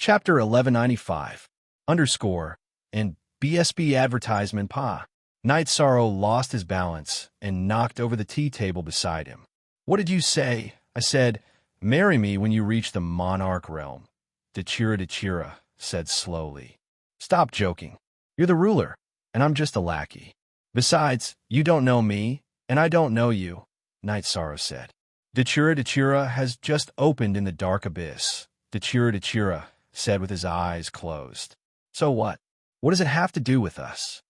Chapter 1195, underscore, and BSB advertisement pa. Night Sorrow lost his balance and knocked over the tea table beside him. What did you say? I said, marry me when you reach the monarch realm. Dechira said slowly. Stop joking. You're the ruler, and I'm just a lackey. Besides, you don't know me, and I don't know you, Night Sorrow said. Dechira has just opened in the dark abyss. Dechira said with his eyes closed. So what? What does it have to do with us?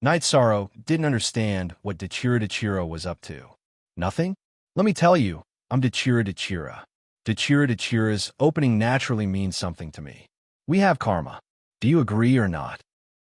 Night Sorrow didn't understand what Dechira was up to. Nothing? Let me tell you, I'm Dechira. Dechira's opening naturally means something to me. We have karma. Do you agree or not?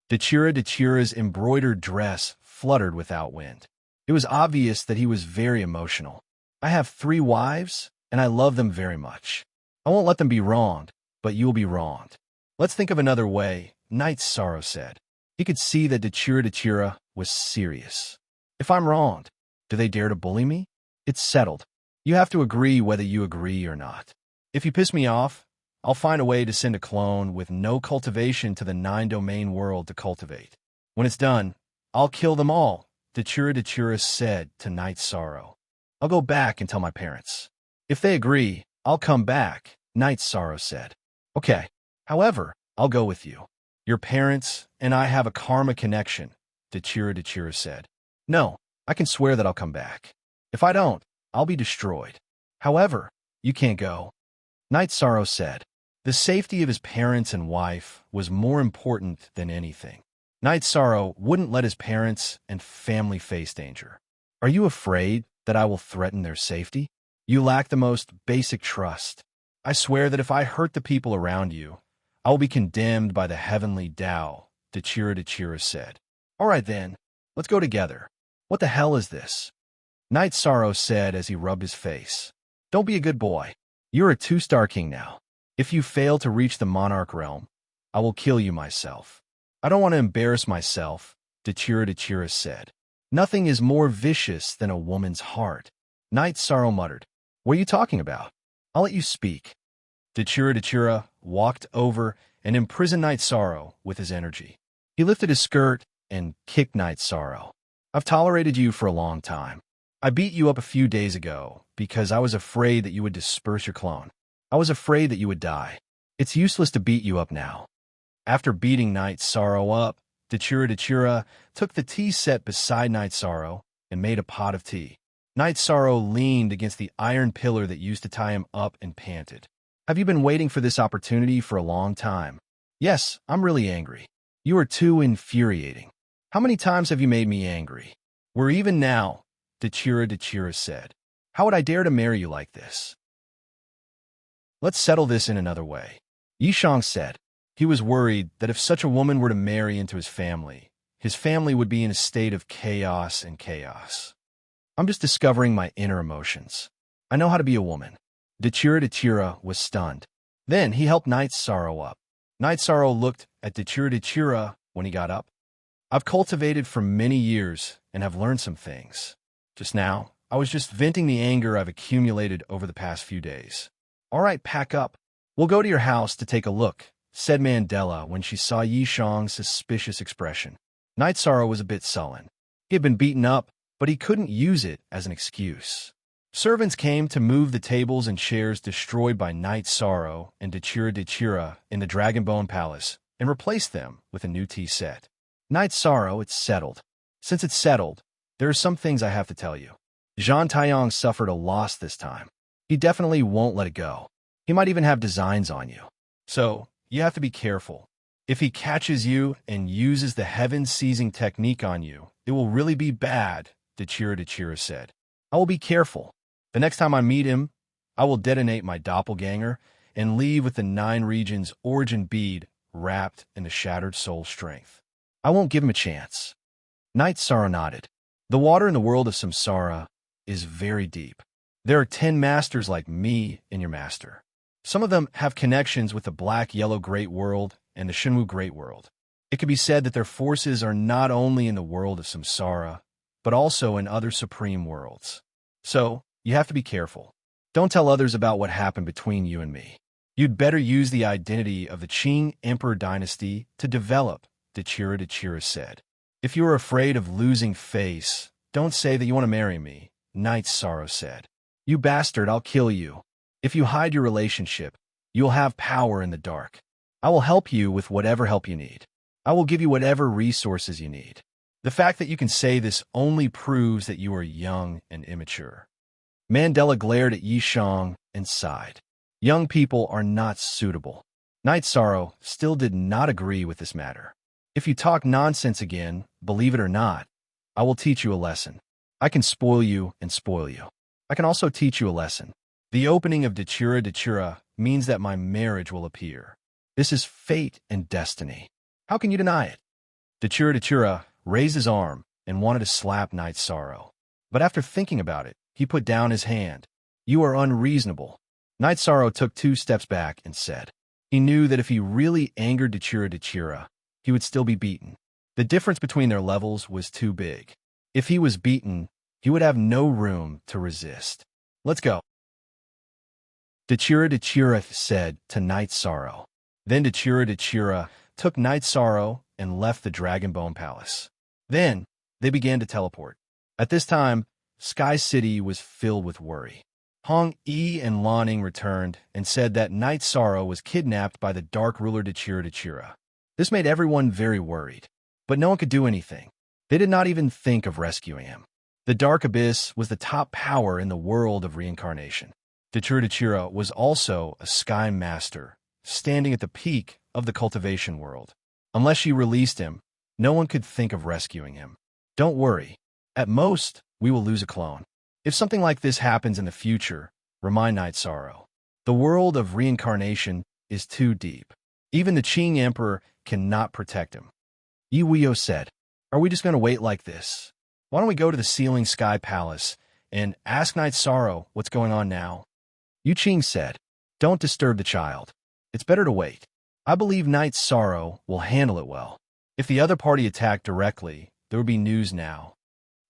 Dechira's embroidered dress fluttered without wind. It was obvious that he was very emotional. I have 3 wives, and I love them very much. I won't let them be wronged, but you'll be wronged. Let's think of another way, Night Sorrow said. He could see that Dechira was serious. If I'm wronged, do they dare to bully me? It's settled. You have to agree whether you agree or not. If you piss me off, I'll find a way to send a clone with no cultivation to the 9-domain world to cultivate. When it's done, I'll kill them all, Dechira said to Night Sorrow. I'll go back and tell my parents. If they agree, I'll come back, Night Sorrow said. Okay. However, I'll go with you. Your parents and I have a karma connection, Dechira said. No, I can swear that I'll come back. If I don't, I'll be destroyed. However, you can't go. Night Sorrow said. The safety of his parents and wife was more important than anything. Night Sorrow wouldn't let his parents and family face danger. Are you afraid that I will threaten their safety? You lack the most basic trust. I swear that if I hurt the people around you, I will be condemned by the heavenly Tao, Dechira said. All right then, let's go together. What the hell is this? Night Sorrow said as he rubbed his face. Don't be a good boy. You're a 2-star king now. If you fail to reach the monarch realm, I will kill you myself. I don't want to embarrass myself, Dechira said. Nothing is more vicious than a woman's heart. Night Sorrow muttered. What are you talking about? I'll let you speak. Dechira walked over and imprisoned Night Sorrow with his energy. He lifted his skirt and kicked Night Sorrow. I've tolerated you for a long time. I beat you up a few days ago because I was afraid that you would disperse your clone. I was afraid that you would die. It's useless to beat you up now. After beating Night Sorrow up, Dechira took the tea set beside Night Sorrow and made a pot of tea. Night Sorrow leaned against the iron pillar that used to tie him up and panted. Have you been waiting for this opportunity for a long time? Yes, I'm really angry. You are too infuriating. How many times have you made me angry? We're even now, Dechira said. How would I dare to marry you like this? Let's settle this in another way. Yishang said. He was worried that if such a woman were to marry into his family would be in a state of chaos and chaos. I'm just discovering my inner emotions. I know how to be a woman. Dechira was stunned. Then he helped Night Sorrow up. Night Sorrow looked at Dechira when he got up. I've cultivated for many years and have learned some things. Just now, I was just venting the anger I've accumulated over the past few days. All right, pack up. We'll go to your house to take a look, said Mandela when she saw Yishang's suspicious expression. Night Sorrow was a bit sullen. He had been beaten up, but he couldn't use it as an excuse. Servants came to move the tables and chairs destroyed by Night Sorrow and Dechira in the Dragonbone Palace and replaced them with a new tea set. Night Sorrow, it's settled. Since it's settled, there are some things I have to tell you. Zhang Taiyong suffered a loss this time. He definitely won't let it go. He might even have designs on you. So, you have to be careful. If he catches you and uses the heaven-seizing technique on you, it will really be bad, Dechira said. I will be careful. The next time I meet him, I will detonate my doppelganger and leave with the 9 regions origin bead wrapped in the shattered soul strength. I won't give him a chance. Night Sorrow nodded. The water in the world of samsara is very deep. There are 10 masters like me in your master. Some of them have connections with the Black-Yellow Great World and the Shenwu Great World. It could be said that their forces are not only in the world of samsara, but also in other supreme worlds. So, you have to be careful. Don't tell others about what happened between you and me. You'd better use the identity of the Qing Emperor dynasty to develop, Dechira said. If you're afraid of losing face, don't say that you want to marry me, Night Sorrow said. You bastard, I'll kill you. If you hide your relationship, you'll have power in the dark. I will help you with whatever help you need. I will give you whatever resources you need. The fact that you can say this only proves that you are young and immature. Mandela glared at Yi Shang and sighed. Young people are not suitable. Night Sorrow still did not agree with this matter. If you talk nonsense again, believe it or not, I will teach you a lesson. I can spoil you and spoil you. I can also teach you a lesson. The opening of Dechira means that my marriage will appear. This is fate and destiny. How can you deny it? Dechira raised his arm and wanted to slap Night Sorrow. But after thinking about it, he put down his hand. You are unreasonable. Night Sorrow took 2 steps back and said. He knew that if he really angered Dechira, he would still be beaten. The difference between their levels was too big. If he was beaten, he would have no room to resist. Let's go. Dechira said to Night Sorrow. Then Dechira took Night Sorrow and left the Dragonbone Palace. Then they began to teleport. At this time, Sky City was filled with worry. Hong Yi and Lanning returned and said that Night Sorrow was kidnapped by the Dark Ruler Dechira. This made everyone very worried, but no one could do anything. They did not even think of rescuing him. The Dark Abyss was the top power in the world of reincarnation. Dechira was also a Sky Master, standing at the peak of the cultivation world. Unless she released him, no one could think of rescuing him. Don't worry. At most, we will lose a clone. If something like this happens in the future, remind Night Sorrow. The world of reincarnation is too deep. Even the Qing Emperor cannot protect him. Yi Huio said, Are we just going to wait like this? Why don't we go to the Ceiling Sky Palace and ask Night Sorrow what's going on now? Yu Qing said, Don't disturb the child. It's better to wait. I believe Night Sorrow will handle it well. If the other party attacked directly, there would be news now.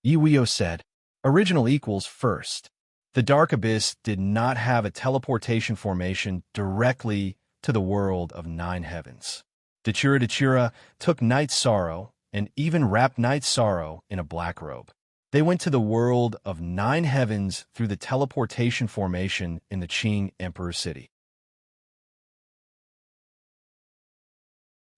Yi Huio said, Original equals first. The Dark Abyss did not have a teleportation formation directly to the world of 9 heavens. Dechira took Night Sorrow and even wrapped Night Sorrow in a black robe. They went to the world of 9 heavens through the teleportation formation in the Qing Emperor City.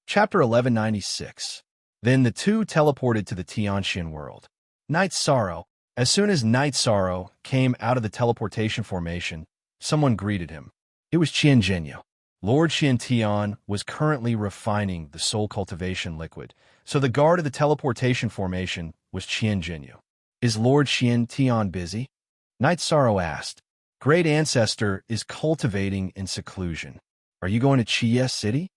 Chapter 1196. Then the two teleported to the Tianxin world. Night Sorrow. As soon as Night Sorrow came out of the teleportation formation, someone greeted him. It was Qian Jinyu. Lord Qian Tian was currently refining the soul cultivation liquid, so the guard of the teleportation formation was Qian Jinyu. Is Lord Qian Tian busy? Night Sorrow asked. Great Ancestor is cultivating in seclusion. Are you going to Qie City?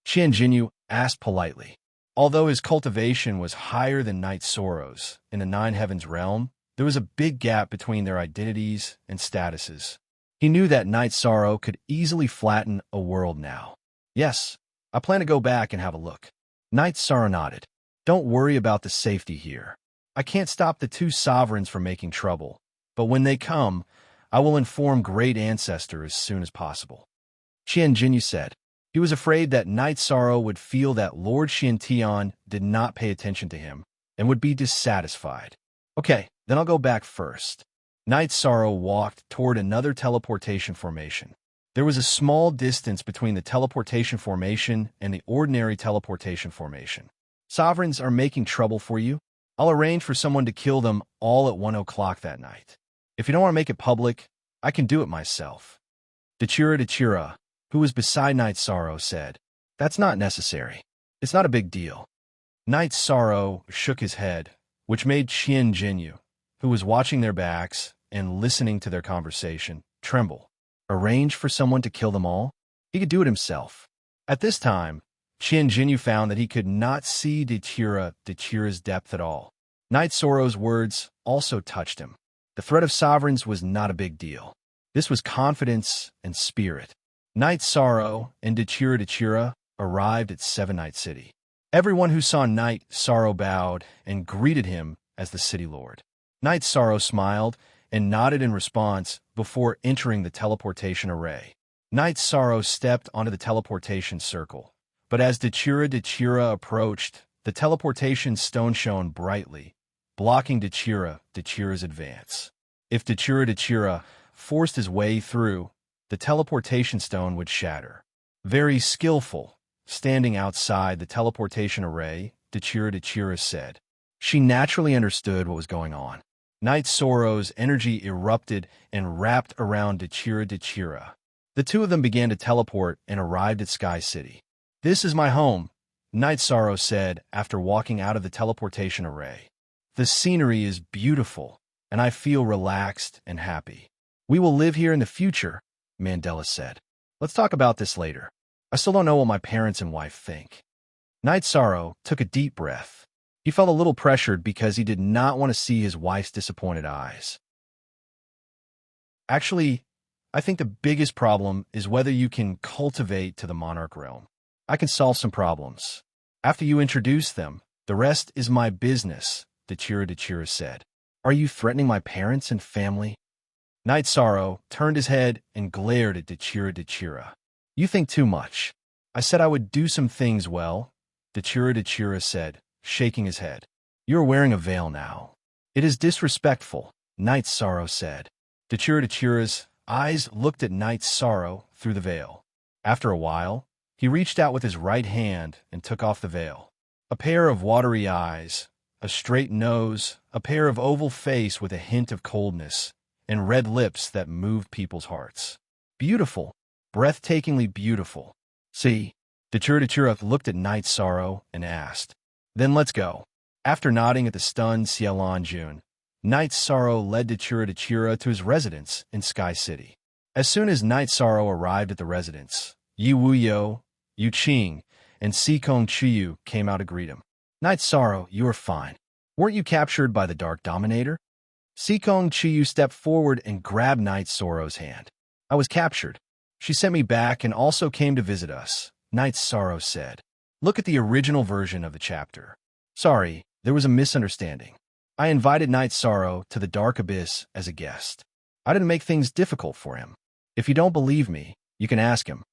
Qian Jinyu asked politely. Although his cultivation was higher than Night Sorrow's in the 9 heavens realm, there was a big gap between their identities and statuses. He knew that Night Sorrow could easily flatten a world now. Yes, I plan to go back and have a look. Night Sorrow nodded. Don't worry about the safety here. I can't stop the 2 sovereigns from making trouble, but when they come, I will inform Great Ancestor as soon as possible. Qian Jinyu said. He was afraid that Night Sorrow would feel that Lord Qian Tian did not pay attention to him and would be dissatisfied. Okay, then I'll go back first. Night Sorrow walked toward another teleportation formation. There was a small distance between the teleportation formation and the ordinary teleportation formation. Sovereigns are making trouble for you? I'll arrange for someone to kill them all at 1 o'clock that night. If you don't want to make it public, I can do it myself. Dechira, who was beside Night Sorrow, said, That's not necessary. It's not a big deal. Night Sorrow shook his head, which made Qian Jinyu, who was watching their backs and listening to their conversation, tremble. Arrange for someone to kill them all? He could do it himself. At this time, Qian Jinyu found that he could not see Dechira's depth at all. Night Sorrow's words also touched him. The threat of sovereigns was not a big deal. This was confidence and spirit. Night Sorrow and Dechira arrived at Seven Night City. Everyone who saw Night Sorrow bowed and greeted him as the city lord. Night Sorrow smiled and nodded in response before entering the teleportation array. Night Sorrow stepped onto the teleportation circle, but as Dachira approached, the teleportation stone shone brightly, blocking Dachira's advance. If Dachira forced his way through, the teleportation stone would shatter. Very skillful. Standing outside the teleportation array, Dachira said. She naturally understood what was going on. Night Sorrow's energy erupted and wrapped around Dachira. The two of them began to teleport and arrived at Sky City. "This is my home," Night Sorrow said after walking out of the teleportation array. "The scenery is beautiful, and I feel relaxed and happy. We will live here in the future," Mandela said. "Let's talk about this later. I still don't know what my parents and wife think." Night Sorrow took a deep breath. He felt a little pressured because he did not want to see his wife's disappointed eyes. "Actually, I think the biggest problem is whether you can cultivate to the monarch realm. I can solve some problems. After you introduce them, the rest is my business," Dachira said. "Are you threatening my parents and family?" Night Sorrow turned his head and glared at Dachira. "You think too much. I said I would do some things well," Dachira said, shaking his head. "You're wearing a veil now. It is disrespectful," Night Sorrow said. Dachira's eyes looked at Night Sorrow through the veil. After a while, he reached out with his right hand and took off the veil. A pair of watery eyes, a straight nose, a pair of oval face with a hint of coldness, and red lips that moved people's hearts. Beautiful, breathtakingly beautiful. "See?" Dachira looked at Night Sorrow and asked. "Then let's go." After nodding at the stunned Xiaolan Jun, Night Sorrow led Dachira to his residence in Sky City. As soon as Night Sorrow arrived at the residence, Yi Wuyo, Yu Qing, and Sikong Chiyu came out to greet him. "Night Sorrow, you are fine. Weren't you captured by the Dark Dominator?" Sikong Chiyu stepped forward and grabbed Night Sorrow's hand. "I was captured. She sent me back and also came to visit us," Night Sorrow said. "Look at the original version of the chapter. Sorry, there was a misunderstanding. I invited Night Sorrow to the Dark Abyss as a guest. I didn't make things difficult for him. If you don't believe me, you can ask him."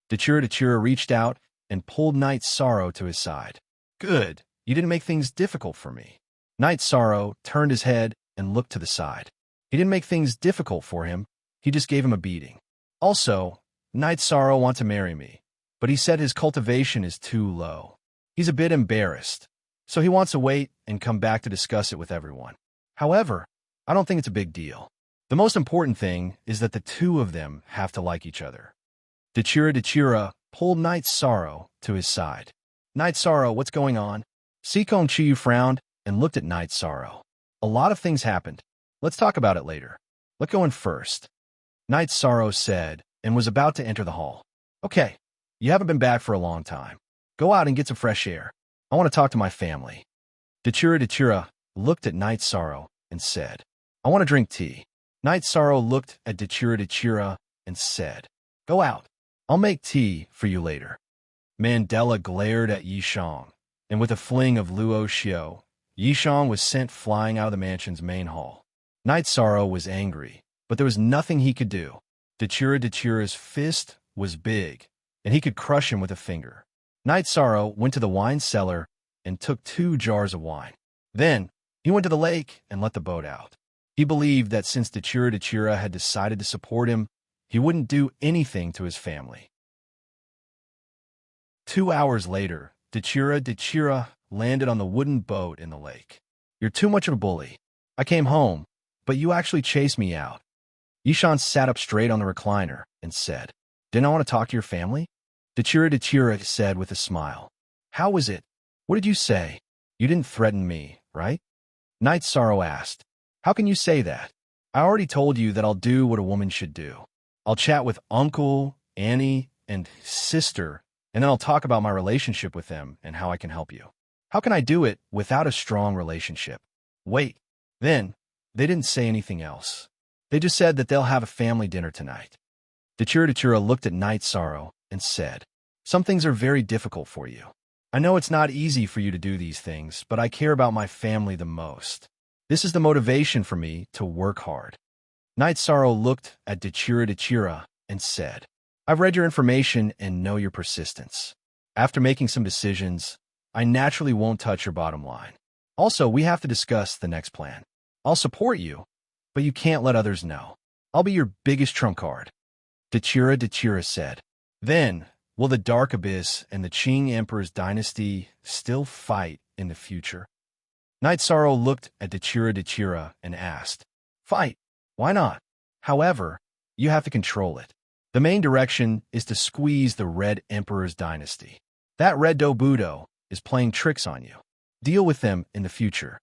Dachira reached out and pulled Night Sorrow to his side. "Good, you didn't make things difficult for me." Night Sorrow turned his head and looked to the side. He didn't make things difficult for him, he just gave him a beating. "Also, Night Sorrow wants to marry me, but he said his cultivation is too low. He's a bit embarrassed, so he wants to wait and come back to discuss it with everyone. However, I don't think it's a big deal. The most important thing is that the two of them have to like each other." Dachira pulled Night Sorrow to his side. "Night Sorrow, what's going on?" Sikong Chiyu frowned and looked at Night Sorrow. "A lot of things happened. Let's talk about it later. Let's go in first," Night Sorrow said and was about to enter the hall. "Okay, you haven't been back for a long time. Go out and get some fresh air. I want to talk to my family." Dachira looked at Night Sorrow and said, "I want to drink tea." Night Sorrow looked at Dachira and said, "Go out. I'll make tea for you later." Mandela glared at Yishang, and with a fling of Luo Xiao, Yishang was sent flying out of the mansion's main hall. Night Sorrow was angry, but there was nothing he could do. Dachira's fist was big, and he could crush him with a finger. Night Sorrow went to the wine cellar and took 2 jars of wine. Then, he went to the lake and let the boat out. He believed that since Dachira had decided to support him, he wouldn't do anything to his family. 2 hours later, Dachira landed on the wooden boat in the lake. "You're too much of a bully. I came home, but you actually chased me out." Yishan sat up straight on the recliner and said, "Didn't I want to talk to your family?" Dachira said with a smile. "How was it? What did you say? You didn't threaten me, right?" Night Sorrow asked. "How can you say that? I already told you that I'll do what a woman should do. I'll chat with Uncle, Annie, and Sister, and then I'll talk about my relationship with them and how I can help you. How can I do it without a strong relationship?" "Wait." Then, they didn't say anything else. They just said that they'll have a family dinner tonight. Dachira looked at Night Sorrow and said, "Some things are very difficult for you. I know it's not easy for you to do these things, but I care about my family the most. This is the motivation for me to work hard." Night Sorrow looked at Dachira and said, I've read your information and know your persistence. After making some decisions, I naturally won't touch your bottom line. Also, we have to discuss the next plan. I'll support you, but you can't let others know. I'll be your biggest trump card. Dechira said. Then, will the Dark Abyss and the Qing Emperor's dynasty still fight in the future? Night Sorrow looked at Dechira and asked, Fight? Why not? However, you have to control it. The main direction is to squeeze the Red Emperor's dynasty. That Red Dobudo is playing tricks on you. Deal with them in the future.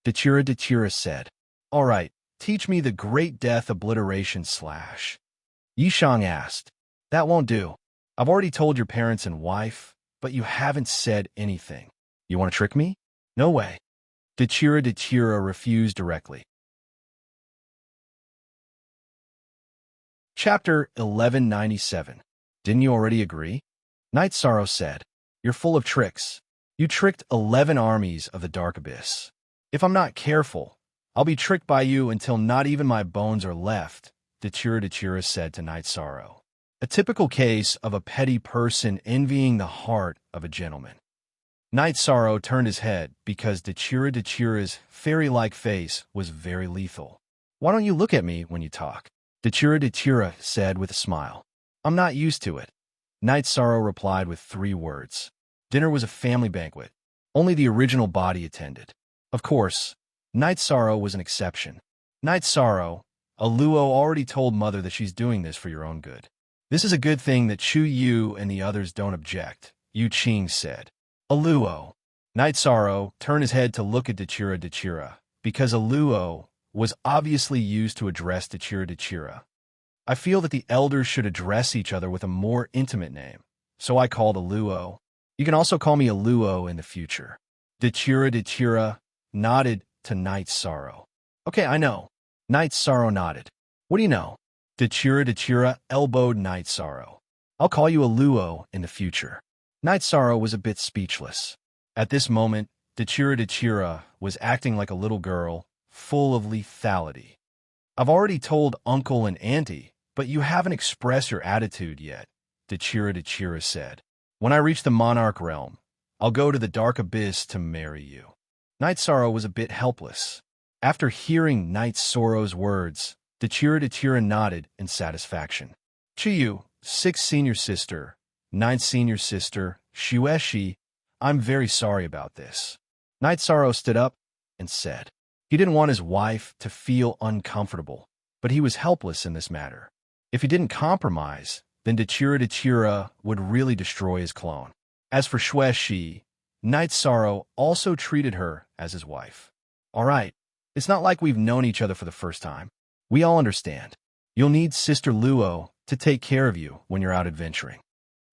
Dechira said. All right, teach me the Great Death Obliteration / Yishang asked. That won't do. I've already told your parents and wife, but you haven't said anything. You want to trick me? No way. Dechira refused directly. Chapter 1197. Didn't you already agree? Night Sorrow said. You're full of tricks. You tricked 11 armies of the Dark Abyss. If I'm not careful, I'll be tricked by you until not even my bones are left, Dechira said to Night Sorrow. A typical case of a petty person envying the heart of a gentleman. Night Sorrow turned his head because Dechira's fairy-like face was very lethal. Why don't you look at me when you talk? Dechira said with a smile. I'm not used to it. Night Sorrow replied with 3 words. Dinner was a family banquet. Only the original body attended. Of course, Night Sorrow was an exception. Night Sorrow, Aluo already told Mother that she's doing this for your own good. This is a good thing that Chu Yu and the others don't object, Yu Qing said. Aluo. Night Sorrow turned his head to look at Dechira, because Aluo was obviously used to address Dechira. I feel that the elders should address each other with a more intimate name, so I called Aluo. You can also call me Aluo in the future. Dechira nodded to Night Sorrow. Okay, I know. Night Sorrow nodded. What do you know? Dechira elbowed Night Sorrow. I'll call you Aluo in the future. Night Sorrow was a bit speechless. At this moment, Dechira was acting like a little girl, full of lethality. I've already told Uncle and Auntie, but you haven't expressed your attitude yet, Dechira said. When I reach the Monarch realm, I'll go to the Dark Abyss to marry you. Night Sorrow was a bit helpless. After hearing Night Sorrow's words, Dechira nodded in satisfaction. Chiyu, 6th senior sister, 9th senior sister, Shueshi, I'm very sorry about this. Night Sorrow stood up and said. He didn't want his wife to feel uncomfortable, but he was helpless in this matter. If he didn't compromise, then Dechira would really destroy his clone. As for Shueshi, Night Sorrow also treated her as his wife. All right, it's not like we've known each other for the first time. We all understand. You'll need Sister Luo to take care of you when you're out adventuring.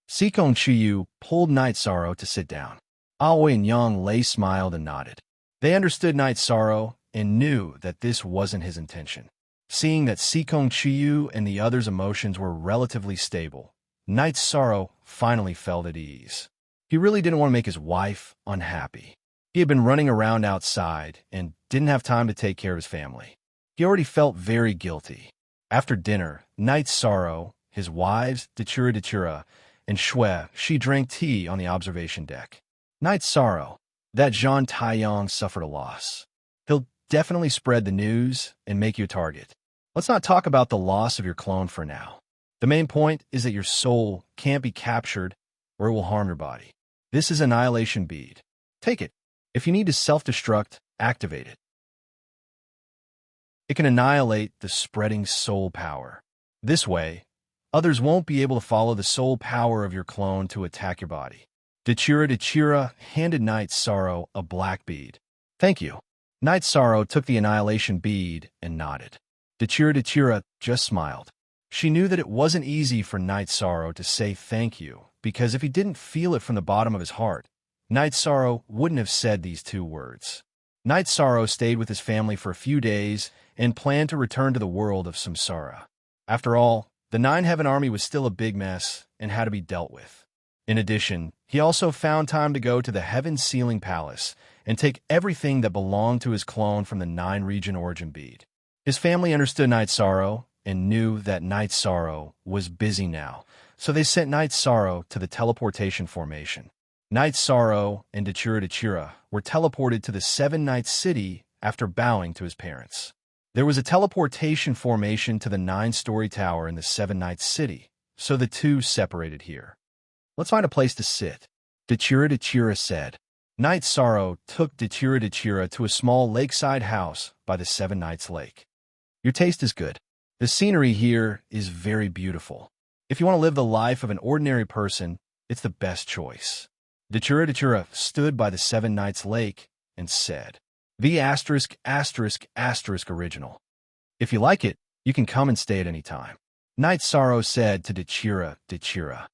Sikong Chiyu pulled Night Sorrow to sit down. Aoi and Yang Lei smiled and nodded. They understood Night Sorrow and knew that this wasn't his intention. Seeing that Sikong Chiyu and the others' emotions were relatively stable, Night Sorrow finally felt at ease. He really didn't want to make his wife unhappy. He had been running around outside and didn't have time to take care of his family. He already felt very guilty. After dinner, Night Sorrow, his wives, Dechira, and she drank tea on the observation deck. Night Sorrow, that Zhang Taiyang suffered a loss. He'll definitely spread the news and make you a target. Let's not talk about the loss of your clone for now. The main point is that your soul can't be captured or it will harm your body. This is Annihilation Bead. Take it. If you need to self-destruct, activate it. It can annihilate the spreading soul power. This way, others won't be able to follow the soul power of your clone to attack your body. Dechira handed Night Sorrow a black bead. Thank you. Night Sorrow took the Annihilation Bead and nodded. Dechira just smiled. She knew that it wasn't easy for Night Sorrow to say thank you, because if he didn't feel it from the bottom of his heart, Night Sorrow wouldn't have said these 2 words. Night Sorrow stayed with his family for a few days and planned to return to the world of Samsara. After all, the Nine Heaven Army was still a big mess and had to be dealt with. In addition, he also found time to go to the Heaven Sealing Palace and take everything that belonged to his clone from the 9-region origin bead. His family understood Night Sorrow and knew that Night Sorrow was busy now, So they sent Night Sorrow to the teleportation formation. Night Sorrow and Dachira were teleported to the Seven Nights City after bowing to his parents. There was a teleportation formation to the 9-story tower in the Seven Nights City, so the two separated here. Let's find a place to sit, Dachira said. Night Sorrow took Dachira to a small lakeside house by the Seven Nights Lake. Your taste is good. The scenery here is very beautiful. If you want to live the life of an ordinary person, it's the best choice. Dachira stood by the Seven Nights Lake and said, The **** original. If you like it, you can come and stay at any time. Night Sorrow said to Dachira.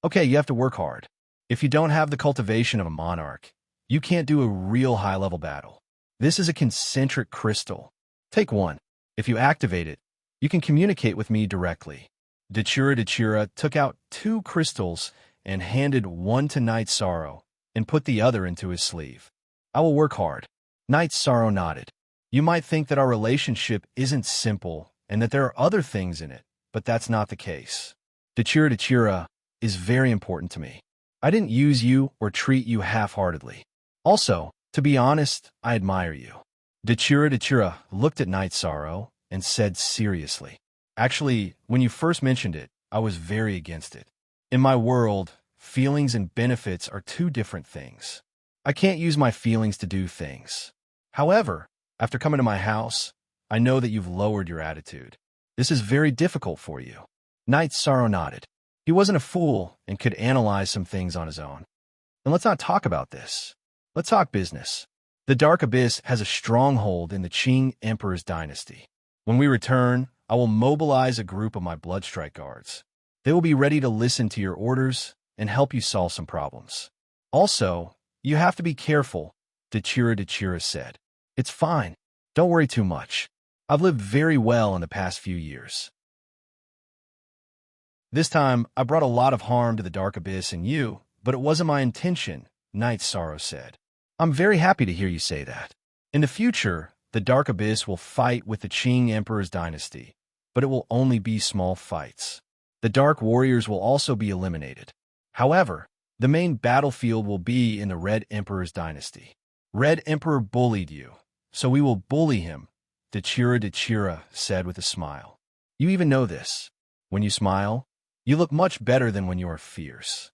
Okay, you have to work hard. If you don't have the cultivation of a monarch, you can't do a real high-level battle. This is a concentric crystal. Take one. If you activate it, you can communicate with me directly. Dachira took out 2 crystals and handed one to Night Sorrow and put the other into his sleeve. I will work hard. Night Sorrow nodded. You might think that our relationship isn't simple and that there are other things in it, but that's not the case. Dachira is very important to me. I didn't use you or treat you half-heartedly. Also, to be honest, I admire you. Dachira looked at Night Sorrow and said seriously, Actually, when you first mentioned it, I was very against it. In my world, feelings and benefits are 2 different things. I can't use my feelings to do things. However, after coming to my house, I know that you've lowered your attitude. This is very difficult for you. Night Sorrow nodded. He wasn't a fool and could analyze some things on his own. And let's not talk about this. Let's talk business. The Dark Abyss has a stronghold in the Qing Emperor's dynasty. When we return, I will mobilize a group of my Bloodstrike guards. They will be ready to listen to your orders and help you solve some problems. Also, you have to be careful, Dachira said. It's fine. Don't worry too much. I've lived very well in the past few years. This time, I brought a lot of harm to the Dark Abyss and you, but it wasn't my intention, Night Sorrow said. I'm very happy to hear you say that. In the future, the Dark Abyss will fight with the Qing Emperor's dynasty, but it will only be small fights. The Dark Warriors will also be eliminated. However, the main battlefield will be in the Red Emperor's dynasty. Red Emperor bullied you, so we will bully him, Dachira said with a smile. You even know this. When you smile, you look much better than when you are fierce.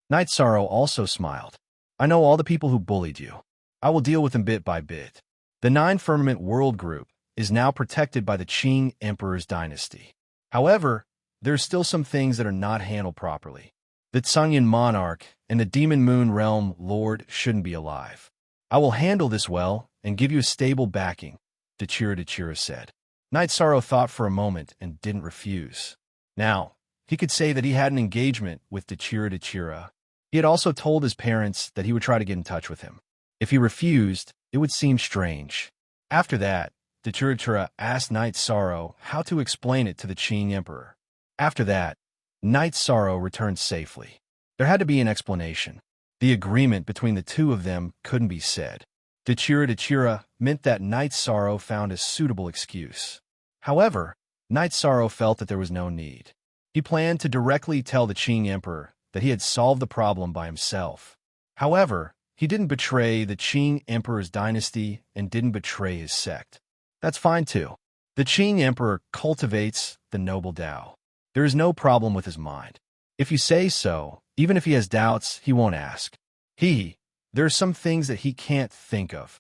Night Sorrow also smiled. I know all the people who bullied you. I will deal with them bit by bit. The 9 Firmament World Group is now protected by the Qing Emperor's dynasty. However, there are still some things that are not handled properly. The Tsungyan Monarch and the Demon Moon Realm Lord shouldn't be alive. I will handle this well and give you a stable backing, Dachira said. Night Sorrow thought for a moment and didn't refuse. Now, he could say that he had an engagement with Dachira. He had also told his parents that he would try to get in touch with him. If he refused, it would seem strange. After that, Dachira asked Night Sorrow how to explain it to the Qing Emperor. After that, Night Sorrow returned safely. There had to be an explanation. The agreement between the 2 of them couldn't be said. Dachira meant that Night Sorrow found a suitable excuse. However, Night Sorrow felt that there was no need. He planned to directly tell the Qing Emperor that he had solved the problem by himself. However, he didn't betray the Qing Emperor's dynasty and didn't betray his sect. That's fine too. The Qing Emperor cultivates the noble Tao. There is no problem with his mind. If you say so, even if he has doubts, he won't ask. There are some things that he can't think of.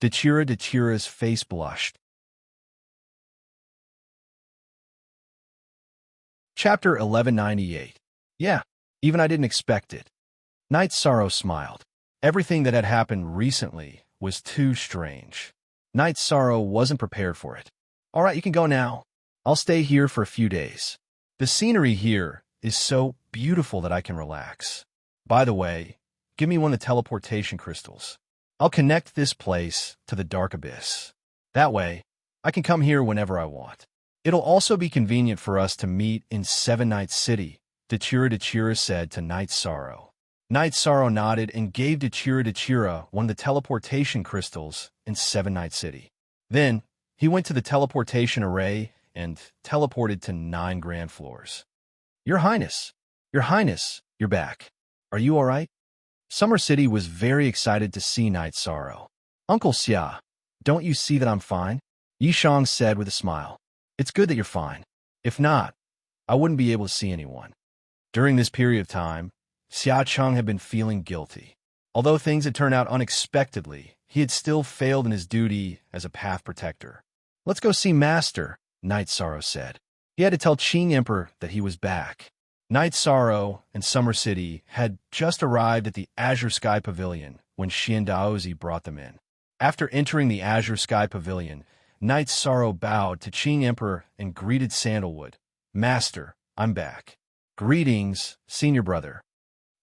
Dachira's face blushed. Chapter 1198. Yeah, even I didn't expect it. Night Sorrow smiled. Everything that had happened recently was too strange. Night Sorrow wasn't prepared for it. All right, you can go now. I'll stay here for a few days. The scenery here is so beautiful that I can relax. By the way, give me one of the teleportation crystals. I'll connect this place to the Dark Abyss. That way, I can come here whenever I want. It'll also be convenient for us to meet in Seven Nights City, Dachira said to Night Sorrow. Night Sorrow nodded and gave Dachira one of the teleportation crystals in Seven Nights City. Then, he went to the teleportation array and teleported to 9 grand floors. Your Highness, Your Highness, you're back. Are you all right? Summer City was very excited to see Night Sorrow. Uncle Xia, don't you see that I'm fine? Yishang said with a smile. It's good that you're fine. If not, I wouldn't be able to see anyone. During this period of time, Xia Cheng had been feeling guilty. Although things had turned out unexpectedly, he had still failed in his duty as a path protector. Let's go see Master, Night Sorrow said. He had to tell Qing Emperor that he was back. Night Sorrow and Summer City had just arrived at the Azure Sky Pavilion when Xian Daozi brought them in. After entering the Azure Sky Pavilion, Night Sorrow bowed to Qing Emperor and greeted Sandalwood. Master, I'm back. Greetings, senior brother.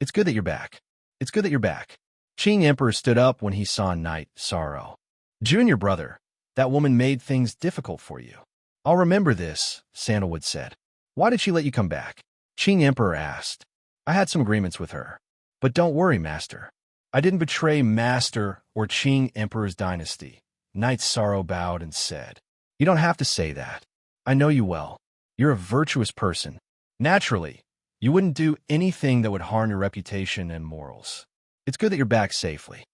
It's good that you're back. It's good that you're back. Qing Emperor stood up when he saw Night Sorrow. Junior brother, that woman made things difficult for you. I'll remember this, Sandalwood said. Why did she let you come back? Qing Emperor asked. I had some agreements with her. But don't worry, Master. I didn't betray Master or Qing Emperor's dynasty. Night Sorrow bowed and said. You don't have to say that. I know you well. You're a virtuous person. Naturally, you wouldn't do anything that would harm your reputation and morals. It's good that you're back safely.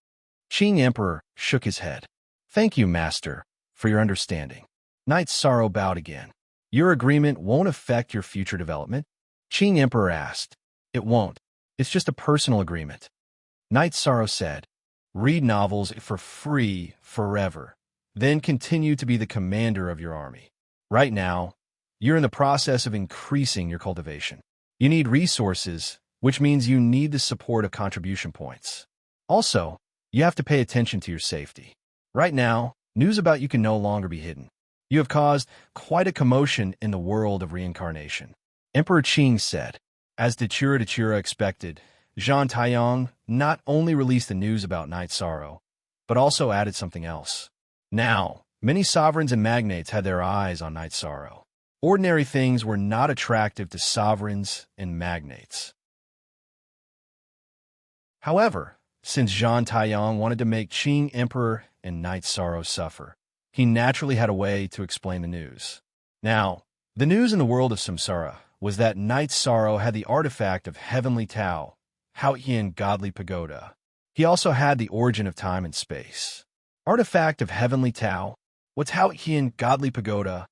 Qing Emperor shook his head. Thank you, Master, for your understanding. Night Sorrow bowed again. Your agreement won't affect your future development? Qing Emperor asked. It won't. It's just a personal agreement. Night Sorrow said. Read novels for free forever, then continue to be the commander of your army. Right now, you're in the process of increasing your cultivation. You need resources, which means you need the support of contribution points. Also, you have to pay attention to your safety. Right now, news about you can no longer be hidden. You have caused quite a commotion in the world of reincarnation. Emperor Qing said. As Dachura expected, Zhang Taiyong not only released the news about Night Sorrow, but also added something else. Now, many sovereigns and magnates had their eyes on Night Sorrow. Ordinary things were not attractive to sovereigns and magnates. However, since Zhang Taiyong wanted to make Qing Emperor and Night Sorrow suffer, he naturally had a way to explain the news. Now, the news in the world of Samsara was that Night Sorrow had the artifact of Heavenly Tao, Haotian Godly Pagoda. He also had the origin of time and space. Artifact of Heavenly Tao? What's Haotian Godly Pagoda?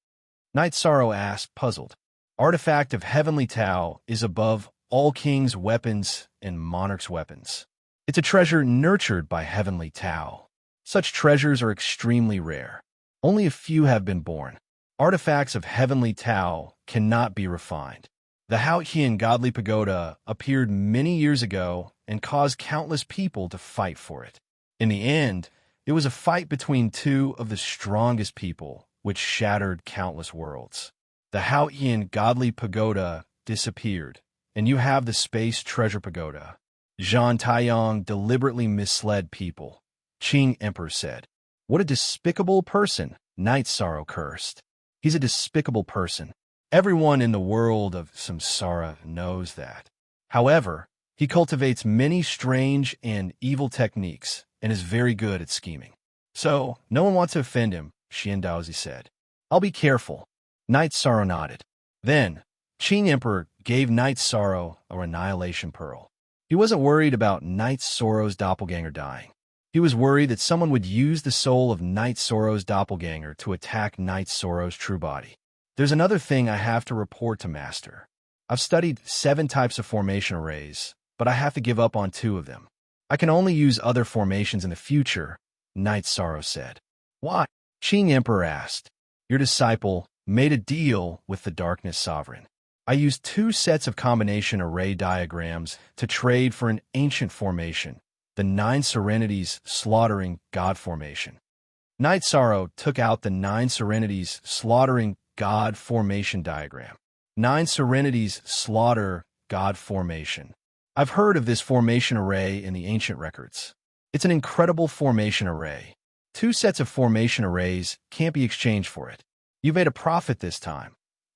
Night Sorrow asked, puzzled. Artifact of Heavenly Tao is above all kings' weapons and monarchs' weapons. It's a treasure nurtured by Heavenly Tao. Such treasures are extremely rare. Only a few have been born. Artifacts of Heavenly Tao cannot be refined. The Haotian Godly Pagoda appeared many years ago and caused countless people to fight for it. In the end, it was a fight between two of the strongest people, which shattered countless worlds. The Haotian Godly Pagoda disappeared, and you have the Space Treasure Pagoda. Zhang Taiyong deliberately misled people, Qing Emperor said. What a despicable person, Night Sorrow cursed. He's a despicable person. Everyone in the world of Samsara knows that. However, he cultivates many strange and evil techniques and is very good at scheming. So, no one wants to offend him, Xian Daozi said. I'll be careful. Night Sorrow nodded. Then, Qing Emperor gave Night Sorrow a Annihilation Pearl. He wasn't worried about Night Sorrow's doppelganger dying. He was worried that someone would use the soul of Night Sorrow's doppelganger to attack Night Sorrow's true body. There's another thing I have to report to Master. I've studied 7 types of formation arrays, but I have to give up on 2 of them. I can only use other formations in the future, Night Sorrow said. Why? Qing Emperor asked. Your disciple made a deal with the Darkness Sovereign. I used 2 sets of combination array diagrams to trade for an ancient formation, the 9 Serenities Slaughtering God formation. Night Sorrow took out the 9 Serenities Slaughtering God formation diagram. 9 Serenities Slaughter God formation. I've heard of this formation array in the ancient records. It's an incredible formation array. 2 sets of formation arrays can't be exchanged for it. You've made a profit this time,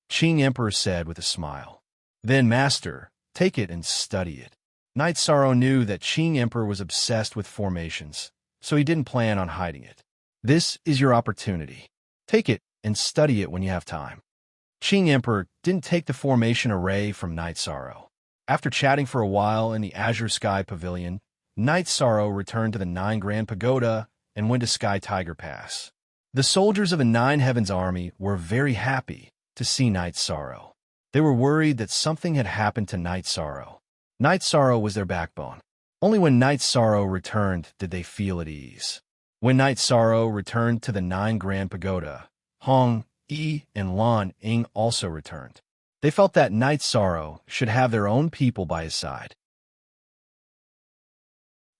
Qing Emperor said with a smile. Then, Master, take it and study it. Night Sorrow knew that Qing Emperor was obsessed with formations, so he didn't plan on hiding it. This is your opportunity. Take it and study it when you have time. Qing Emperor didn't take the formation array from Night Sorrow. After chatting for a while in the Azure Sky Pavilion, Night Sorrow returned to the Nine Grand Pagoda and went to Sky Tiger Pass. The soldiers of the Nine Heavens Army were very happy to see Night Sorrow. They were worried that something had happened to Night Sorrow. Night Sorrow was their backbone. Only when Night Sorrow returned did they feel at ease. When Night Sorrow returned to the Nine Grand Pagoda, Hong, Yi, and Lan Ying also returned. They felt that Night Sorrow should have their own people by his side.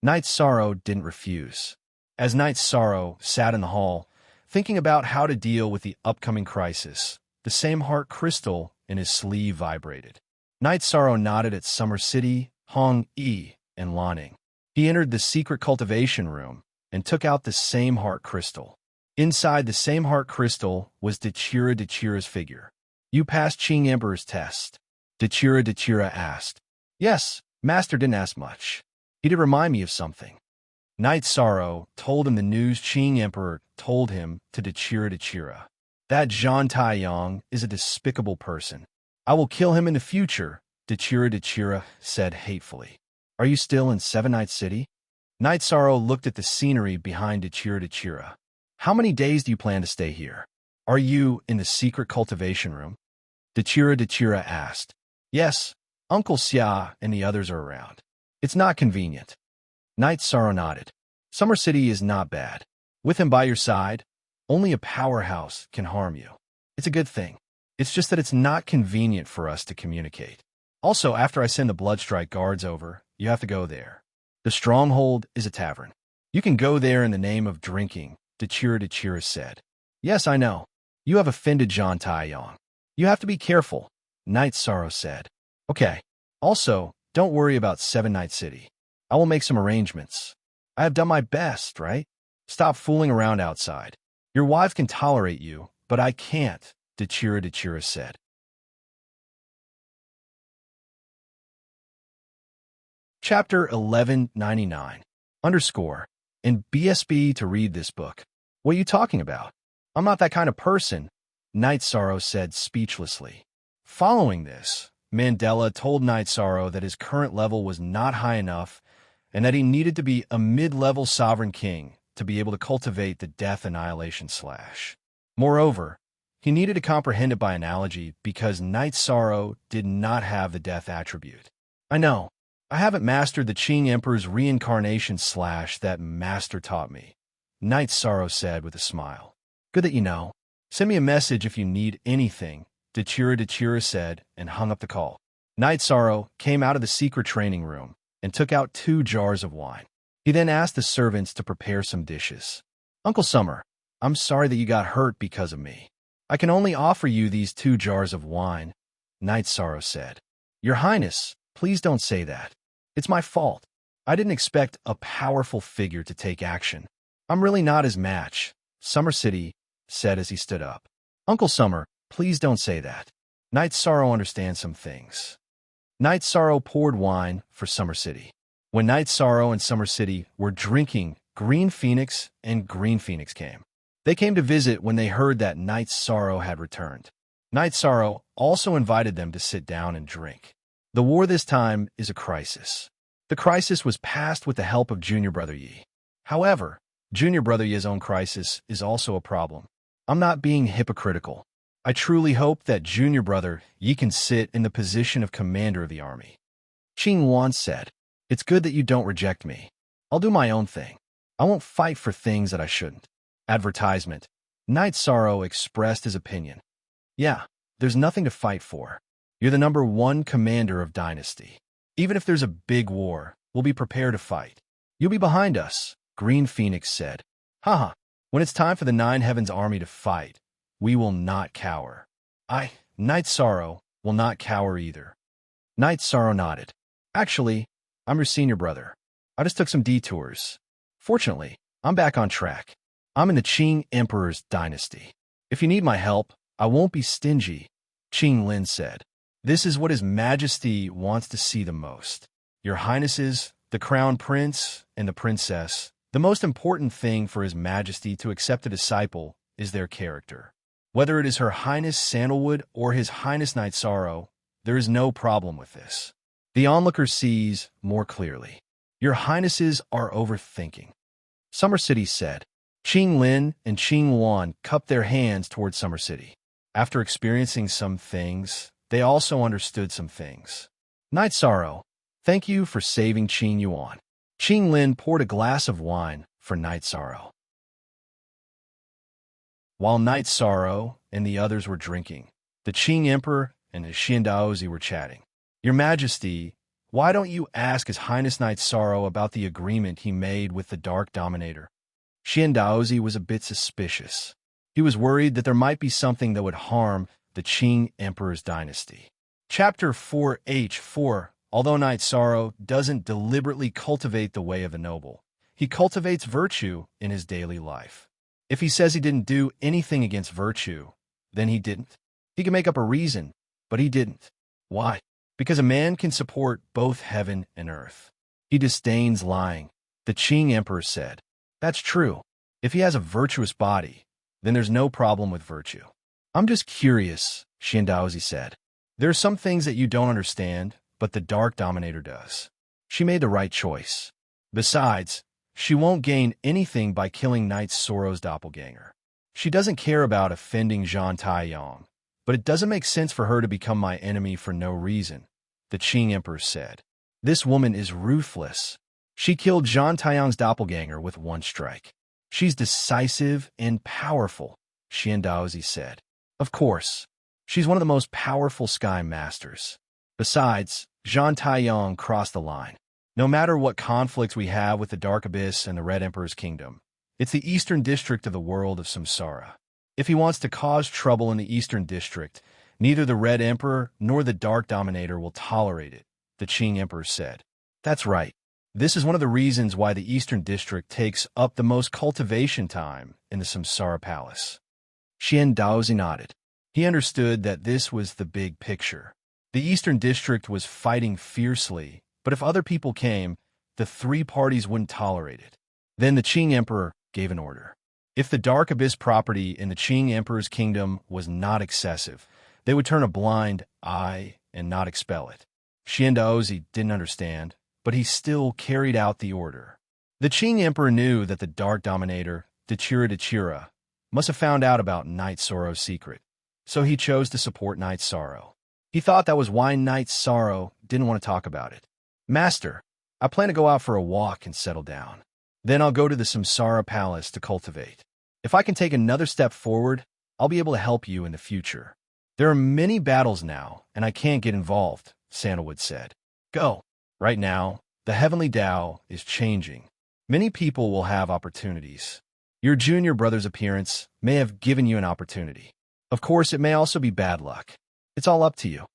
Night Sorrow didn't refuse. As Night Sorrow sat in the hall, thinking about how to deal with the upcoming crisis, the same heart crystal in his sleeve vibrated. Night Sorrow nodded at Summer City, Hong, Yi, and Lan Ying. He entered the secret cultivation room and took out the same heart crystal. Inside the same heart crystal was Dechira's figure. You passed Qing Emperor's test. Dechira asked. Yes, Master didn't ask much. He did remind me of something. Night Sorrow told him the news Qing Emperor told him to Dechira. That Zhan Taiyang is a despicable person. I will kill him in the future, Dechira said hatefully. Are you still in Seven Night City? Night Sorrow looked at the scenery behind Dechira. How many days do you plan to stay here? Are you in the secret cultivation room? Dechira asked. Yes, Uncle Xia and the others are around. It's not convenient. Night Sorrow nodded. Summer City is not bad. With him by your side, only a powerhouse can harm you. It's a good thing. It's just that it's not convenient for us to communicate. Also, after I send the Bloodstrike guards over, you have to go there. The stronghold is a tavern. You can go there in the name of drinking, Dechira said. Yes, I know. You have offended Zhan Taiyang. You have to be careful, Night Sorrow said. Okay. Also, don't worry about Seven Night City. I will make some arrangements. I have done my best, right? Stop fooling around outside. Your wife can tolerate you, but I can't, Dechira said. Chapter 1199. In BSB to read this book. What are you talking about? I'm not that kind of person, Night Sorrow said speechlessly. Following this, Mandela told Night Sorrow that his current level was not high enough and that he needed to be a mid-level sovereign king to be able to cultivate the Death Annihilation Slash. Moreover, he needed to comprehend it by analogy because Night Sorrow did not have the Death attribute. I know. I haven't mastered the Qing Emperor's reincarnation slash that Master taught me, Night Sorrow said with a smile. Good that you know. Send me a message if you need anything, Dechira said and hung up the call. Night Sorrow came out of the secret training room and took out 2 jars of wine. He then asked the servants to prepare some dishes. Uncle Summer, I'm sorry that you got hurt because of me. I can only offer you these 2 jars of wine, Night Sorrow said. Your Highness, please don't say that. It's my fault. I didn't expect a powerful figure to take action. I'm really not his match, Summer City said as he stood up. Uncle Summer, please don't say that. Night Sorrow understands some things. Night Sorrow poured wine for Summer City. When Night Sorrow and Summer City were drinking, Green Phoenix and Green Phoenix came. They came to visit when they heard that Night Sorrow had returned. Night Sorrow also invited them to sit down and drink. The war this time is a crisis. The crisis was passed with the help of Junior Brother Yi. However, Junior Brother Yi's own crisis is also a problem. I'm not being hypocritical. I truly hope that Junior Brother Yi can sit in the position of commander of the army. Qing Wan said, It's good that you don't reject me. I'll do my own thing. I won't fight for things that I shouldn't. Advertisement. Night Sorrow expressed his opinion. Yeah, there's nothing to fight for. You're the #1 commander of Dynasty. Even if there's a big war, we'll be prepared to fight. You'll be behind us, Green Phoenix said. Haha, when it's time for the Nine Heavens Army to fight, we will not cower. Night Sorrow, will not cower either. Night Sorrow nodded. Actually, I'm your senior brother. I just took some detours. Fortunately, I'm back on track. I'm in the Qing Emperor's dynasty. If you need my help, I won't be stingy, Qing Lin said. This is what His Majesty wants to see the most. Your Highnesses, the Crown Prince, and the Princess, the most important thing for His Majesty to accept a disciple is their character. Whether it is Her Highness Sandalwood or His Highness Night Sorrow, there is no problem with this. The onlooker sees more clearly. Your Highnesses are overthinking. Summer City said. Qing Lin and Qing Wan cupped their hands toward Summer City. After experiencing some things, they also understood some things. Night Sorrow, thank you for saving Qing Yuan. Qing Lin poured a glass of wine for Night Sorrow. While Night Sorrow and the others were drinking, the Qing Emperor and his Xiandaozi were chatting. Your Majesty, why don't you ask His Highness Night Sorrow about the agreement he made with the Dark Dominator? Xiandaozi was a bit suspicious. He was worried that there might be something that would harm the Qing Emperor's dynasty. Chapter 4H4. Although Night Sorrow doesn't deliberately cultivate the way of the noble, he cultivates virtue in his daily life. If he says he didn't do anything against virtue, then he didn't. He can make up a reason, but he didn't. Why? Because a man can support both heaven and earth. He disdains lying. The Qing Emperor said, that's true. If he has a virtuous body, then there's no problem with virtue. I'm just curious, Xiandaozi said. There are some things that you don't understand, but the Dark Dominator does. She made the right choice. Besides, she won't gain anything by killing Night Sorrow's doppelganger. She doesn't care about offending Zhang Taiyang, but it doesn't make sense for her to become my enemy for no reason, the Qing Emperor said. This woman is ruthless. She killed Zhang Taiyang's doppelganger with one strike. She's decisive and powerful, Xiandaozi said. Of course, she's one of the most powerful sky masters. Besides, Zhang Taiyang crossed the line. No matter what conflicts we have with the Dark Abyss and the Red Emperor's kingdom, it's the Eastern District of the world of Samsara. If he wants to cause trouble in the Eastern District, neither the Red Emperor nor the Dark Dominator will tolerate it, the Qing Emperor said. That's right. This is one of the reasons why the Eastern District takes up the most cultivation time in the Samsara Palace. Xiandaozi nodded. He understood that this was the big picture. The Eastern District was fighting fiercely, but if other people came, the three parties wouldn't tolerate it. Then the Qing Emperor gave an order. If the Dark Abyss property in the Qing Emperor's kingdom was not excessive, they would turn a blind eye and not expel it. Xiandaozi didn't understand, but he still carried out the order. The Qing Emperor knew that the Dark Dominator, Dechira, must have found out about Night Sorrow's secret, so he chose to support Night Sorrow. He thought that was why Night Sorrow didn't want to talk about it. Master, I plan to go out for a walk and settle down. Then I'll go to the Samsara Palace to cultivate. If I can take another step forward, I'll be able to help you in the future. There are many battles now, and I can't get involved, Sandalwood said. Go. Right now, the Heavenly Tao is changing. Many people will have opportunities. Your junior brother's appearance may have given you an opportunity. Of course, it may also be bad luck. It's all up to you.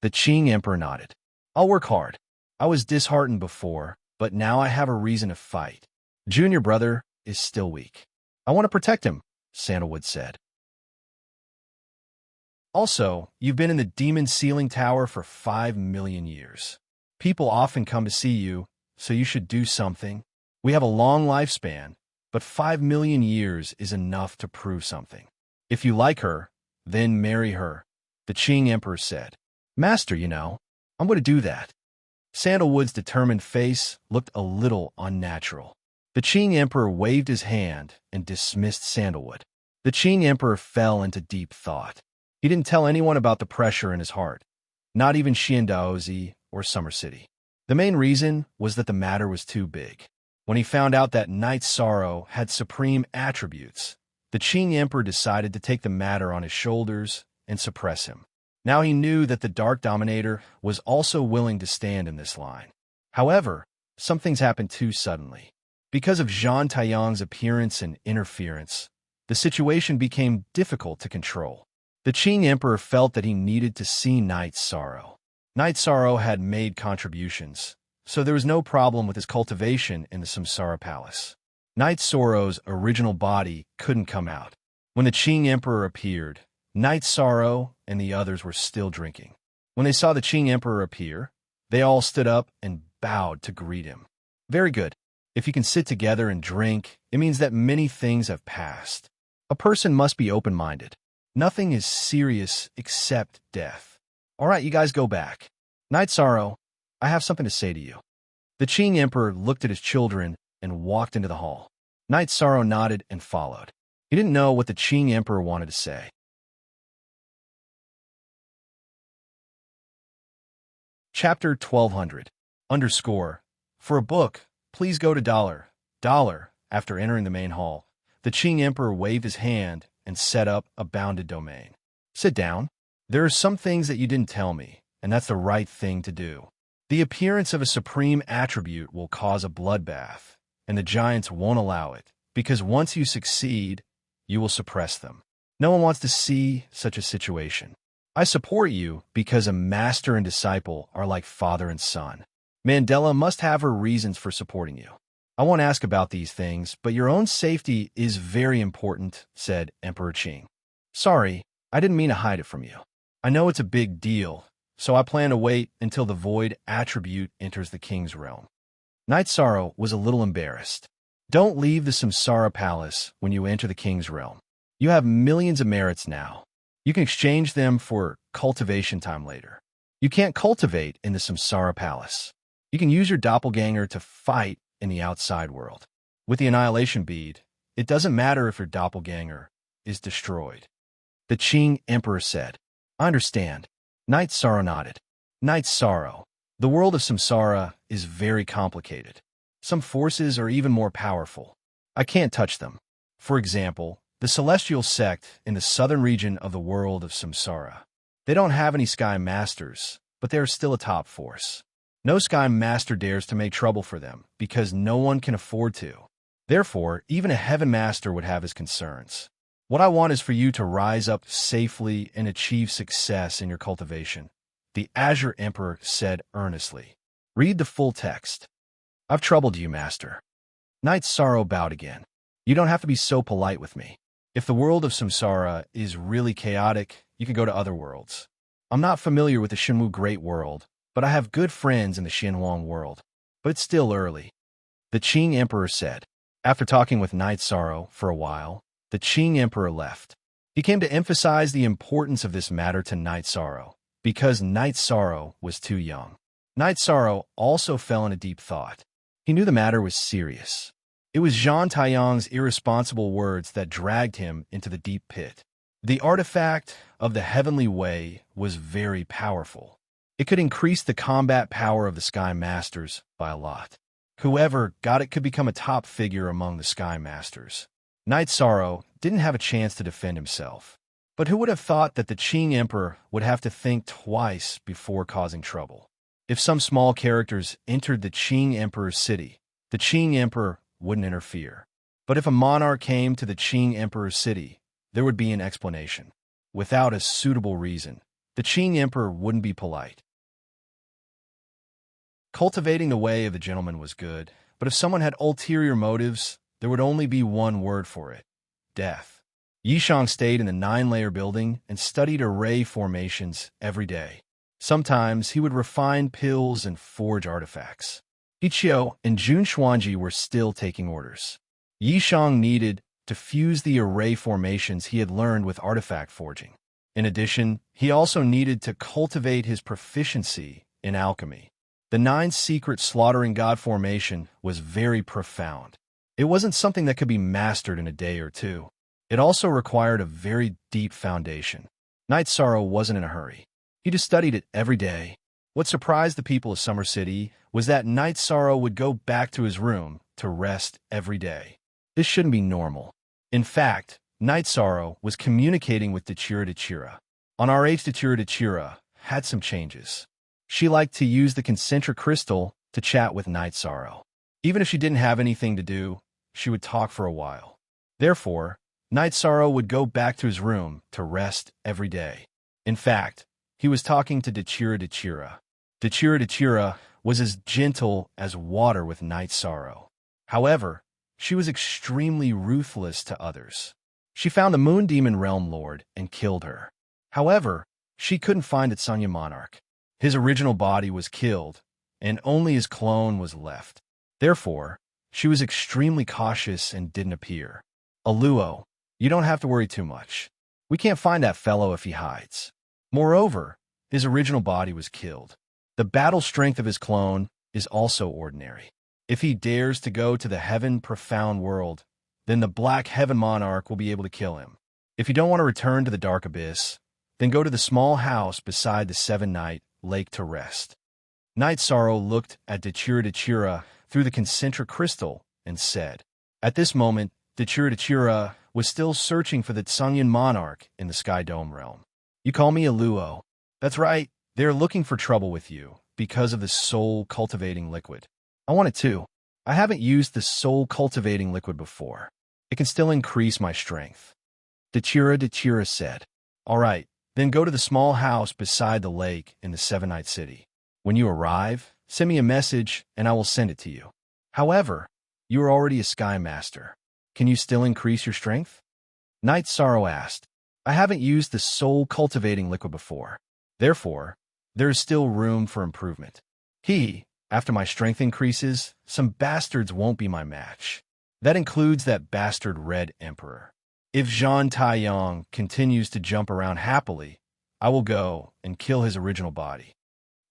The Qing Emperor nodded. I'll work hard. I was disheartened before, but now I have a reason to fight. Junior brother is still weak. I want to protect him, Sandalwood said. Also, you've been in the Demon Ceiling Tower for 5 million years. People often come to see you, so you should do something. We have a long lifespan, but 5 million years is enough to prove something. If you like her, then marry her, the Qing Emperor said. Master, I'm going to do that. Sandalwood's determined face looked a little unnatural. The Qing Emperor waved his hand and dismissed Sandalwood. The Qing Emperor fell into deep thought. He didn't tell anyone about the pressure in his heart, not even Xiandaozi or Summer City. The main reason was that the matter was too big. When he found out that Night Sorrow had supreme attributes, the Qing Emperor decided to take the matter on his shoulders and suppress him. Now he knew that the Dark Dominator was also willing to stand in this line. However, some things happened too suddenly. Because of Zhang Taiyang's appearance and interference, the situation became difficult to control. The Qing Emperor felt that he needed to see Night Sorrow. Night Sorrow had made contributions, so there was no problem with his cultivation in the Samsara Palace. Night Sorrow's original body couldn't come out. When the Qing Emperor appeared, Night Sorrow and the others were still drinking. When they saw the Qing Emperor appear, they all stood up and bowed to greet him. Very good. If you can sit together and drink, it means that many things have passed. A person must be open-minded. Nothing is serious except death. All right, you guys go back. Night Sorrow, I have something to say to you. The Qing Emperor looked at his children and walked into the hall. Knight Sorrow nodded and followed. He didn't know what the Qing Emperor wanted to say. Chapter 1200. Underscore. For a book, please go to $. After entering the main hall, the Qing Emperor waved his hand and set up a bounded domain. Sit down. There are some things that you didn't tell me, and that's the right thing to do. The appearance of a supreme attribute will cause a bloodbath, and the giants won't allow it, because once you succeed, you will suppress them. No one wants to see such a situation. I support you because a master and disciple are like father and son. Mandela must have her reasons for supporting you. I won't ask about these things, but your own safety is very important, said Emperor Qing. Sorry, I didn't mean to hide it from you. I know it's a big deal, so I plan to wait until the void attribute enters the king's realm. Knight Sorrow was a little embarrassed. Don't leave the Samsara Palace when you enter the king's realm. You have millions of merits now. You can exchange them for cultivation time later. You can't cultivate in the Samsara Palace. You can use your doppelganger to fight in the outside world. With the Annihilation Bead, it doesn't matter if your doppelganger is destroyed. The Qing Emperor said, I understand. Knight Sorrow nodded. Knight Sorrow, the world of Samsara is very complicated. Some forces are even more powerful. I can't touch them. For example, the Celestial Sect in the southern region of the world of Samsara. They don't have any Sky Masters, but they are still a top force. No Sky Master dares to make trouble for them, because no one can afford to. Therefore, even a Heaven Master would have his concerns. What I want is for you to rise up safely and achieve success in your cultivation, the Azure Emperor said earnestly. Read the full text. I've troubled you, Master. Knight Sorrow bowed again. You don't have to be so polite with me. If the world of Samsara is really chaotic, you can go to other worlds. I'm not familiar with the Shenwu Great World, but I have good friends in the Xianhuang world. But it's still early. The Qing Emperor said. After talking with Knight Sorrow for a while, the Qing Emperor left. He came to emphasize the importance of this matter to Knight Sorrow, because Knight Sorrow was too young. Knight Sorrow also fell into deep thought. He knew the matter was serious. It was Zhang Taiyang's irresponsible words that dragged him into the deep pit. The artifact of the Heavenly Way was very powerful. It could increase the combat power of the Sky Masters by a lot. Whoever got it could become a top figure among the Sky Masters. Knight Sorrow didn't have a chance to defend himself. But who would have thought that the Qing Emperor would have to think twice before causing trouble? If some small characters entered the Qing Emperor's city, the Qing Emperor wouldn't interfere. But if a monarch came to the Qing Emperor's city, there would be an explanation. Without a suitable reason, the Qing Emperor wouldn't be polite. Cultivating the way of the gentleman was good, but if someone had ulterior motives, there would only be one word for it: death. Yishang stayed in the 9-layer building and studied array formations every day. Sometimes he would refine pills and forge artifacts. Ichio and Jun Xuanji were still taking orders. Yishang needed to fuse the array formations he had learned with artifact forging. In addition, he also needed to cultivate his proficiency in alchemy. The 9-secret slaughtering god formation was very profound. It wasn't something that could be mastered in a day or two. It also required a very deep foundation. Knight Sorrow wasn't in a hurry. He just studied it every day. What surprised the people of Summer City was that Knight Sorrow would go back to his room to rest every day. This shouldn't be normal. In fact, Knight Sorrow was communicating with Dachira. On RH, Dachira had some changes. She liked to use the concentric crystal to chat with Knight Sorrow. Even if she didn't have anything to do, she would talk for a while. Therefore, Knight Sorrow would go back to his room to rest every day. In fact, he was talking to Dachira. Dachira was as gentle as water with Knight Sorrow. However, she was extremely ruthless to others. She found the Moon Demon Realm Lord and killed her. However, she couldn't find its Sunya Monarch. His original body was killed, and only his clone was left. Therefore, she was extremely cautious and didn't appear. Aluo, you don't have to worry too much. We can't find that fellow if he hides. Moreover, his original body was killed. The battle strength of his clone is also ordinary. If he dares to go to the heaven profound world, then the Black Heaven Monarch will be able to kill him. If you don't want to return to the dark abyss, then go to the small house beside the Seven-Night Lake to rest. Night Sorrow looked at Dechira through the concentric crystal and said. At this moment, Dechira was still searching for the Tsunyan monarch in the Sky Dome realm. You call me a Luo. That's right, they are looking for trouble with you because of the soul-cultivating liquid. I want it too. I haven't used the soul-cultivating liquid before. It can still increase my strength. Dechira said. All right, then go to the small house beside the lake in the Seven-Night City. When you arrive, send me a message and I will send it to you. However, you are already a Sky Master. Can you still increase your strength? Night Sorrow asked. I haven't used the soul-cultivating liquid before. Therefore, there is still room for improvement. After my strength increases, some bastards won't be my match. That includes that bastard Red Emperor. If Zhan Taiyang continues to jump around happily, I will go and kill his original body.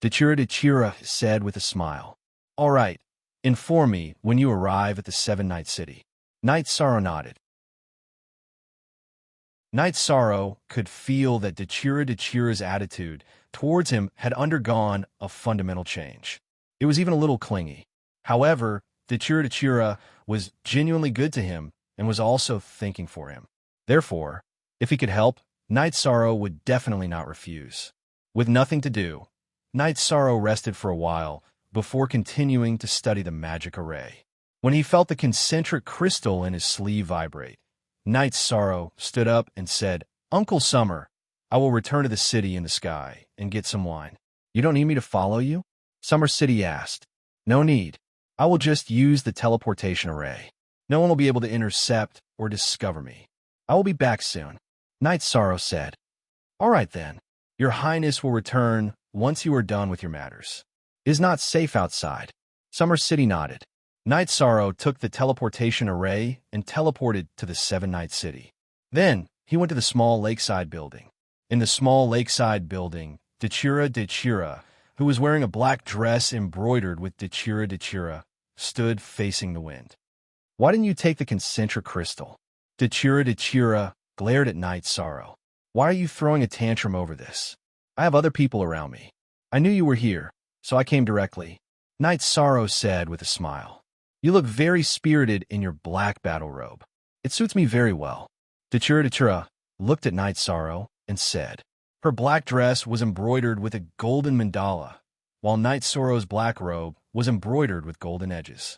Dechira said with a smile. All right, inform me when you arrive at the Seven-Night City. Night Sorrow nodded. Night Sorrow could feel that Dechira's attitude towards him had undergone a fundamental change. It was even a little clingy. However, Dechira was genuinely good to him and was also thinking for him. Therefore, if he could help, Night Sorrow would definitely not refuse. With nothing to do, Night Sorrow rested for a while before continuing to study the magic array. When he felt the concentric crystal in his sleeve vibrate, Night Sorrow stood up and said, Uncle Summer, I will return to the city in the sky and get some wine. You don't need me to follow you? Summer City asked. No need. I will just use the teleportation array. No one will be able to intercept or discover me. I will be back soon. Night Sorrow said. All right then. Your Highness will return once you are done with your matters. It is not safe outside. Summer City nodded. Night Sorrow took the teleportation array and teleported to the Seven-Night City. Then, he went to the small lakeside building. In the small lakeside building, Dechira, who was wearing a black dress embroidered with Dechira, stood facing the wind. Why didn't you take the concentric crystal? Dechira glared at Night Sorrow. Why are you throwing a tantrum over this? I have other people around me. I knew you were here, so I came directly. Night Sorrow said with a smile. You look very spirited in your black battle robe. It suits me very well. Dechira looked at Night Sorrow and said. Her black dress was embroidered with a golden mandala, while Night Sorrow's black robe was embroidered with golden edges.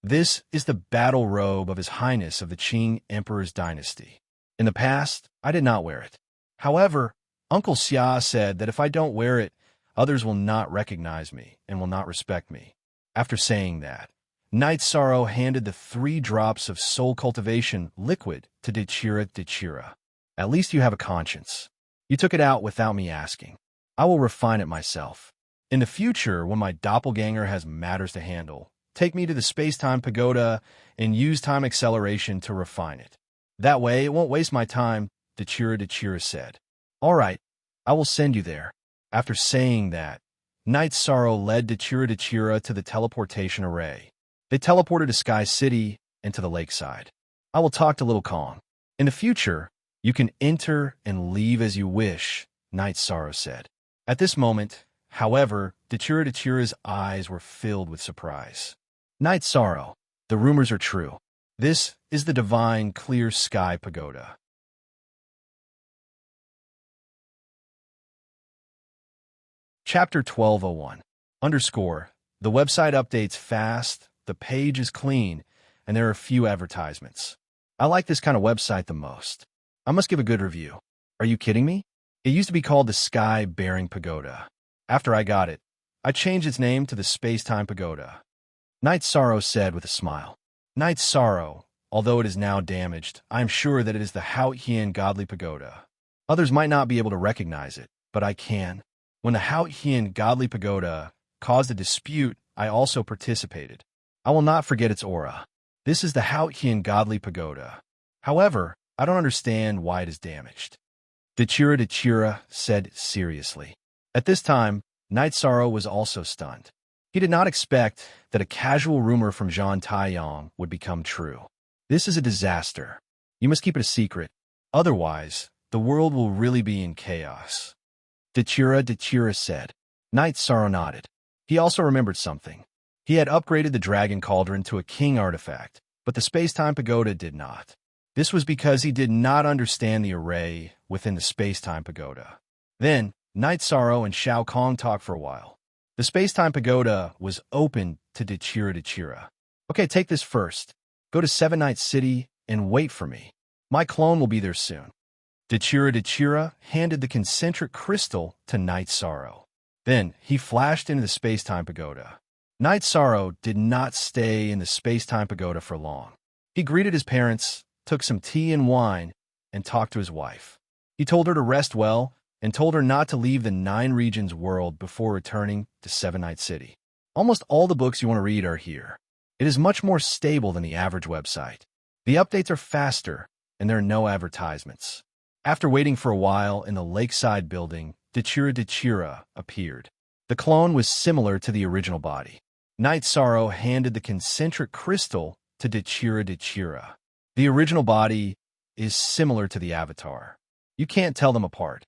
This is the battle robe of His Highness of the Qing Emperor's dynasty. In the past, I did not wear it. However, Uncle Xia said that if I don't wear it, others will not recognize me and will not respect me. After saying that, Night Sorrow handed the 3 drops of soul cultivation liquid to Dechira. At least you have a conscience. You took it out without me asking. I will refine it myself. In the future, when my doppelganger has matters to handle, take me to the space-time pagoda and use time acceleration to refine it. That way, it won't waste my time, Dechira said. All right, I will send you there. After saying that, Night Sorrow led Dechira to the teleportation array. They teleported to Sky City and to the lakeside. I will talk to Little Kong. In the future, you can enter and leave as you wish, Night Sorrow said. At this moment, however, Dechira's eyes were filled with surprise. Night Sorrow, the rumors are true. This is the divine clear sky pagoda. Chapter 1201. The website updates fast, the page is clean, and there are few advertisements. I like this kind of website the most. I must give a good review. Are you kidding me? It used to be called the Sky Bearing Pagoda. After I got it, I changed its name to the Space-Time Pagoda. Night Sorrow said with a smile. Night Sorrow, although it is now damaged, I am sure that it is the Hao Hian Godly Pagoda. Others might not be able to recognize it, but I can. When the Hao Hian Godly Pagoda caused a dispute, I also participated. I will not forget its aura. This is the Hao Hian Godly Pagoda. However, I don't understand why it is damaged. Dechira said seriously. At this time, Night Sorrow was also stunned. He did not expect that a casual rumor from Zhan Taiyong would become true. This is a disaster. You must keep it a secret. Otherwise, the world will really be in chaos. Dechira said. Night Sorrow nodded. He also remembered something. He had upgraded the Dragon Cauldron to a king artifact, but the Space-Time Pagoda did not. This was because he did not understand the array within the Space-Time Pagoda. Then, Night Sorrow and Shao Kong talked for a while. The Space-Time Pagoda was open to Dechira. Okay, take this first. Go to Seven Night City and wait for me. My clone will be there soon. Dechira handed the concentric crystal to Night Sorrow. Then, he flashed into the Space-Time Pagoda. Night Sorrow did not stay in the Space-Time Pagoda for long. He greeted his parents, took some tea and wine, and talked to his wife. He told her to rest well and told her not to leave the Nine Regions world before returning to Seven Night City. Almost all the books you want to read are here. It is much more stable than the average website. The updates are faster, and there are no advertisements. After waiting for a while in the lakeside building, Dechira appeared. The clone was similar to the original body. Night Sorrow handed the concentric crystal to Dechira. The original body is similar to the avatar. You can't tell them apart.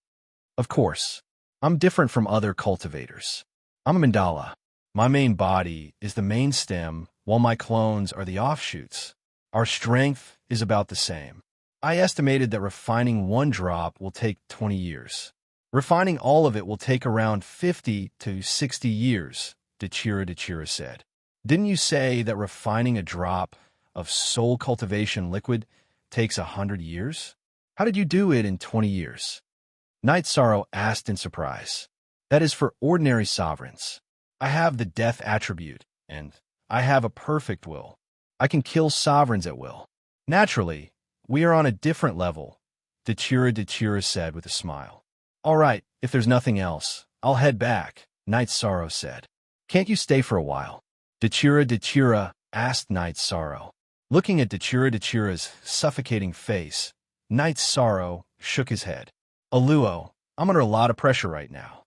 Of course, I'm different from other cultivators. I'm a mandala. My main body is the main stem, while my clones are the offshoots. Our strength is about the same. I estimated that refining one drop will take 20 years. Refining all of it will take around 50 to 60 years, Dechira said. Didn't you say that refining a drop of soul cultivation liquid takes 100 years? How did you do it in 20 years? Night Sorrow asked in surprise. That is for ordinary sovereigns. I have the death attribute, and I have a perfect will. I can kill sovereigns at will. Naturally, we are on a different level, Dechira said with a smile. All right, if there's nothing else, I'll head back, Night Sorrow said. Can't you stay for a while? Dechira asked Night Sorrow. Looking at Dechira's suffocating face, Night Sorrow shook his head. Aluo, I'm under a lot of pressure right now.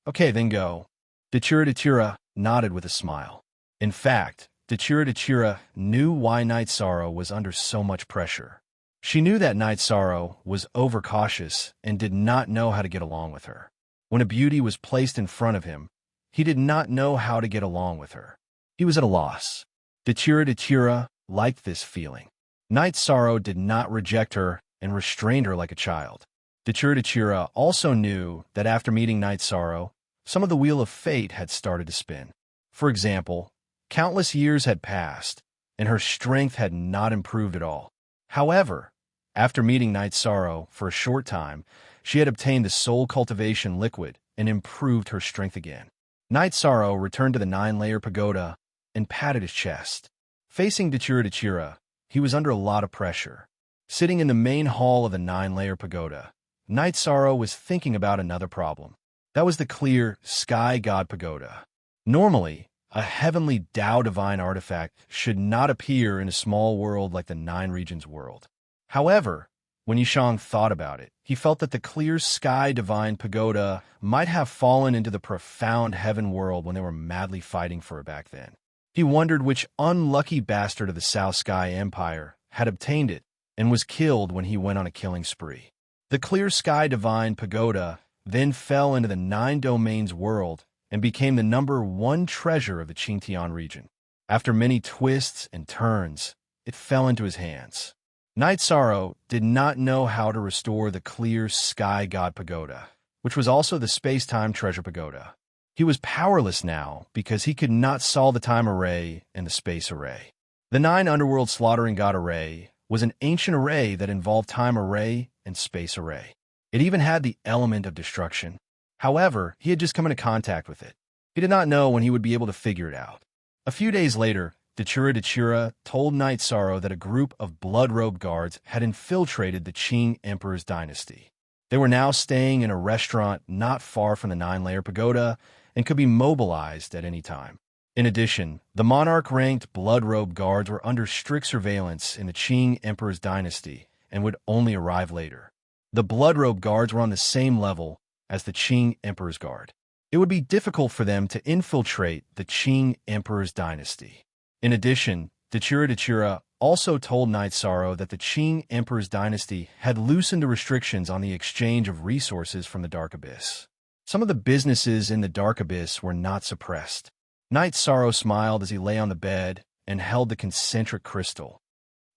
Okay, then go. Dechira nodded with a smile. In fact, Dechira knew why Night Sorrow was under so much pressure. She knew that Night Sorrow was overcautious and did not know how to get along with her. When a beauty was placed in front of him, he did not know how to get along with her. He was at a loss. Dechira liked this feeling. Night Sorrow did not reject her and restrained her like a child. Dechira also knew that after meeting Night Sorrow, some of the wheel of fate had started to spin. For example, countless years had passed, and her strength had not improved at all. However, after meeting Night Sorrow for a short time, she had obtained the soul cultivation liquid and improved her strength again. Night Sorrow returned to the 9-layer pagoda and patted his chest. Facing Dechira, he was under a lot of pressure. Sitting in the main hall of the 9-layer pagoda, Night Sorrow was thinking about another problem. That was the clear Sky God Pagoda. Normally, a heavenly Tao Divine artifact should not appear in a small world like the Nine Regions world. However, when Yishang thought about it, he felt that the clear Sky Divine Pagoda might have fallen into the profound heaven world when they were madly fighting for it back then. He wondered which unlucky bastard of the South Sky Empire had obtained it and was killed when he went on a killing spree. The clear Sky Divine Pagoda then fell into the 9 Domains world and became the #1 treasure of the Qingtian region. After many twists and turns, it fell into his hands. Night Sorrow did not know how to restore the clear Sky God Pagoda, which was also the Space-Time Treasure Pagoda. He was powerless now because he could not solve the time array and the space array. The 9 Underworld Slaughtering God array was an ancient array that involved time array and space array. It even had the element of destruction. However, he had just come into contact with it. He did not know when he would be able to figure it out. A few days later, Dechira told Night Sorrow that a group of blood-robed guards had infiltrated the Qing Emperor's dynasty. They were now staying in a restaurant not far from the 9-layer pagoda and could be mobilized at any time. In addition, the monarch-ranked blood-robed guards were under strict surveillance in the Qing Emperor's dynasty and would only arrive later. The blood-robed guards were on the same level as the Qing Emperor's guard. It would be difficult for them to infiltrate the Qing Emperor's dynasty. In addition, Dechira also told Knight Sorrow that the Qing Emperor's dynasty had loosened the restrictions on the exchange of resources from the Dark Abyss. Some of the businesses in the Dark Abyss were not suppressed. Knight Sorrow smiled as he lay on the bed and held the concentric crystal.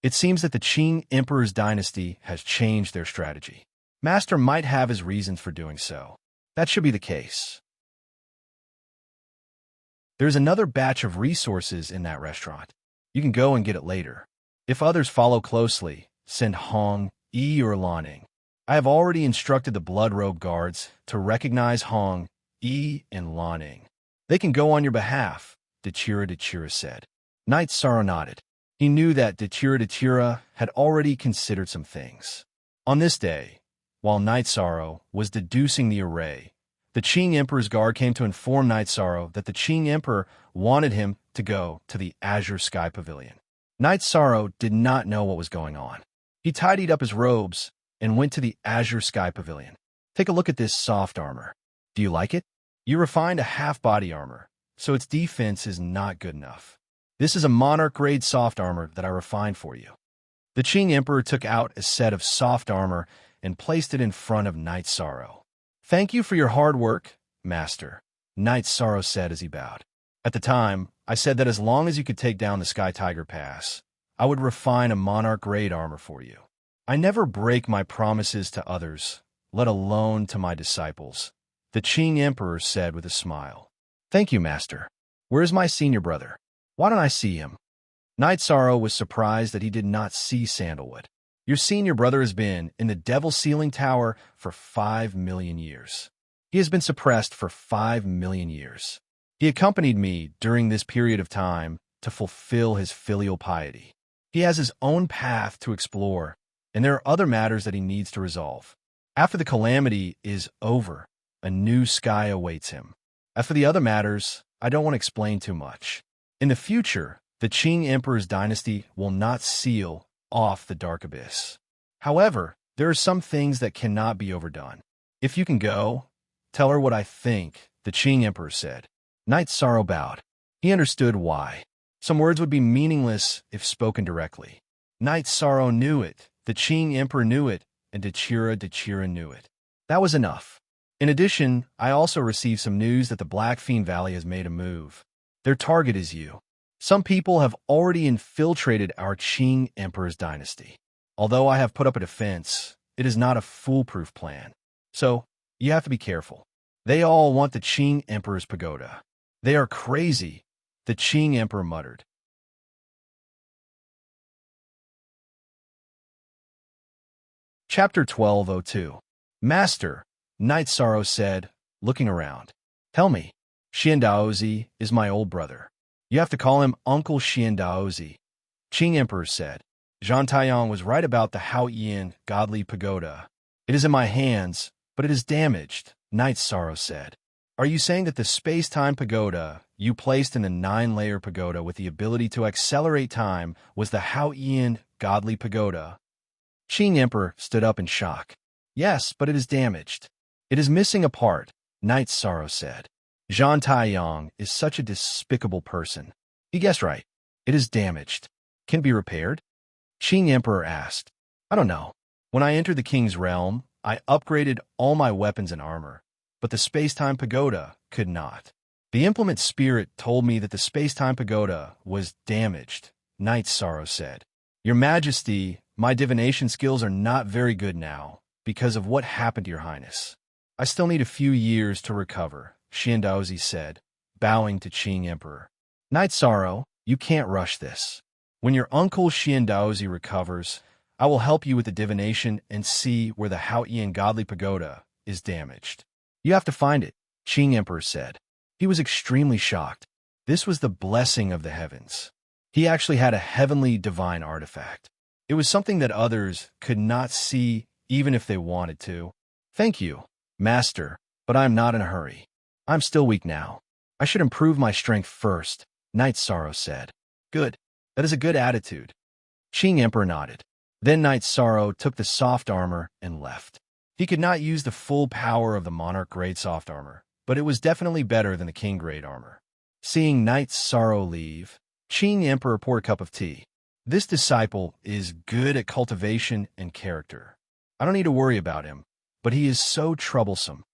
It seems that the Qing Emperor's dynasty has changed their strategy. Master might have his reasons for doing so. That should be the case. There's another batch of resources in that restaurant. You can go and get it later. If others follow closely, send Hong, Yi, or Lanning. I have already instructed the Blood Robe guards to recognize Hong, Yi, and Lanning. They can go on your behalf, Dechira said. Knight Sorrow nodded. He knew that Dechira had already considered some things. On this day, while Knight Sorrow was deducing the array, the Qing Emperor's guard came to inform Knight Sorrow that the Qing Emperor wanted him to go to the Azure Sky Pavilion. Knight Sorrow did not know what was going on. He tidied up his robes and went to the Azure Sky Pavilion. Take a look at this soft armor. Do you like it? You refined a half-body armor, so its defense is not good enough. This is a monarch-grade soft armor that I refined for you. The Qing Emperor took out a set of soft armor and placed it in front of Knight Sorrow. Thank you for your hard work, Master, Knight Sorrow said as he bowed. At the time, I said that as long as you could take down the Sky Tiger Pass, I would refine a monarch-grade armor for you. I never break my promises to others, let alone to my disciples, the Qing Emperor said with a smile. Thank you, Master. Where is my senior brother? Why don't I see him? Knight Sorrow was surprised that he did not see Sandalwood. Your senior brother has been in the Devil Ceiling Tower for 5 million years. He has been suppressed for 5 million years. He accompanied me during this period of time to fulfill his filial piety. He has his own path to explore, and there are other matters that he needs to resolve. After the calamity is over, a new sky awaits him. As for the other matters, I don't want to explain too much. In the future, the Qing Emperor's dynasty will not seal off the Dark Abyss. However, there are some things that cannot be overdone. If you can go, tell her what I think, the Qing Emperor said. Knight Sorrow bowed. He understood why. Some words would be meaningless if spoken directly. Knight Sorrow knew it, the Qing Emperor knew it, and Dechira knew it. That was enough. In addition, I also received some news that the Black Fiend Valley has made a move. Their target is you. Some people have already infiltrated our Qing Emperor's dynasty. Although I have put up a defense, it is not a foolproof plan. So, you have to be careful. They all want the Qing Emperor's pagoda. They are crazy, the Qing Emperor muttered. Chapter 1202. Master, Knight Sorrow said, looking around. Tell me, Xiandaozi is my old brother. You have to call him Uncle Xiandaozi. Qing Emperor said. Zhang Taiyang was right about the Haoyan godly pagoda. It is in my hands, but it is damaged, Knight Sorrow said. Are you saying that the space-time pagoda you placed in the 9-layer pagoda with the ability to accelerate time was the Haoyan godly pagoda? Qing Emperor stood up in shock. Yes, but it is damaged. It is missing a part, Knight Sorrow said. Zhang Taiyang is such a despicable person. He guessed right. It is damaged. Can it be repaired? Qing Emperor asked. I don't know. When I entered the king's realm, I upgraded all my weapons and armor, but the space-time pagoda could not. The implement spirit told me that the space-time pagoda was damaged, Knight Sorrow said. Your Majesty, my divination skills are not very good now because of what happened to your highness. I still need a few years to recover, Xiandaozi said, bowing to Qing Emperor. Knight Sorrow, you can't rush this. When your uncle Xiandaozi recovers, I will help you with the divination and see where the Haoyan godly pagoda is damaged. You have to find it, Qing Emperor said. He was extremely shocked. This was the blessing of the heavens. He actually had a heavenly divine artifact. It was something that others could not see even if they wanted to. Thank you, Master, but I am not in a hurry. I'm still weak now. I should improve my strength first, Knight Sorrow said. Good. That is a good attitude. Qing Emperor nodded. Then Knight Sorrow took the soft armor and left. He could not use the full power of the Monarch Grade soft armor, but it was definitely better than the King Grade armor. Seeing Knight Sorrow leave, Qing Emperor poured a cup of tea. This disciple is good at cultivation and character. I don't need to worry about him, but he is so troublesome.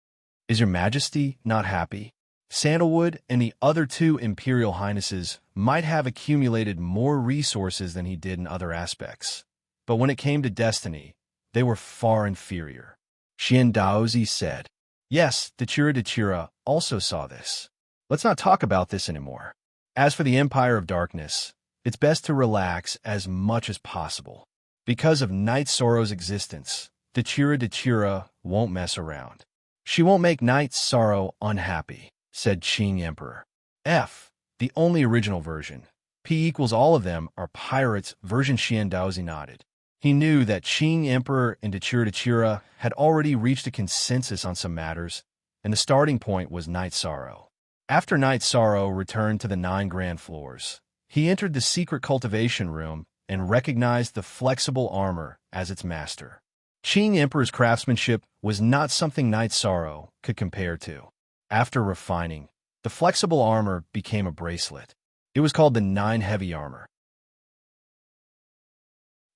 Is your majesty not happy? Sandalwood and the other two imperial highnesses might have accumulated more resources than he did in other aspects, but when it came to destiny, they were far inferior. Xian Daozi said. Yes, Dachira also saw this. Let's not talk about this anymore. As for the Empire of Darkness, it's best to relax as much as possible. Because of Knight Sorrow's existence, Dachira won't mess around. She won't make Knight Sorrow unhappy, said Qing Emperor. The only original version. P equals all of them are pirates version. Xian Daozi nodded. He knew that Qing Emperor and Dachira had already reached a consensus on some matters, and the starting point was Knight Sorrow. After Knight Sorrow returned to the 9 grand floors, he entered the secret cultivation room and recognized the flexible armor as its master. Qing Emperor's craftsmanship was not something Knight Sorrow could compare to. After refining, the flexible armor became a bracelet. It was called the 9 Heavy Armor.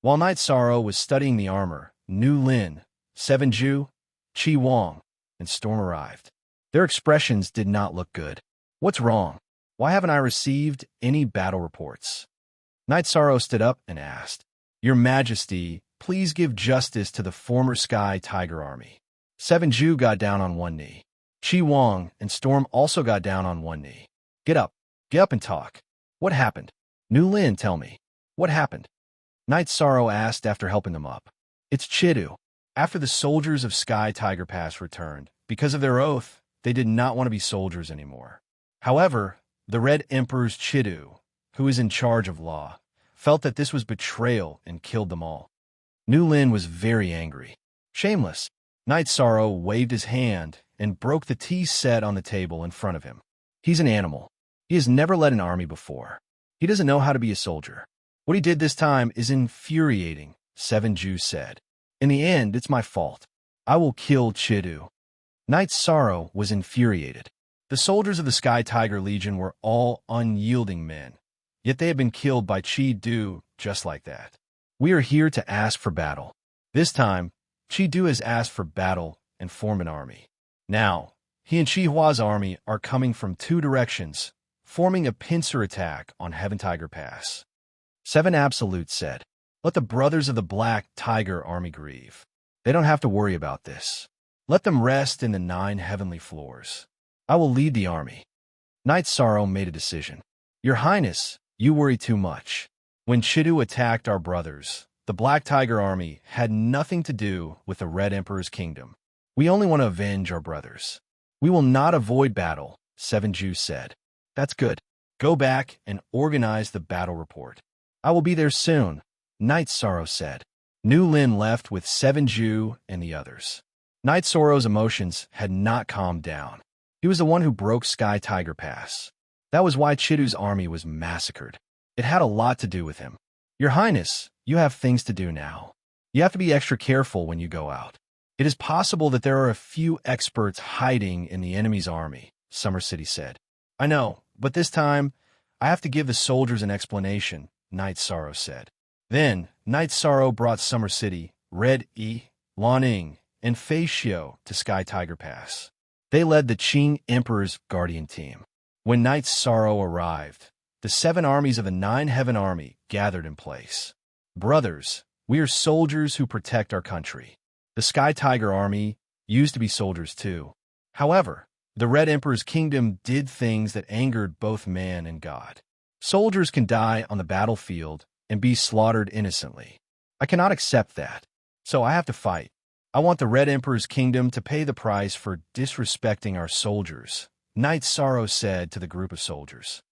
While Knight Sorrow was studying the armor, Nu Lin, 7 Ju, Qi Wang, and Storm arrived. Their expressions did not look good. What's wrong? Why haven't I received any battle reports? Knight Sorrow stood up and asked, Your Majesty, please give justice to the former Sky Tiger Army. 7 Ju got down on one knee. Qi Wang and Storm also got down on one knee. Get up and talk. What happened? Nu Lin, tell me. What happened? Knight Sorrow asked after helping them up. It's Chidu. After the soldiers of Sky Tiger Pass returned, because of their oath, they did not want to be soldiers anymore. However, the Red Emperor's Chidu, who is in charge of law, felt that this was betrayal and killed them all. Nu Lin was very angry. Shameless. Knight Sorrow waved his hand and broke the tea set on the table in front of him. He's an animal. He has never led an army before. He doesn't know how to be a soldier. What he did this time is infuriating, 7 Ju said. In the end, it's my fault. I will kill Chidu. Knight Sorrow was infuriated. The soldiers of the Sky Tiger Legion were all unyielding men, yet they had been killed by Chidu just like that. We are here to ask for battle. This time, Chidu has asked for battle and form an army. Now, he and Chihua's army are coming from 2 directions, forming a pincer attack on Heaven Tiger Pass. 7 Absolute said, Let the brothers of the Black Tiger Army grieve. They don't have to worry about this. Let them rest in the 9 heavenly floors. I will lead the army. Knight Sorrow made a decision. Your Highness, you worry too much. When Chidu attacked our brothers, the Black Tiger Army had nothing to do with the Red Emperor's kingdom. We only want to avenge our brothers. We will not avoid battle, 7 Ju said. That's good. Go back and organize the battle report. I will be there soon, Knight Sorrow said. Nu Lin left with 7 Ju and the others. Knight Sorrow's emotions had not calmed down. He was the one who broke Sky Tiger Pass. That was why Chidu's army was massacred. It had a lot to do with him. Your Highness, you have things to do now. You have to be extra careful when you go out. It is possible that there are a few experts hiding in the enemy's army, Summer City said. I know, but this time, I have to give the soldiers an explanation, Knight Sorrow said. Then, Knight Sorrow brought Summer City, Red E, Laning, and Fei Xiao to Sky Tiger Pass. They led the Qing Emperor's guardian team. When Knight Sorrow arrived, the 7 armies of the 9 Heaven Army gathered in place. Brothers, we are soldiers who protect our country. The Sky Tiger Army used to be soldiers too. However, the Red Emperor's kingdom did things that angered both man and God. Soldiers can die on the battlefield and be slaughtered innocently. I cannot accept that, so I have to fight. I want the Red Emperor's kingdom to pay the price for disrespecting our soldiers, Knight Sorrow said to the group of soldiers.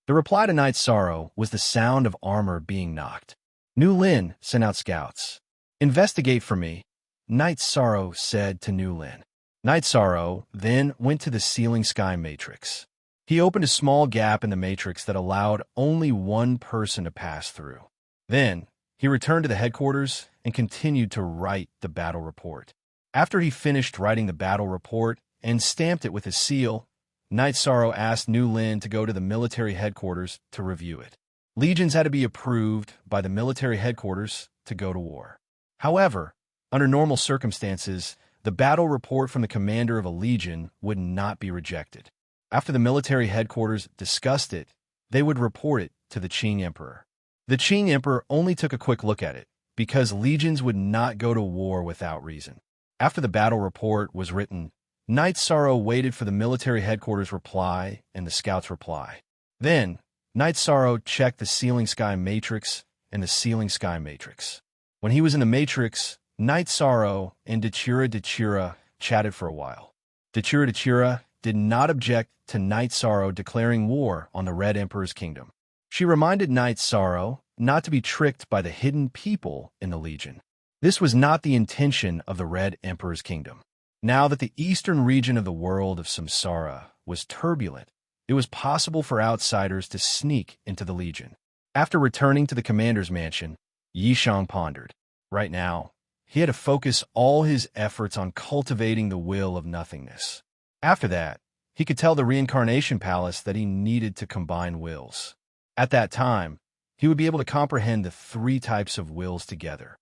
The reply to Knight Sorrow was the sound of armor being knocked. Nu Lin sent out scouts. Investigate for me, Knight Sorrow said to Nu Lin. Knight Sorrow then went to the ceiling sky matrix. He opened a small gap in the matrix that allowed only one person to pass through. Then, He returned to the headquarters and continued to write the battle report. After he finished writing the battle report and stamped it with his seal, Knight Sorrow asked Nu Lin to go to the military headquarters to review it. Legions had to be approved by the military headquarters to go to war. However, under normal circumstances, the battle report from the commander of a legion would not be rejected. After the military headquarters discussed it, they would report it to the Qing Emperor. The Qing Emperor only took a quick look at it, because legions would not go to war without reason. After the battle report was written, Knight Sorrow waited for the military headquarters reply and the scouts' reply. Then, Knight Sorrow checked the ceiling sky matrix and the ceiling sky matrix. When he was in the matrix, Knight Sorrow and Dechira chatted for a while. Dechira did not object to Knight Sorrow declaring war on the Red Emperor's kingdom. She reminded Knight Sorrow not to be tricked by the hidden people in the Legion. This was not the intention of the Red Emperor's kingdom. Now that the eastern region of the world of Samsara was turbulent, it was possible for outsiders to sneak into the Legion. After returning to the commander's mansion, Yishang pondered. Right now, he had to focus all his efforts on cultivating the will of nothingness. After that, he could tell the reincarnation palace that he needed to combine wills. At that time, he would be able to comprehend the 3 types of wills together.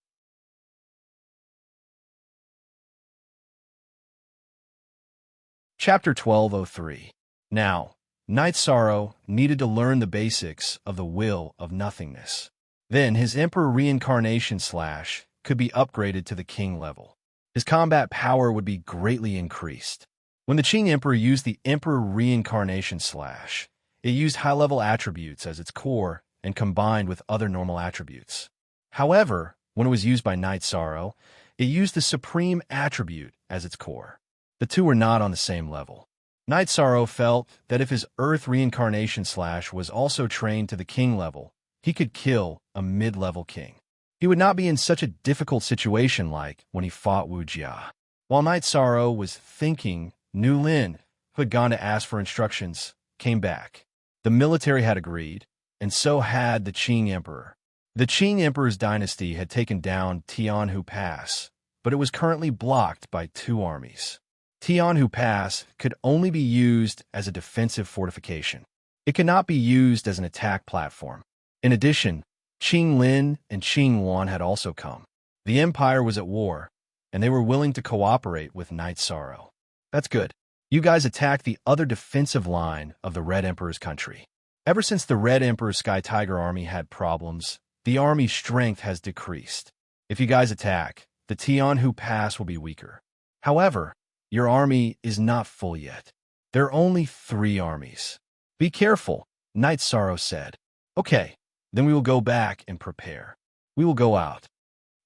Chapter 1203. Now, Knight Sorrow needed to learn the basics of the will of nothingness. Then his Emperor Reincarnation / could be upgraded to the King level. His combat power would be greatly increased. When the Qing Emperor used the Emperor Reincarnation / it used high-level attributes as its core and combined with other normal attributes. However, when it was used by Knight Sorrow, it used the Supreme Attribute as its core. The two were not on the same level. Knight Sorrow felt that if his Earth Reincarnation / was also trained to the King level, he could kill a mid-level king. He would not be in such a difficult situation like when he fought Wu Jia. While Knight Sorrow was thinking, Nu Lin, who had gone to ask for instructions, came back. The military had agreed, and so had the Qing Emperor. The Qing Emperor's dynasty had taken down Tianhu Pass, but it was currently blocked by 2 armies. Tianhu Pass could only be used as a defensive fortification. It could not be used as an attack platform. In addition, Qing Lin and Qing Wan had also come. The empire was at war, and they were willing to cooperate with Knight Sorrow. That's good. You guys attacked the other defensive line of the Red Emperor's country. Ever since the Red Emperor's Sky Tiger army had problems, the army's strength has decreased. If you guys attack, the Tianhu Pass will be weaker. However, your army is not full yet. There are only 3 armies. Be careful, Knight Sorrow said. Okay, then we will go back and prepare. We will go out.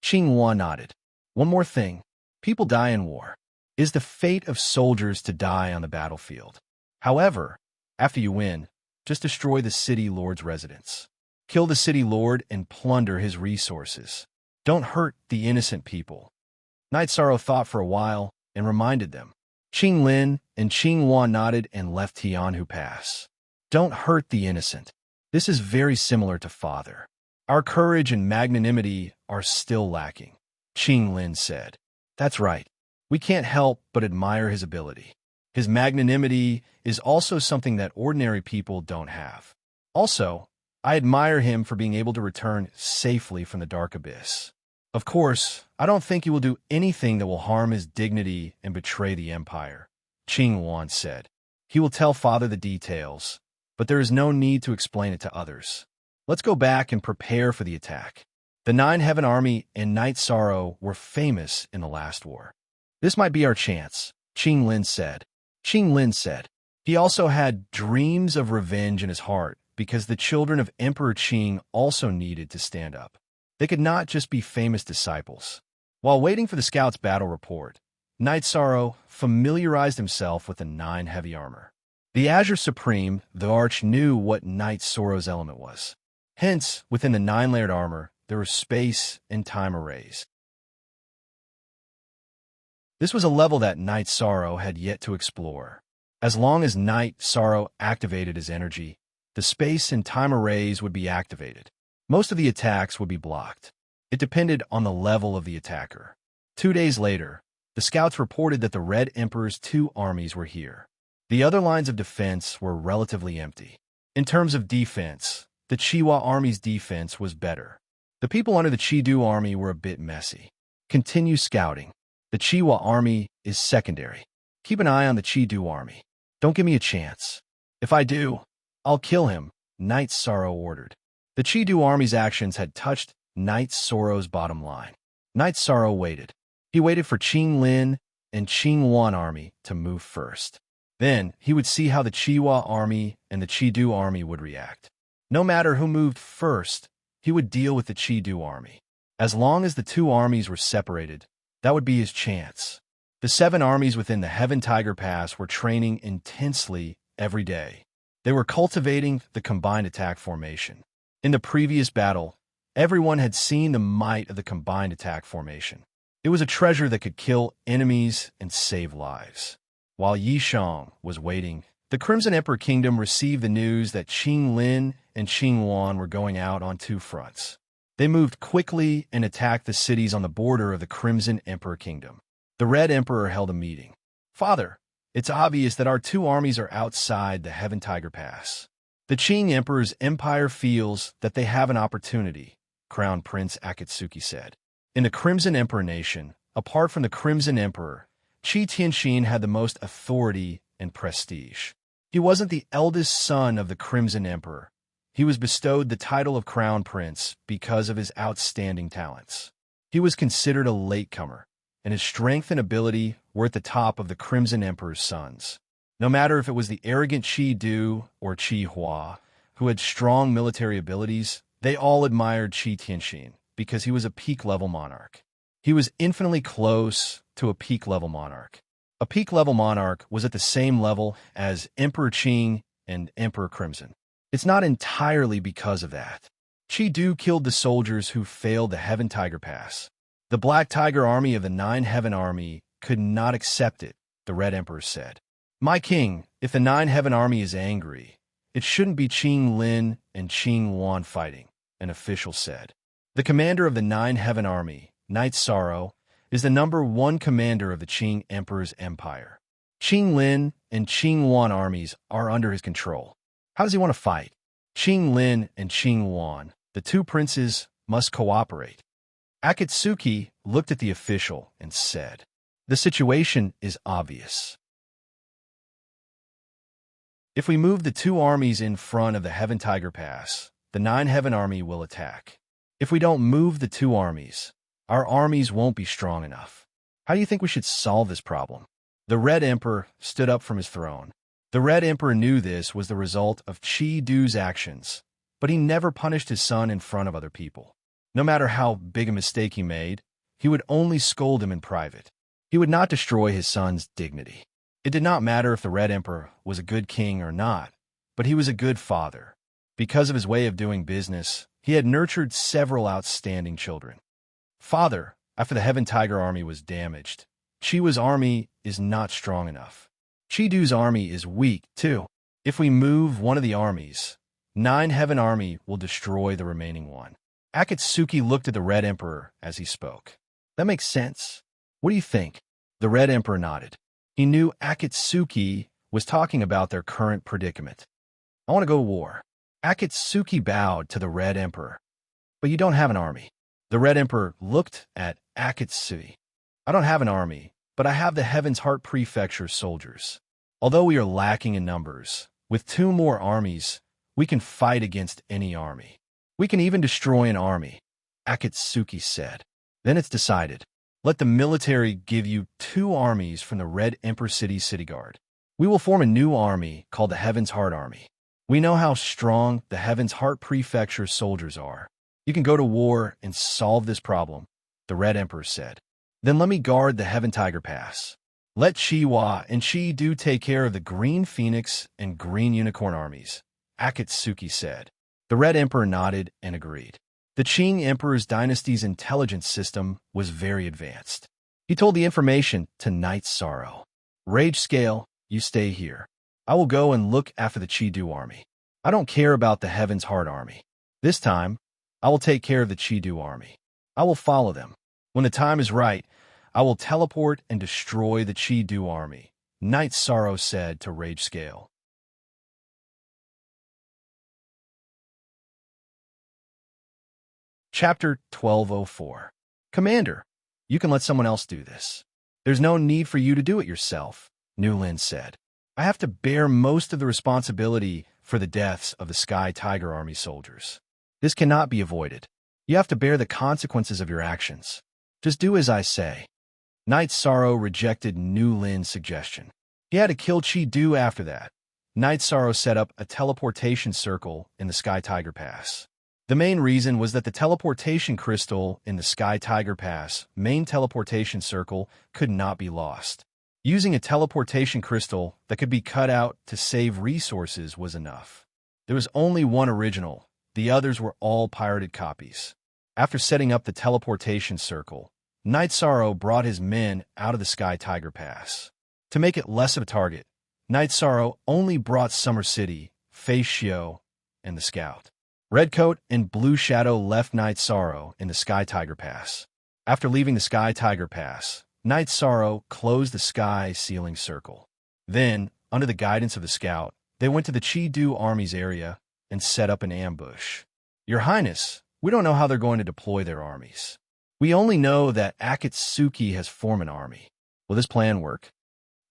Qing Wan nodded. One more thing. People die in war. It is the fate of soldiers to die on the battlefield. However, after you win, just destroy the city lord's residence. Kill the city lord and plunder his resources. Don't hurt the innocent people. Knight Sorrow thought for a while and reminded them. Qing Lin and Qing Wan nodded and left Tianhu Pass. Don't hurt the innocent. This is very similar to Father. Our courage and magnanimity are still lacking, Qing Lin said. That's right. We can't help but admire his ability. His magnanimity is also something that ordinary people don't have. Also, I admire him for being able to return safely from the dark abyss. Of course, I don't think he will do anything that will harm his dignity and betray the empire, Qing Wan said. He will tell Father the details, but there is no need to explain it to others. Let's go back and prepare for the attack. The 9 Heaven Army and Knight Sorrow were famous in the last war. This might be our chance, Qing Lin said. Qing Lin said. He also had dreams of revenge in his heart because the children of Emperor Qing also needed to stand up. They could not just be famous disciples. While waiting for the scouts' battle report, Knight Sorrow familiarized himself with the 9 heavy armor. The Azure Supreme, the Arch, knew what Knight Sorrow's element was. Hence, within the 9-layered armor, there were space and time arrays. This was a level that Knight Sorrow had yet to explore. As long as Knight Sorrow activated his energy, the space and time arrays would be activated. Most of the attacks would be blocked. It depended on the level of the attacker. 2 days later, the scouts reported that the Red Emperor's 2 armies were here. The other lines of defense were relatively empty. In terms of defense, the Chiwa army's defense was better. The people under the Chidu army were a bit messy. Continue scouting. The Chiwa army is secondary. Keep an eye on the Chidu army. Don't give me a chance. If I do, I'll kill him, Knight Sorrow ordered. The Chidu army's actions had touched Knight Sorrow's bottom line. Knight Sorrow waited. He waited for Qing Lin and Qing Wan army to move first. Then he would see how the Chiwa army and the Chidu army would react. No matter who moved first, he would deal with the Chidu army. As long as the 2 armies were separated, that would be his chance. The 7 armies within the Heaven Tiger Pass were training intensely every day. They were cultivating the combined attack formation. In the previous battle, everyone had seen the might of the combined attack formation. It was a treasure that could kill enemies and save lives. While Yishang was waiting, the Crimson Emperor Kingdom received the news that Qing Lin and Qing Wan were going out on 2 fronts. They moved quickly and attacked the cities on the border of the Crimson Emperor Kingdom. The Red Emperor held a meeting. Father, it's obvious that our 2 armies are outside the Heaven Tiger Pass. The Qing Emperor's empire feels that they have an opportunity, Crown Prince Akatsuki said. In the Crimson Emperor nation, apart from the Crimson Emperor, Qi Tianxin had the most authority and prestige. He wasn't the eldest son of the Crimson Emperor. He was bestowed the title of Crown Prince because of his outstanding talents. He was considered a latecomer, and his strength and ability were at the top of the Crimson Emperor's sons. No matter if it was the arrogant Qi Du or Qi Hua, who had strong military abilities, they all admired Qi Tianxin because he was a peak-level monarch. He was infinitely close to a peak-level monarch. A peak-level monarch was at the same level as Emperor Qing and Emperor Crimson. It's not entirely because of that. Qi Du killed the soldiers who failed the Heaven Tiger Pass. The Black Tiger Army of the 9 Heaven Army could not accept it, the Red Emperor said. My king, if the 9 Heaven Army is angry, it shouldn't be Qing Lin and Qing Wan fighting, an official said. The commander of the 9 Heaven Army, Knight Sorrow, is the #1 commander of the Qing Emperor's empire. Qing Lin and Qing Wan armies are under his control. How does he want to fight? Qing Lin and Qing Wan, the 2 princes, must cooperate. Akatsuki looked at the official and said, the situation is obvious. If we move the 2 armies in front of the Heaven Tiger Pass, the 9 Heaven Army will attack. If we don't move the 2 armies, our armies won't be strong enough. How do you think we should solve this problem? The Red Emperor stood up from his throne. The Red Emperor knew this was the result of Qi Du's actions, but he never punished his son in front of other people. No matter how big a mistake he made, he would only scold him in private. He would not destroy his son's dignity. It did not matter if the Red Emperor was a good king or not, but he was a good father. Because of his way of doing business, he had nurtured several outstanding children. Father, after the Heaven Tiger Army was damaged, Chiwa's army is not strong enough. Qi Du's army is weak, too. If we move one of the armies, 9 Heaven Army will destroy the remaining one. Akatsuki looked at the Red Emperor as he spoke. That makes sense. What do you think? The Red Emperor nodded. He knew Akatsuki was talking about their current predicament. I want to go to war. Akatsuki bowed to the Red Emperor. But you don't have an army. The Red Emperor looked at Akatsuki. I don't have an army, but I have the Heaven's Heart Prefecture soldiers. Although we are lacking in numbers, with 2 more armies, we can fight against any army. We can even destroy an army, Akatsuki said. Then it's decided. Let the military give you 2 armies from the Red Emperor City Guard. We will form a new army called the Heaven's Heart Army. We know how strong the Heaven's Heart Prefecture soldiers are. You can go to war and solve this problem, the Red Emperor said. Then let me guard the Heaven Tiger Pass. Let Chiwa and Qi Du take care of the Green Phoenix and Green Unicorn armies, Akatsuki said. The Red Emperor nodded and agreed. The Qing Emperor's dynasty's intelligence system was very advanced. He told the information to Knight Sorrow. Rage Scale, you stay here. I will go and look after the Qi Du army. I don't care about the Heaven's Heart army. This time, I will take care of the Qi Du army. I will follow them. When the time is right, I will teleport and destroy the Chi-Du army, Knight Sorrow said to Rage Scale. Chapter 1204. Commander, you can let someone else do this. There's no need for you to do it yourself, Newlin said. I have to bear most of the responsibility for the deaths of the Sky Tiger Army soldiers. This cannot be avoided. You have to bear the consequences of your actions. Just do as I say. Knight Sorrow rejected Newlin's suggestion. He had to kill Chi-Du after that. Knight Sorrow set up a teleportation circle in the Sky Tiger Pass. The main reason was that the teleportation crystal in the Sky Tiger Pass main teleportation circle could not be lost. Using a teleportation crystal that could be cut out to save resources was enough. There was only one original. The others were all pirated copies. After setting up the teleportation circle, Knight Sorrow brought his men out of the Sky Tiger Pass. To make it less of a target, Knight Sorrow only brought Summer City, Fei Xiao, and the Scout. Redcoat and Blue Shadow left Knight Sorrow in the Sky Tiger Pass. After leaving the Sky Tiger Pass, Knight Sorrow closed the sky sealing circle. Then, under the guidance of the Scout, they went to the Chi-Du army's area and set up an ambush. Your Highness, we don't know how they're going to deploy their armies. We only know that Akatsuki has formed an army. Will this plan work?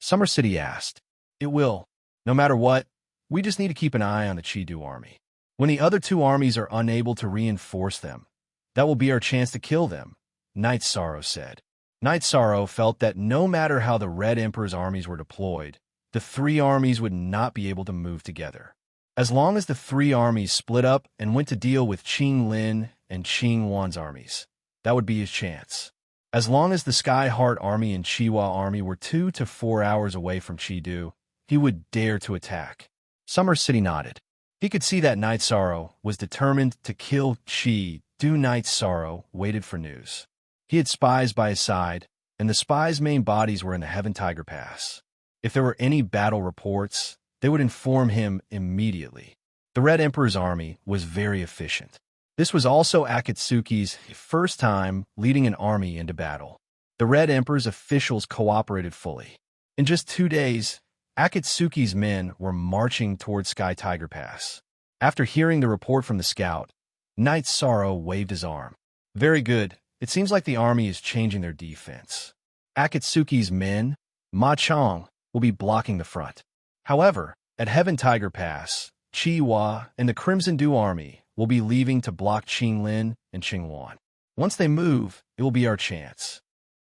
Summer City asked. It will. No matter what, we just need to keep an eye on the Chi-Du army. When the other two armies are unable to reinforce them, that will be our chance to kill them, Knight Sorrow said. Knight Sorrow felt that no matter how the Red Emperor's armies were deployed, the three armies would not be able to move together. As long as the three armies split up and went to deal with Qing Lin and Qing Wan's armies, that would be his chance. As long as the Sky Heart army and Chiwa army were 2 to 4 hours away from Chi-Du, he would dare to attack. Summer City nodded. He could see that Knight Sorrow was determined to kill Chi-Du. Knight Sorrow waited for news. He had spies by his side, and the spies' main bodies were in the Heaven Tiger Pass. If there were any battle reports, they would inform him immediately. The Red Emperor's army was very efficient. This was also Akatsuki's first time leading an army into battle. The Red Emperor's officials cooperated fully. In just 2 days, Akatsuki's men were marching towards Sky Tiger Pass. After hearing the report from the Scout, Knight Sorrow waved his arm. Very good. It seems like the army is changing their defense. Akatsuki's men, Ma Chong, will be blocking the front. However, at Heaven Tiger Pass, Chiwa and the Crimson Dew army will be leaving to block Qing Lin and Qing Wan. Once they move, it will be our chance.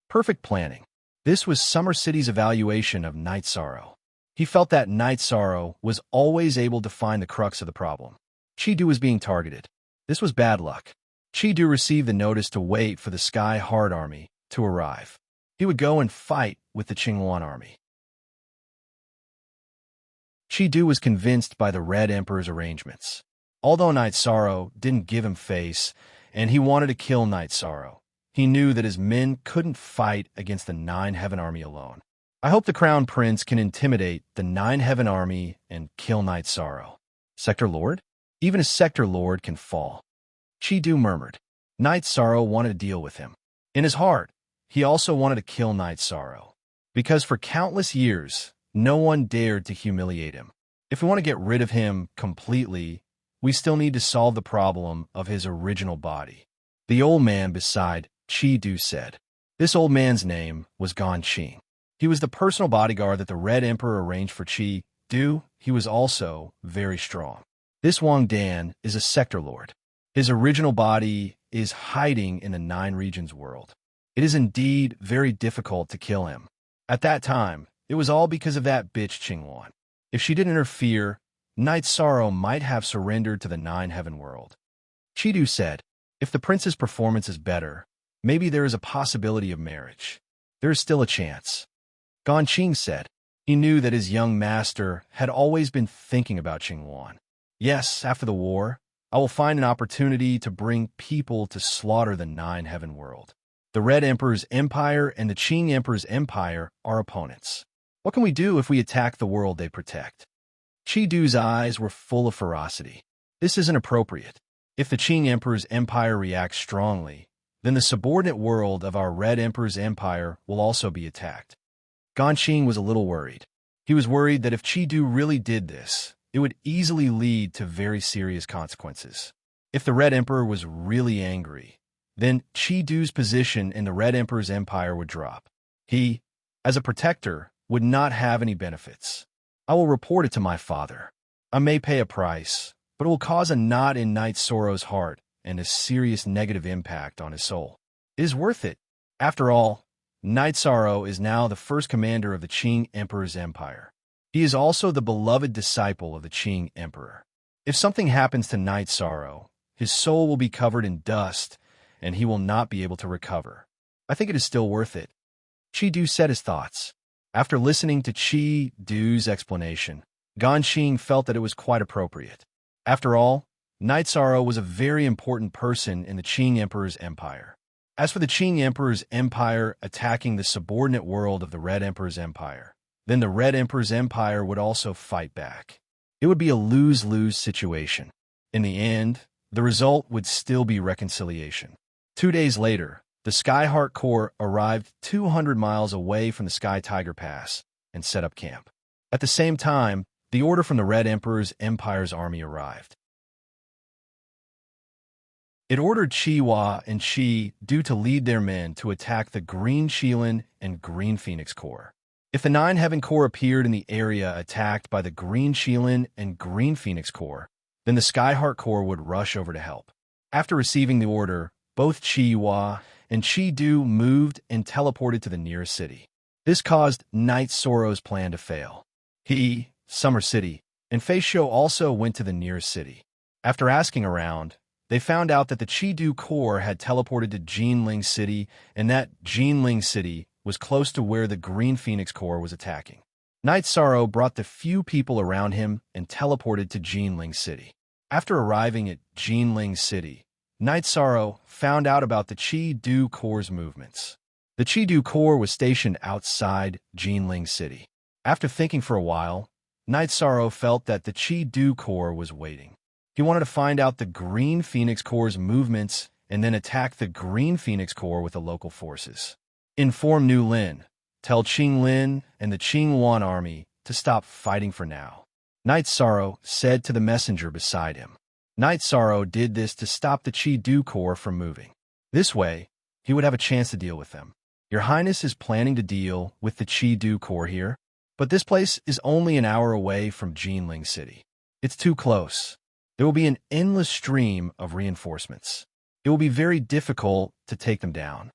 Perfect planning. This was Summer City's evaluation of Knight Sorrow. He felt that Knight Sorrow was always able to find the crux of the problem. Chi-Du was being targeted. This was bad luck. Chi-Du received the notice to wait for the Sky Heart army to arrive. He would go and fight with the Qing Wan army. Chi-Du was convinced by the Red Emperor's arrangements. Although Knight Sorrow didn't give him face, and he wanted to kill Knight Sorrow, he knew that his men couldn't fight against the Nine Heaven army alone. I hope the Crown Prince can intimidate the Nine Heaven army and kill Knight Sorrow. Sector Lord? Even a Sector Lord can fall. Chi-Du murmured. Knight Sorrow wanted to deal with him. In his heart, he also wanted to kill Knight Sorrow. Because for countless years, no one dared to humiliate him. If we want to get rid of him completely, we still need to solve the problem of his original body. The old man beside Chi-Du said. This old man's name was Gan Qing. He was the personal bodyguard that the Red Emperor arranged for Chi-Du. He was also very strong. This Wang Dan is a Sector Lord. His original body is hiding in the Nine Regions world. It is indeed very difficult to kill him. At that time, it was all because of that bitch Qing Wan. If she didn't interfere, Knight Sorrow might have surrendered to the Nine Heaven world. Chi-Du said, if the prince's performance is better, maybe there is a possibility of marriage. There is still a chance. Gan Qing said. He knew that his young master had always been thinking about Qing Wan. Yes, after the war, I will find an opportunity to bring people to slaughter the Nine Heaven world. The Red Emperor's empire and the Qing Emperor's empire are opponents. What can we do if we attack the world they protect? Chi-Du's eyes were full of ferocity. This isn't appropriate. If the Qing Emperor's empire reacts strongly, then the subordinate world of our Red Emperor's empire will also be attacked. Ganqing was a little worried. He was worried that if Chidu really did this, it would easily lead to very serious consequences. If the Red Emperor was really angry, then Chidu's position in the Red Emperor's empire would drop. He, as a protector, would not have any benefits. I will report it to my father. I may pay a price, but it will cause a knot in Knight Soro's heart and a serious negative impact on his soul. It is worth it. After all, Knight Soro is now the first commander of the Qing Emperor's empire. He is also the beloved disciple of the Qing Emperor. If something happens to Knight Soro, his soul will be covered in dust, and he will not be able to recover. I think it is still worth it. Chidu said his thoughts. After listening to Chidu's explanation, Ganqing felt that it was quite appropriate. After all, Knight Soro was a very important person in the Qing Emperor's empire. As for the Qing Emperor's empire attacking the subordinate world of the Red Emperor's empire, then the Red Emperor's empire would also fight back. It would be a lose-lose situation. In the end, the result would still be reconciliation. 2 days later, the Skyheart Corps arrived 200 miles away from the Sky Tiger Pass and set up camp. At the same time, the order from the Red Emperor's empire's army arrived. It ordered Chiwa and Chi-Du to lead their men to attack the Green Shilin and Green Phoenix Corps. If the Nine Heaven Corps appeared in the area attacked by the Green Shilin and Green Phoenix Corps, then the Skyheart Corps would rush over to help. After receiving the order, both Chiwa and Chi-Du moved and teleported to the nearest city. This caused Knight Soro's plan to fail. He, Summer City, and Feishio also went to the nearest city. After asking around, they found out that the Chi-Du Corps had teleported to Jinling City, and that Jinling City was close to where the Green Phoenix Corps was attacking. Knight Soro brought the few people around him and teleported to Jinling City. After arriving at Jinling City, Knight Soro found out about the Chi-Du Corps' movements. The Chi-Du Corps was stationed outside Jinling City. After thinking for a while, Knight Soro felt that the Chi-Du Corps was waiting. He wanted to find out the Green Phoenix Corps' movements and then attack the Green Phoenix Corps with the local forces. Inform Nu Lin, tell Qing Lin and the Qing Wan army to stop fighting for now, Knight Soro said to the messenger beside him. Knight Soro did this to stop the Chi-Du Corps from moving. This way, he would have a chance to deal with them. Your Highness is planning to deal with the Chi-Du Corps here, but this place is only an hour away from Jinling City. It's too close. There will be an endless stream of reinforcements. It will be very difficult to take them down,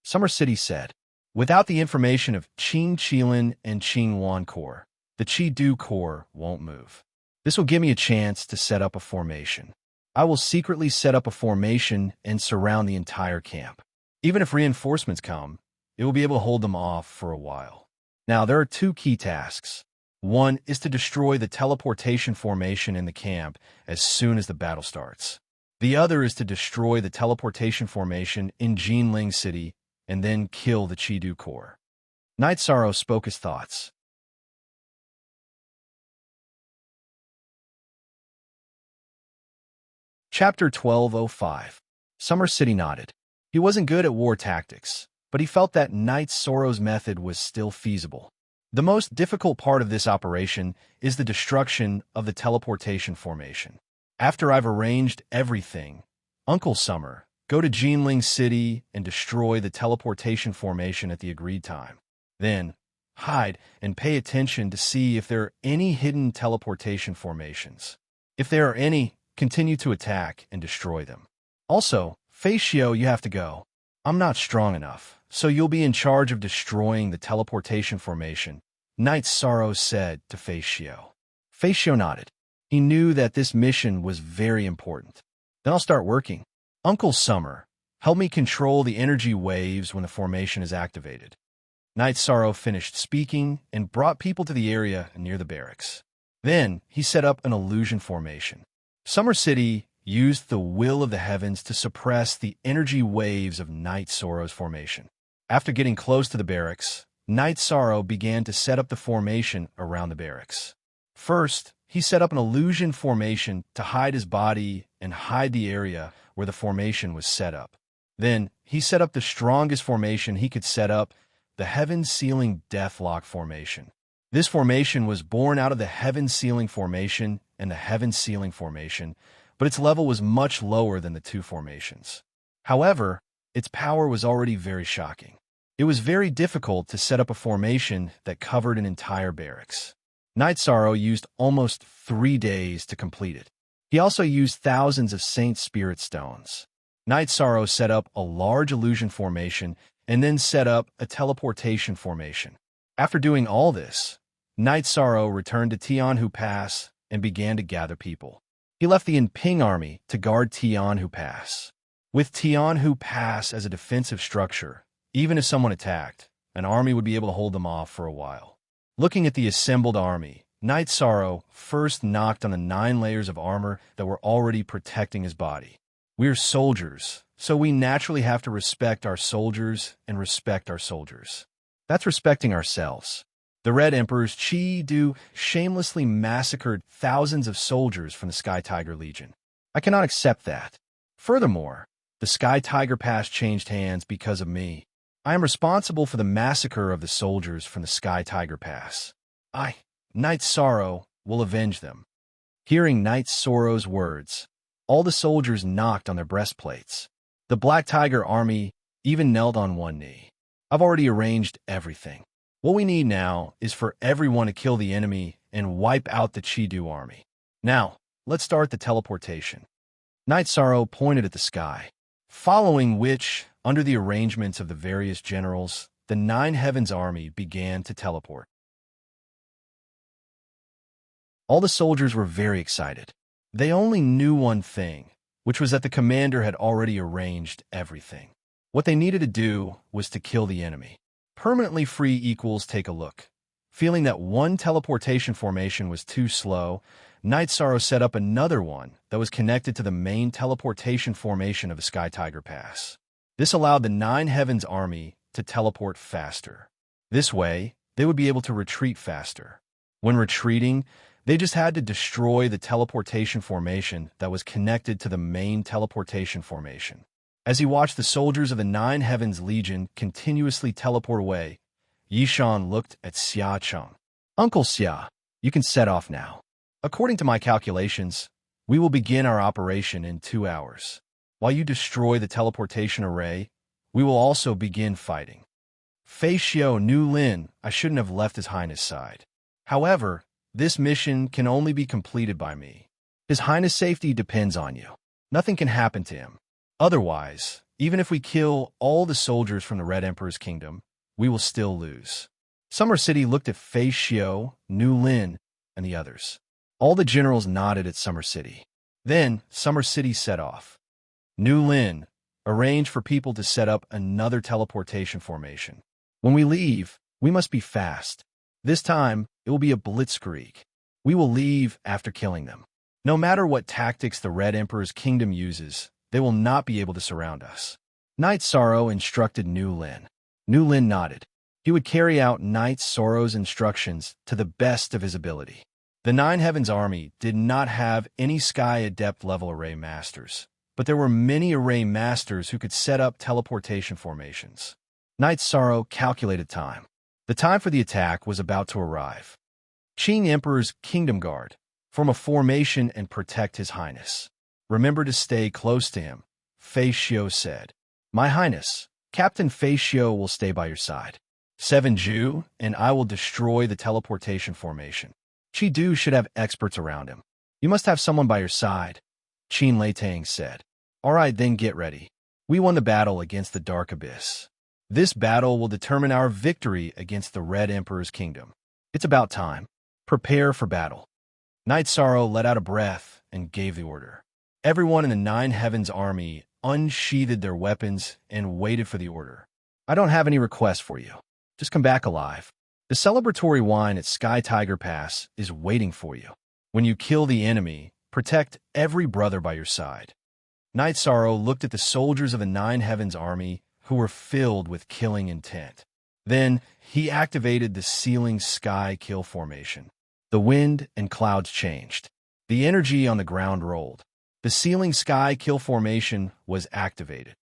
Summer City said. Without the information of Qing Qilin and Qing Wan Corps, the Chi-Du Corps won't move. This will give me a chance to set up a formation. I will secretly set up a formation and surround the entire camp. Even if reinforcements come, it will be able to hold them off for a while. Now, there are 2 key tasks. One is to destroy the teleportation formation in the camp as soon as the battle starts. The other is to destroy the teleportation formation in Jinling City and then kill the Chi-Du Corps. Knight Soro spoke his thoughts. Chapter 1205. Summer City nodded. He wasn't good at war tactics, but he felt that Knight Soro's method was still feasible. The most difficult part of this operation is the destruction of the teleportation formation. After I've arranged everything, Uncle Summer, go to Jinling City and destroy the teleportation formation at the agreed time. Then, hide and pay attention to see if there are any hidden teleportation formations. If there are any, continue to attack and destroy them. Also, Feishio, you have to go. I'm not strong enough, so you'll be in charge of destroying the teleportation formation, Knight Soro said to Feishio. Feishio nodded. He knew that this mission was very important. Then I'll start working. Uncle Summer, help me control the energy waves when the formation is activated. Knight Soro finished speaking and brought people to the area near the barracks. Then he set up an illusion formation. Summer City used the will of the heavens to suppress the energy waves of Knight Soro's formation. After getting close to the barracks, Knight Soro began to set up the formation around the barracks. First, he set up an illusion formation to hide his body and hide the area where the formation was set up. Then he set up the strongest formation he could set up, the heaven-sealing deathlock formation. This formation was born out of the heaven-sealing formation and the heaven-sealing formation, but its level was much lower than the two formations. However, its power was already very shocking. It was very difficult to set up a formation that covered an entire barracks. Night Sorrow used almost 3 days to complete it. He also used thousands of Saint Spirit stones. Night Sorrow set up a large illusion formation and then set up a teleportation formation. After doing all this, Night Sorrow returned to Tianhu Pass and began to gather people. He left the Inping army to guard Tianhu Pass. With Tianhu Pass as a defensive structure, even if someone attacked, an army would be able to hold them off for a while. Looking at the assembled army, Night Sorrow first knocked on the 9 layers of armor that were already protecting his body. We're soldiers, so we naturally have to respect our soldiers and respect our soldiers. That's respecting ourselves. The Red Emperor's Chi Du shamelessly massacred thousands of soldiers from the Sky Tiger Legion. I cannot accept that. Furthermore, the Sky Tiger Pass changed hands because of me. I am responsible for the massacre of the soldiers from the Sky Tiger Pass. I, Night Sorrow, will avenge them. Hearing Night Sorrow's words, all the soldiers knocked on their breastplates. The Black Tiger army even knelt on one knee. I've already arranged everything. What we need now is for everyone to kill the enemy and wipe out the Chi-Du army. Now, let's start the teleportation. Night Sorrow pointed at the sky, following which, under the arrangements of the various generals, the 9 Heavens army began to teleport. All the soldiers were very excited. They only knew one thing, which was that the commander had already arranged everything. What they needed to do was to kill the enemy. Permanently free equals take a look. Feeling that one teleportation formation was too slow, Night Sorrow set up another one that was connected to the main teleportation formation of the Sky Tiger Pass. This allowed the 9 Heavens army to teleport faster. This way, they would be able to retreat faster. When retreating, they just had to destroy the teleportation formation that was connected to the main teleportation formation. As he watched the soldiers of the 9 Heavens Legion continuously teleport away, Yishan looked at Xia Cheng. Uncle Xia, you can set off now. According to my calculations, we will begin our operation in 2 hours. While you destroy the teleportation array, we will also begin fighting. Fei Xiao Nu Lin, I shouldn't have left His Highness' side. However, this mission can only be completed by me. His Highness' safety depends on you. Nothing can happen to him. Otherwise, even if we kill all the soldiers from the Red Emperor's kingdom, we will still lose. Summer City looked at Fei Xiao, Nu Lin, and the others. All the generals nodded at Summer City. Then, Summer City set off. Nu Lin, arrange for people to set up another teleportation formation. When we leave, we must be fast. This time, it will be a blitzkrieg. We will leave after killing them. No matter what tactics the Red Emperor's kingdom uses, they will not be able to surround us. Night Sorrow instructed Nu Lin. Nu Lin nodded. He would carry out Night Sorrow's instructions to the best of his ability. The 9 Heavens army did not have any Sky Adept level array masters, but there were many array masters who could set up teleportation formations. Night Sorrow calculated time. The time for the attack was about to arrive. Qing Emperor's Kingdom Guard, form a formation and protect His Highness. Remember to stay close to him, Fei Xiao said. My Highness, Captain Fei Xiao will stay by your side. 7 Ju, and I will destroy the teleportation formation. Chi Du should have experts around him. You must have someone by your side, Qin Leitang said. All right, then get ready. We won the battle against the Dark Abyss. This battle will determine our victory against the Red Emperor's kingdom. It's about time. Prepare for battle. Night Sorrow let out a breath and gave the order. Everyone in the 9 Heavens army unsheathed their weapons and waited for the order. I don't have any requests for you. Just come back alive. The celebratory wine at Sky Tiger Pass is waiting for you. When you kill the enemy, protect every brother by your side. Night Sorrow looked at the soldiers of the 9 Heavens army who were filled with killing intent. Then he activated the Sealing Sky Kill formation. The wind and clouds changed. The energy on the ground rolled. The Sealing Sky Kill formation was activated.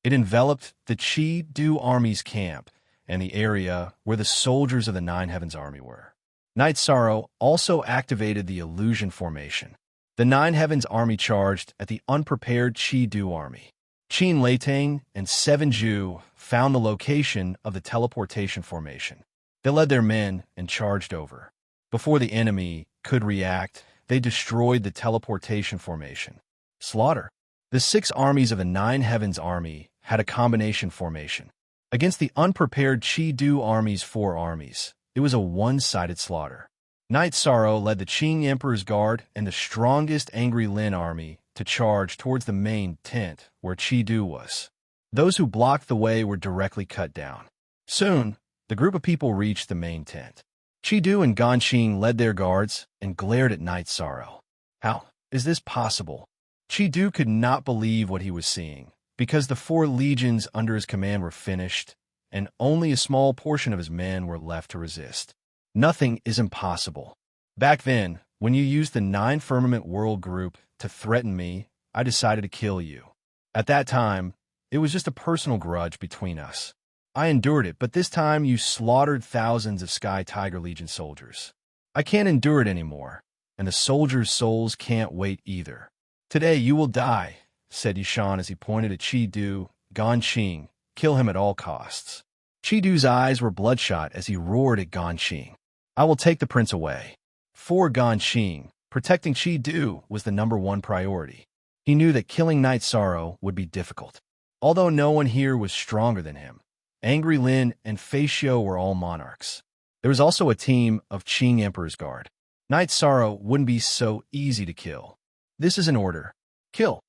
It enveloped the Chi-Du army's camp and the area where the soldiers of the Nine Heavens army were. Night Sorrow also activated the illusion formation. The Nine Heavens army charged at the unprepared Chi-Du army. Qin Leitang and Seven Ju found the location of the teleportation formation. They led their men and charged over. Before the enemy could react, they destroyed the teleportation formation. Slaughter. The 6 armies of the Nine Heavens army had a combination formation. Against the unprepared Chi-Du army's 4 armies, it was a one-sided slaughter. Night Sorrow led the Qing Emperor's Guard and the strongest Angry Lin army to charge towards the main tent where Chi-Du was. Those who blocked the way were directly cut down. Soon, the group of people reached the main tent. Chi-Du and Ganqing led their guards and glared at Night Sorrow. How is this possible? Chi-Du could not believe what he was seeing, because the 4 legions under his command were finished, and only a small portion of his men were left to resist. Nothing is impossible. Back then, when you used the 9 Firmament World Group to threaten me, I decided to kill you. At that time, it was just a personal grudge between us. I endured it, but this time you slaughtered thousands of Sky Tiger Legion soldiers. I can't endure it anymore, and the soldiers' souls can't wait either. Today you will die, said Yishan as he pointed at Chi-Du. Ganqing, kill him at all costs. Chi-Du's eyes were bloodshot as he roared at Ganqing. I will take the prince away. For Ganqing, protecting Chi-Du was the #1 priority. He knew that killing Night Sorrow would be difficult. Although no one here was stronger than him, Angry Lin and Fei Xiu were all monarchs. There was also a team of Qing Emperor's Guard. Night Sorrow wouldn't be so easy to kill. This is an order. Kill.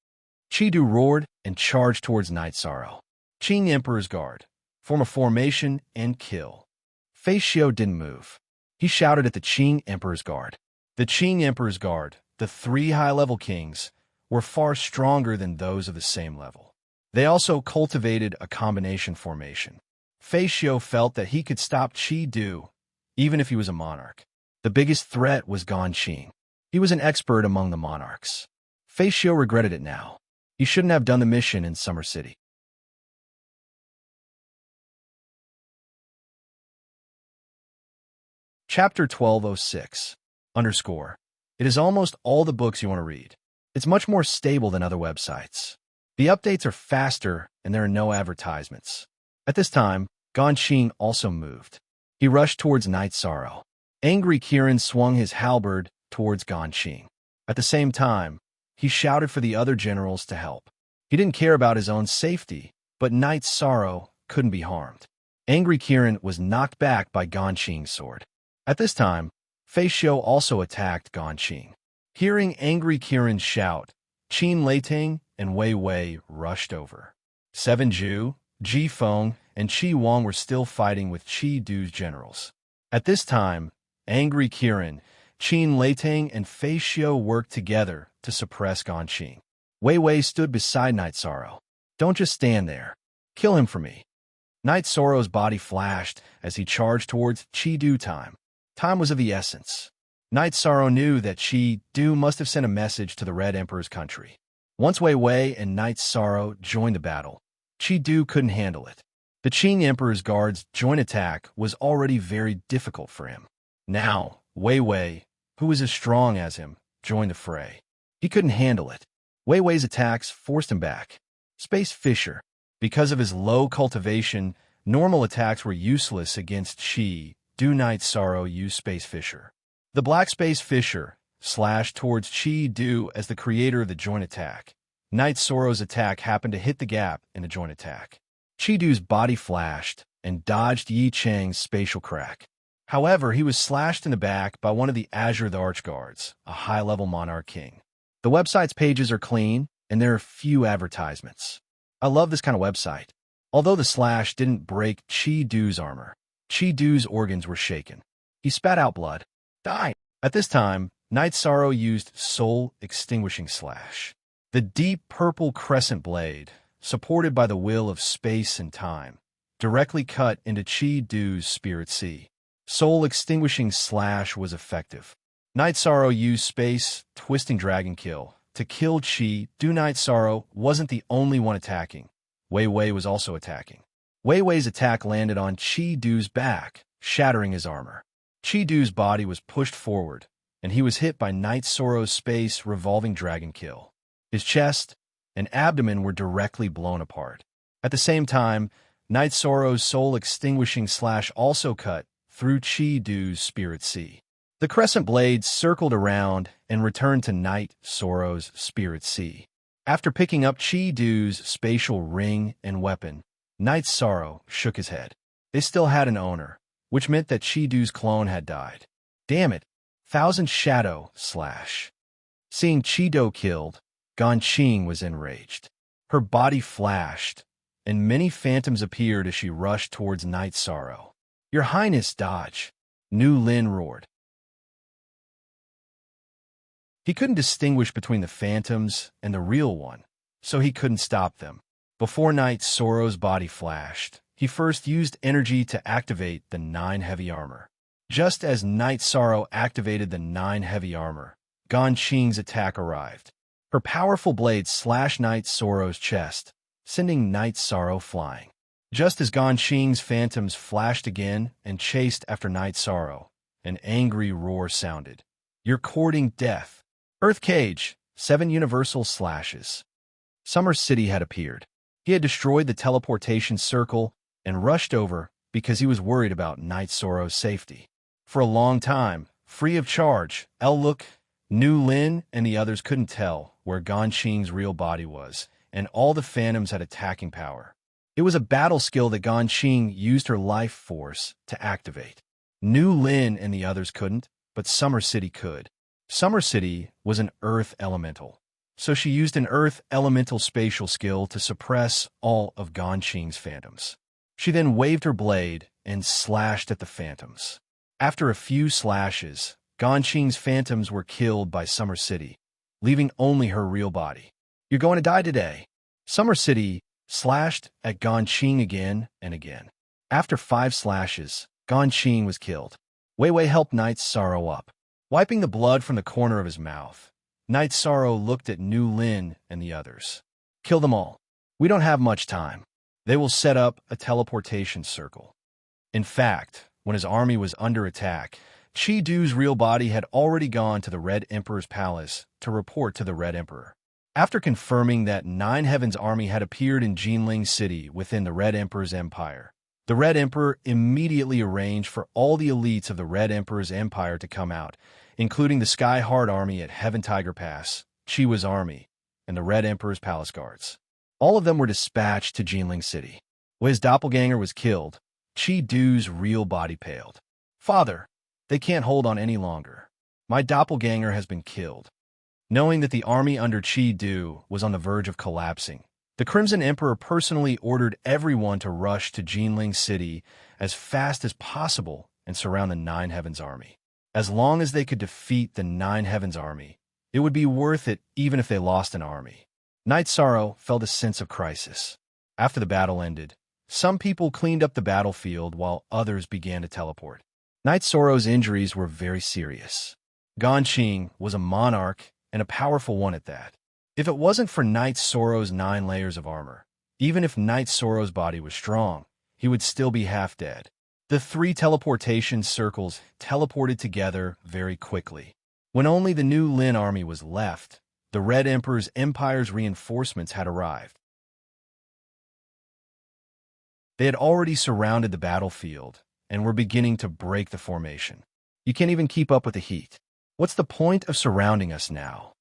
Chi-Du roared and charged towards Night Sorrow. Qing Emperor's Guard. Form a formation and kill. Fei Xiu didn't move. He shouted at the Qing Emperor's Guard. The Qing Emperor's Guard, the 3 high-level kings, were far stronger than those of the same level. They also cultivated a combination formation. Fei Xiu felt that he could stop Chi-Du, even if he was a monarch. The biggest threat was Ganqing. He was an expert among the monarchs. Fei Xiu regretted it now. He shouldn't have done the mission in Summer City. Chapter 1206. _ It is almost all the books you want to read. It's much more stable than other websites. The updates are faster and there are no advertisements. At this time, Ganqing also moved. He rushed towards Night Sorrow. Angry Kirin swung his halberd towards Ganqing. At the same time, he shouted for the other generals to help. He didn't care about his own safety, but Night Sorrow couldn't be harmed. Angry Kirin was knocked back by Ganqing's sword. At this time, Fei Xiu also attacked Ganqing. Hearing Angry Kirin's shout, Qin Leitang and Wei Wei rushed over. Seven Ju, Ji Feng, and Qi Wang were still fighting with Chi-Du's generals. At this time, Angry Kirin, Qin Leitang, and Fei Xiu worked together to suppress Ganqing. Wei Wei stood beside Night Sorrow. Don't just stand there. Kill him for me. Night Sorrow's body flashed as he charged towards Chi-Du time. Time was of the essence. Night Sorrow knew that Chi-Du must have sent a message to the Red Emperor's country. Once Wei Wei and Night Sorrow joined the battle, Chi-Du couldn't handle it. The Qing Emperor's Guard's joint attack was already very difficult for him. Now, Wei Wei, who was as strong as him, joined the fray. He couldn't handle it. Wei Wei's attacks forced him back. Space Fisher. Because of his low cultivation, normal attacks were useless against Chi-Du. Night Sorrow used Space Fisher. The Black Space Fisher slashed towards Chi-Du as the creator of the joint attack. Night Sorrow's attack happened to hit the gap in the joint attack. Chi-Du's body flashed and dodged Yi Chang's spatial crack. However, he was slashed in the back by one of the Azure the Archguards, a high-level monarch king. The website's pages are clean, and there are few advertisements. I love this kind of website. Although the slash didn't break Chi-Du's armor, Chi-Du's organs were shaken. He spat out blood. Die! At this time, Night Sorrow used Soul Extinguishing Slash. The deep purple crescent blade, supported by the will of space and time, directly cut into Chi-Du's spirit sea. Soul Extinguishing Slash was effective. Night Sorrow used Space Twisting Dragon Kill to kill Chi-Du. Night Sorrow wasn't the only one attacking. Wei Wei was also attacking. Wei Wei's attack landed on Chi Du's back, shattering his armor. Chi Du's body was pushed forward, and he was hit by Night Sorrow's space revolving dragon kill. His chest and abdomen were directly blown apart. At the same time, Night Sorrow's soul-extinguishing slash also cut through Chi Du's spirit sea. The crescent blades circled around and returned to Night Sorrow's spirit sea. After picking up Chi Du's spatial ring and weapon, Night Sorrow shook his head. They still had an owner, which meant that Chi Du's clone had died. Damn it, Thousand Shadow slash. Seeing Chi Do killed, Ganqing was enraged. Her body flashed, and many phantoms appeared as she rushed towards Night Sorrow. Your Highness, dodge! Nu Lin roared. He couldn't distinguish between the phantoms and the real one, so he couldn't stop them. Before Night Sorrow's body flashed, he first used energy to activate the 9 heavy armor. Just as Night Sorrow activated the 9 heavy armor, Ganqing's attack arrived. Her powerful blade slashed Night Sorrow's chest, sending Night Sorrow flying. Just as Ganqing's phantoms flashed again and chased after Night Sorrow, an angry roar sounded. You're courting death. Earth Cage, 7 universal slashes. Summer City had appeared. He had destroyed the teleportation circle and rushed over because he was worried about Night Sorrow's safety. For a long time, free of charge, El-Look, Nu Lin, and the others couldn't tell where Ganqing's real body was, and all the phantoms had attacking power. It was a battle skill that Ganqing used her life force to activate. Nu Lin and the others couldn't, but Summer City could. Summer City was an earth elemental, so she used an earth elemental spatial skill to suppress all of Ganqing's phantoms. She then waved her blade and slashed at the phantoms. After a few slashes, Ganqing's phantoms were killed by Summer City, leaving only her real body. You're going to die today. Summer City slashed at Ganqing again and again. After 5 slashes, Ganqing was killed. Wei Wei helped Night Sorrow up. Wiping the blood from the corner of his mouth, Night Sorrow looked at Nu Lin and the others. Kill them all. We don't have much time. They will set up a teleportation circle. In fact, when his army was under attack, Chi Du's real body had already gone to the Red Emperor's palace to report to the Red Emperor. After confirming that 9 Heavens' army had appeared in Jinling City within the Red Emperor's empire, the Red Emperor immediately arranged for all the elites of the Red Emperor's empire to come out, including the Sky Heart Army at Heaven Tiger Pass, Chiwa's army, and the Red Emperor's palace guards. All of them were dispatched to Jinling City. When his doppelganger was killed, Chi Du's real body paled. Father, they can't hold on any longer. My doppelganger has been killed. Knowing that the army under Chi Du was on the verge of collapsing, the Crimson Emperor personally ordered everyone to rush to Jinling City as fast as possible and surround the 9 Heavens army. As long as they could defeat the 9 Heavens army, it would be worth it even if they lost an army. Night Sorrow felt a sense of crisis. After the battle ended, some people cleaned up the battlefield while others began to teleport. Night Sorrow's injuries were very serious. Ganqing was a monarch and a powerful one at that. If it wasn't for Night Sorrow's 9 layers of armor, even if Night Sorrow's body was strong, he would still be half dead. The 3 teleportation circles teleported together very quickly. When only the Nu Lin army was left, the Red Emperor's empire's reinforcements had arrived. They had already surrounded the battlefield and were beginning to break the formation. You can't even keep up with the heat. What's the point of surrounding us now?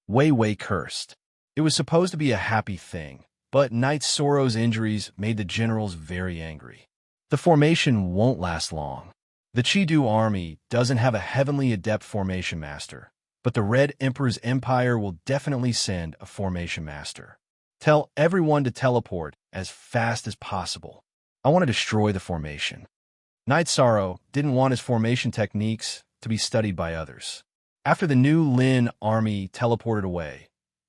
Wei Wei cursed. It was supposed to be a happy thing, but Night Sorrow's injuries made the generals very angry. The formation won't last long. The Chi Du army doesn't have a heavenly adept formation master, but the Red Emperor's empire will definitely send a formation master. Tell everyone to teleport as fast as possible. I want to destroy the formation. Night Sorrow didn't want his formation techniques to be studied by others. After the Nu Lin army teleported away,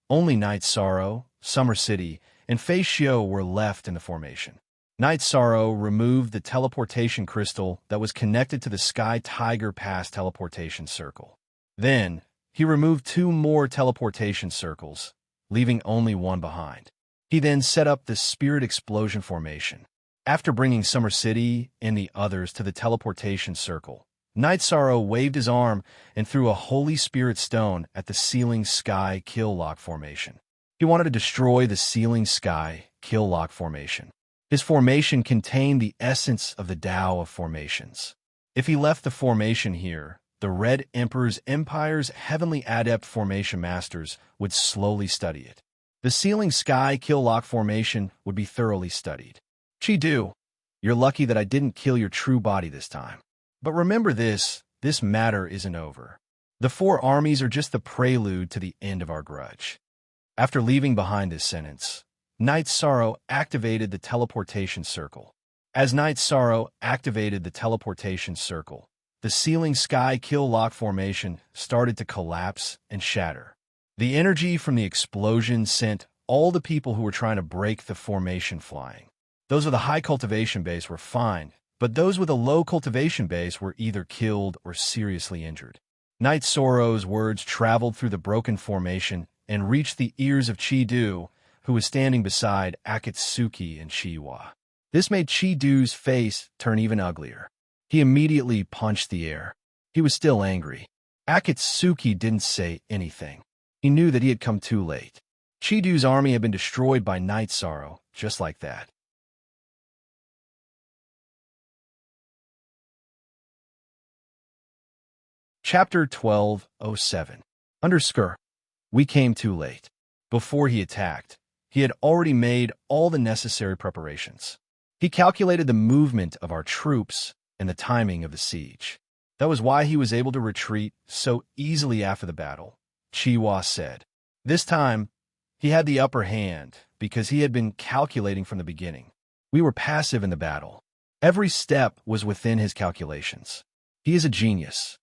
only Night Sorrow, Summer City, and Fei Xiu were left in the formation. Night Sorrow removed the teleportation crystal that was connected to the Sky Tiger Pass teleportation circle. Then, he removed 2 more teleportation circles, leaving only one behind. He then set up the Spirit Explosion formation. After bringing Summer City and the others to the teleportation circle, Night Sorrow waved his arm and threw a Holy Spirit stone at the Ceiling Sky Kill Lock formation. He wanted to destroy the Ceiling Sky Kill Lock formation. His formation contained the essence of the Tao of formations. If he left the formation here, the Red Emperor's Empire's Heavenly Adept Formation Masters would slowly study it. The Ceiling Sky Kill Lock formation would be thoroughly studied. Chi-Du, you're lucky that I didn't kill your true body this time. But remember this matter isn't over. The 4 armies are just the prelude to the end of our grudge. After leaving behind this sentence, Night Sorrow activated the teleportation circle. As Night Sorrow activated the teleportation circle, the Ceiling Sky Kill Lock formation started to collapse and shatter. The energy from the explosion sent all the people who were trying to break the formation flying. Those with a high cultivation base were fine, but those with a low cultivation base were either killed or seriously injured. Night Sorrow's words traveled through the broken formation and reached the ears of Chi-Du, who was standing beside Akatsuki and Chiwa. This made Chi-Du's face turn even uglier. He immediately punched the air. He was still angry. Akatsuki didn't say anything. He knew that he had come too late. Chi-Du's army had been destroyed by Night Sorrow, just like that. Chapter 12:07. Underscore. We came too late. Before he attacked, he had already made all the necessary preparations. He calculated the movement of our troops and the timing of the siege. That was why he was able to retreat so easily after the battle, Chiwa said. This time, he had the upper hand because he had been calculating from the beginning. We were passive in the battle. Every step was within his calculations. He is a genius.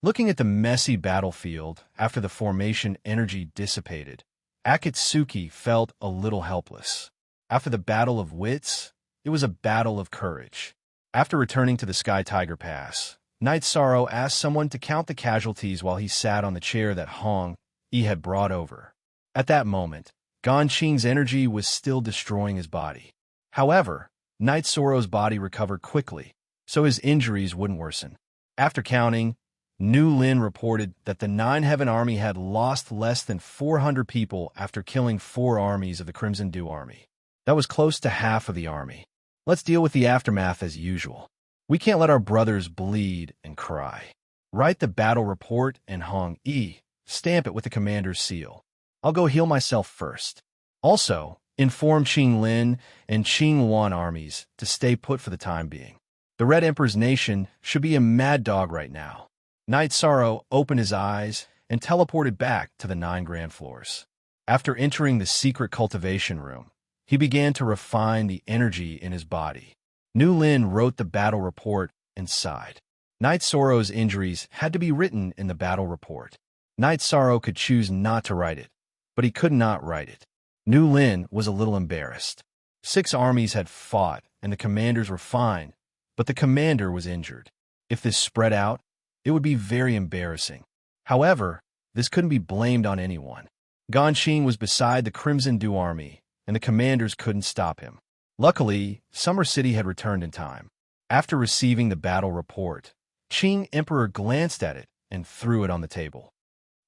Looking at the messy battlefield after the formation energy dissipated, Akatsuki felt a little helpless. After the battle of wits, it was a battle of courage. After returning to the Sky Tiger Pass, Night Sorrow asked someone to count the casualties while he sat on the chair that Hong Yi had brought over. At that moment, Ganqing's energy was still destroying his body. However, Night Sorrow's body recovered quickly, so his injuries wouldn't worsen. After counting, Nu Lin reported that the Nine Heaven Army had lost less than 400 people after killing 4 armies of the Crimson Dew Army. That was close to half of the army. Let's deal with the aftermath as usual. We can't let our brothers bleed and cry. Write the battle report and Hong Yi, stamp it with the commander's seal. I'll go heal myself first. Also, inform Qing Lin and Qing Wan armies to stay put for the time being. The Red Emperor's nation should be a mad dog right now. Night Sorrow opened his eyes and teleported back to the 9 grand floors. After entering the secret cultivation room, he began to refine the energy in his body. Nu Lin wrote the battle report and sighed. Night Sorrow's injuries had to be written in the battle report. Night Sorrow could choose not to write it, but he could not write it. Nu Lin was a little embarrassed. 6 armies had fought, and the commanders were fine, but the commander was injured. If this spread out, it would be very embarrassing. However, this couldn't be blamed on anyone. Ganqing was beside the Crimson Dew Army, and the commanders couldn't stop him. Luckily, Summer City had returned in time. After receiving the battle report, Qing Emperor glanced at it and threw it on the table.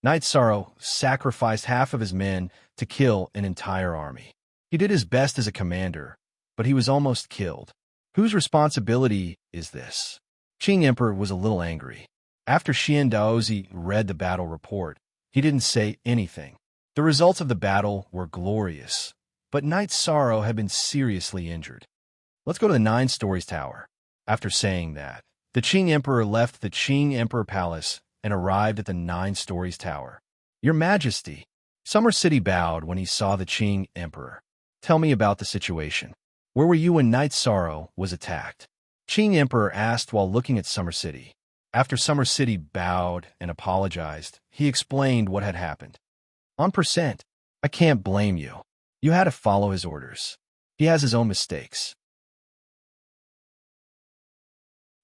Night Sorrow sacrificed half of his men to kill an entire army. He did his best as a commander, but he was almost killed. Whose responsibility is this? Qing Emperor was a little angry. After Xian Daozi read the battle report, he didn't say anything. The results of the battle were glorious, but Night Sorrow had been seriously injured. Let's go to the 9 Stories Tower. After saying that, the Qing Emperor left the Qing Emperor Palace and arrived at the 9 Stories Tower. Your Majesty, Summer City bowed when he saw the Qing Emperor. Tell me about the situation. Where were you when Night Sorrow was attacked? Qing Emperor asked while looking at Summer City. After Summer City bowed and apologized, he explained what had happened. On percent, I can't blame you. You had to follow his orders. He has his own mistakes.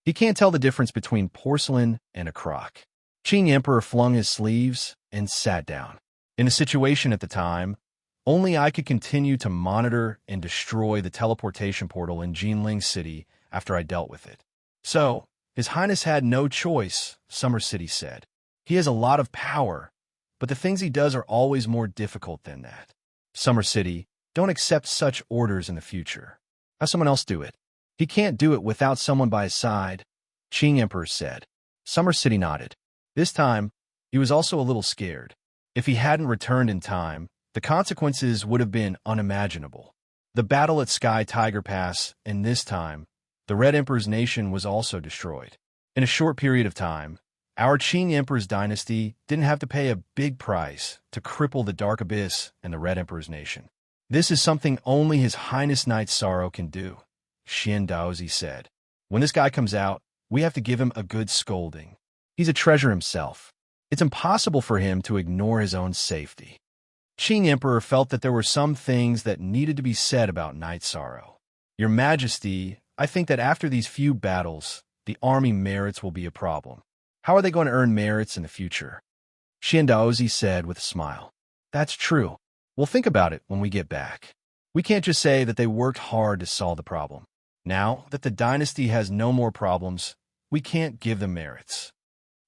He can't tell the difference between porcelain and a crock. Qing Emperor flung his sleeves and sat down. In the situation at the time, Only I could continue to monitor and destroy the teleportation portal in Jinling City after I dealt with it. So, His Highness had no choice, Summer City said. He has a lot of power, but the things he does are always more difficult than that. Summer City, don't accept such orders in the future. Have someone else do it. He can't do it without someone by his side, Qing Emperor said. Summer City nodded. This time, he was also a little scared. If he hadn't returned in time, the consequences would have been unimaginable. The battle at Sky Tiger Pass, and this time, the Red Emperor's nation was also destroyed. In a short period of time, our Qing Emperor's dynasty didn't have to pay a big price to cripple the Dark Abyss and the Red Emperor's nation. This is something only His Highness Knight Sorrow can do, Xian Daozi said. When this guy comes out, we have to give him a good scolding. He's a treasure himself. It's impossible for him to ignore his own safety. Qing Emperor felt that there were some things that needed to be said about Knight Sorrow. Your Majesty, I think that after these few battles, the army merits will be a problem. How are they going to earn merits in the future? Xian Daozi said with a smile. That's true. We'll think about it when we get back. We can't just say that they worked hard to solve the problem. Now that the dynasty has no more problems, we can't give them merits.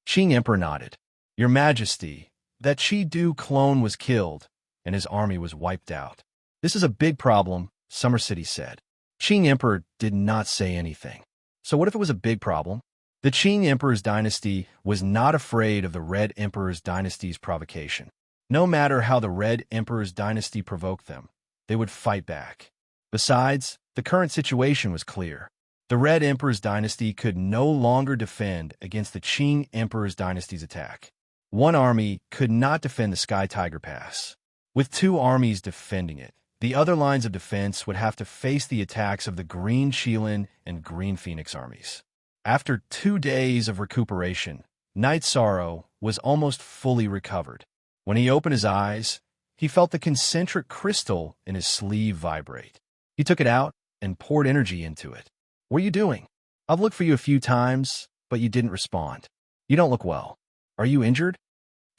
Qing Emperor nodded. Your Majesty, that Qi Du clone was killed, and his army was wiped out. This is a big problem, Summer City said. Qing Emperor did not say anything. So what if it was a big problem? The Qing Emperor's dynasty was not afraid of the Red Emperor's dynasty's provocation. No matter how the Red Emperor's dynasty provoked them, they would fight back. Besides, the current situation was clear. The Red Emperor's dynasty could no longer defend against the Qing Emperor's dynasty's attack. One army could not defend the Sky Tiger Pass. With two armies defending it, the other lines of defense would have to face the attacks of the Green Qilin and Green Phoenix armies. After 2 days of recuperation, Knight Sorrow was almost fully recovered. When he opened his eyes, he felt the concentric crystal in his sleeve vibrate. He took it out and poured energy into it. What are you doing? I've looked for you a few times, but you didn't respond. You don't look well. Are you injured?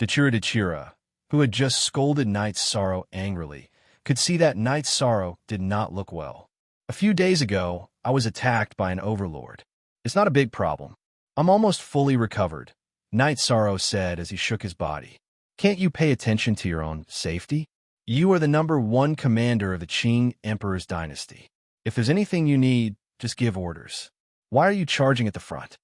Dechira, who had just scolded Knight Sorrow angrily, could see that Knight Sorrow did not look well. A few days ago, I was attacked by an overlord. It's not a big problem. I'm almost fully recovered, Knight Sorrow said as he shook his body. Can't you pay attention to your own safety? You are the #1 commander of the Qing Emperor's dynasty. If there's anything you need, just give orders. Why are you charging at the front?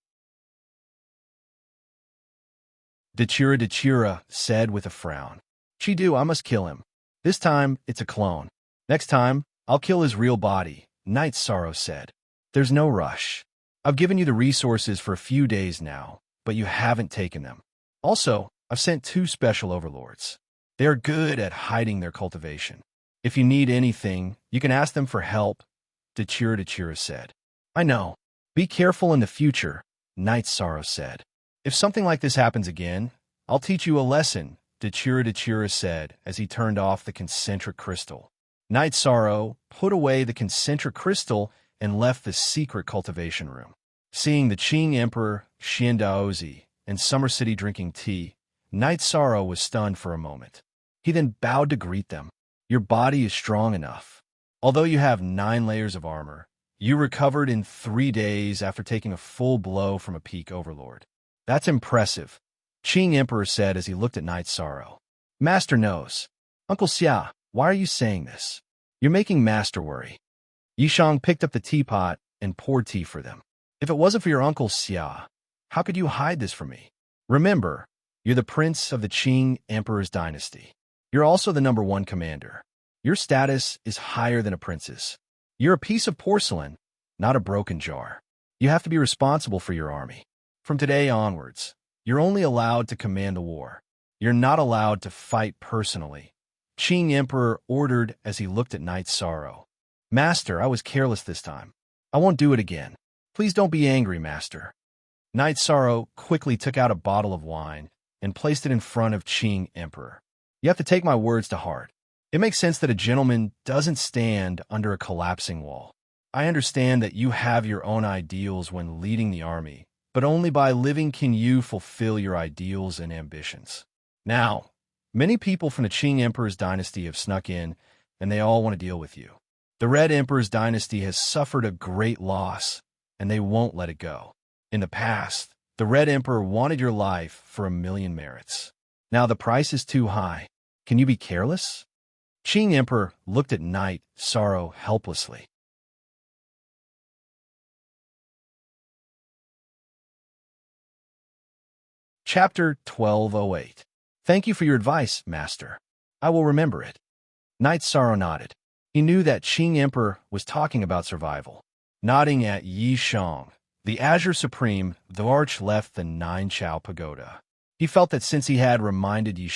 Dechira said with a frown. Chidu, I must kill him. This time, it's a clone. Next time, I'll kill his real body, Knight Sorrow said. There's no rush. I've given you the resources for a few days now, but you haven't taken them. Also, I've sent 2 special overlords. They are good at hiding their cultivation. If you need anything, you can ask them for help, Dechira said. I know. Be careful in the future, Knight Sorrow said. If something like this happens again, I'll teach you a lesson, Dechira said as he turned off the concentric crystal. Knight Sorrow put away the concentric crystal and left the secret cultivation room. Seeing the Qing Emperor, Xian Daozi, and Summer City drinking tea, Knight Sorrow was stunned for a moment. He then bowed to greet them. Your body is strong enough. Although you have 9 layers of armor, you recovered in 3 days after taking a full blow from a peak overlord. That's impressive, Qing Emperor said as he looked at Knight Sorrow. Master knows. Uncle Xia, why are you saying this? You're making Master worry. Yishang picked up the teapot and poured tea for them. If it wasn't for your Uncle Xia, how could you hide this from me? Remember, you're the prince of the Qing Emperor's dynasty. You're also the #1 commander. Your status is higher than a prince's. You're a piece of porcelain, not a broken jar. You have to be responsible for your army. From today onwards, you're only allowed to command the war. You're not allowed to fight personally, Qing Emperor ordered as he looked at Knight Sorrow. Master, I was careless this time. I won't do it again. Please don't be angry, Master. Knight Sorrow quickly took out a bottle of wine and placed it in front of Qing Emperor. You have to take my words to heart. It makes sense that a gentleman doesn't stand under a collapsing wall. I understand that you have your own ideals when leading the army, but only by living can you fulfill your ideals and ambitions. Now, Many people from the Qing Emperor's dynasty have snuck in, and they all want to deal with you. The Red Emperor's dynasty has suffered a great loss, and they won't let it go. In the past, the Red Emperor wanted your life for 1,000,000 merits. Now the price is too high. Can you be careless? Qing Emperor looked at Knight Sorrow helplessly. Chapter 1208. Thank you for your advice, Master. I will remember it. Knight Sorrow nodded. He knew that Qing Emperor was talking about survival. Nodding at Yi Shang, the Azure Supreme, the arch left the Nine Chao Pagoda. He felt that since he had reminded Yi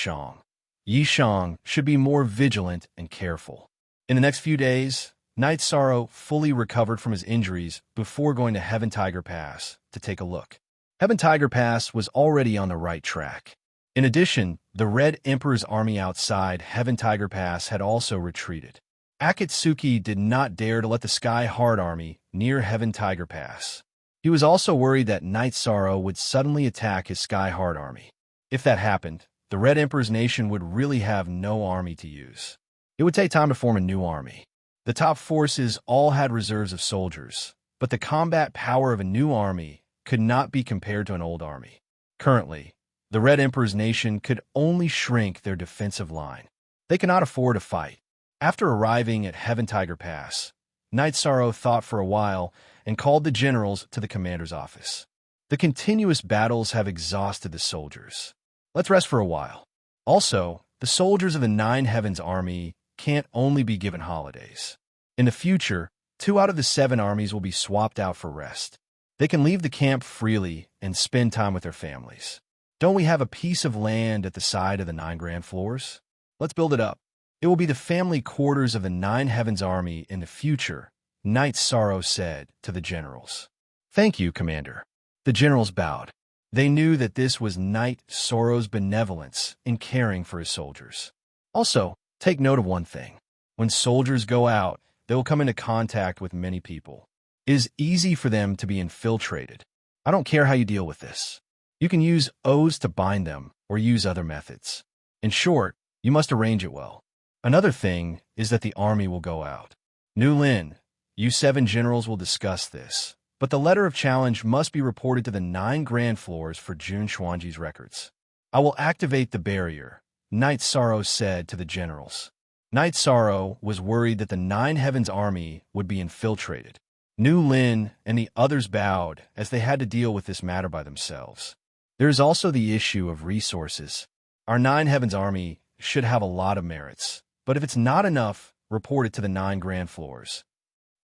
Shang should be more vigilant and careful. In the next few days, Knight Sorrow fully recovered from his injuries before going to Heaven Tiger Pass to take a look. Heaven Tiger Pass was already on the right track. In addition, the Red Emperor's army outside Heaven Tiger Pass had also retreated. Akatsuki did not dare to let the Sky Heart army near Heaven Tiger Pass. He was also worried that Knight Sorrow would suddenly attack his Sky Heart army. If that happened, the Red Emperor's nation would really have no army to use. It would take time to form a new army. The top forces all had reserves of soldiers, but the combat power of a new army could not be compared to an old army. Currently, the Red Emperor's nation could only shrink their defensive line. They could not afford to fight. After arriving at Heaven Tiger Pass, Knight Sorrow thought for a while and called the generals to the commander's office. The continuous battles have exhausted the soldiers. Let's rest for a while. Also, the soldiers of the Nine Heavens army can't only be given holidays. In the future, 2 out of the 7 armies will be swapped out for rest. They can leave the camp freely and spend time with their families. Don't we have a piece of land at the side of the 9 grand floors? Let's build it up. It will be the family quarters of the Nine Heavens army in the future, Knight Sorrow said to the generals. Thank you, Commander. The generals bowed. They knew that this was Knight Sorrow's benevolence in caring for his soldiers. Also, take note of one thing. When soldiers go out, they will come into contact with many people. It is easy for them to be infiltrated. I don't care how you deal with this. You can use oaths to bind them or use other methods. In short, you must arrange it well. Another thing is that the army will go out. Nu Lin, you 7 generals will discuss this, but the letter of challenge must be reported to the 9 grand floors for Jun Xuanji's records. I will activate the barrier, Knight Sorrow said to the generals. Knight Sorrow was worried that the Nine Heavens army would be infiltrated. Nu Lin and the others bowed as they had to deal with this matter by themselves. There is also the issue of resources. Our Nine Heavens army should have a lot of merits, but if it's not enough, report it to the 9 grand floors.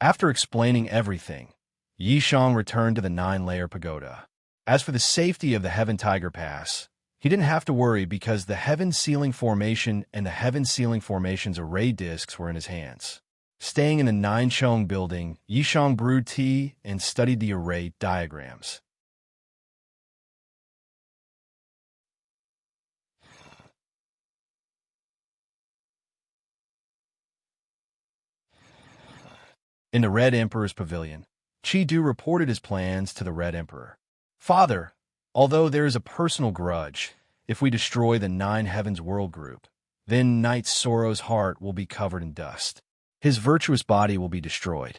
After explaining everything, Yi Shang returned to the 9-layer pagoda. As for the safety of the Heaven Tiger Pass, he didn't have to worry because the Heaven Sealing Formation and the Heaven Sealing Formation's array discs were in his hands. Staying in the 9 Chong building, Yi Shang brewed tea and studied the array diagrams. In the Red Emperor's pavilion, Qi Du reported his plans to the Red Emperor. Father, although there is a personal grudge, if we destroy the 9 Heavens world group, then Knight Sorrow's heart will be covered in dust. His virtuous body will be destroyed.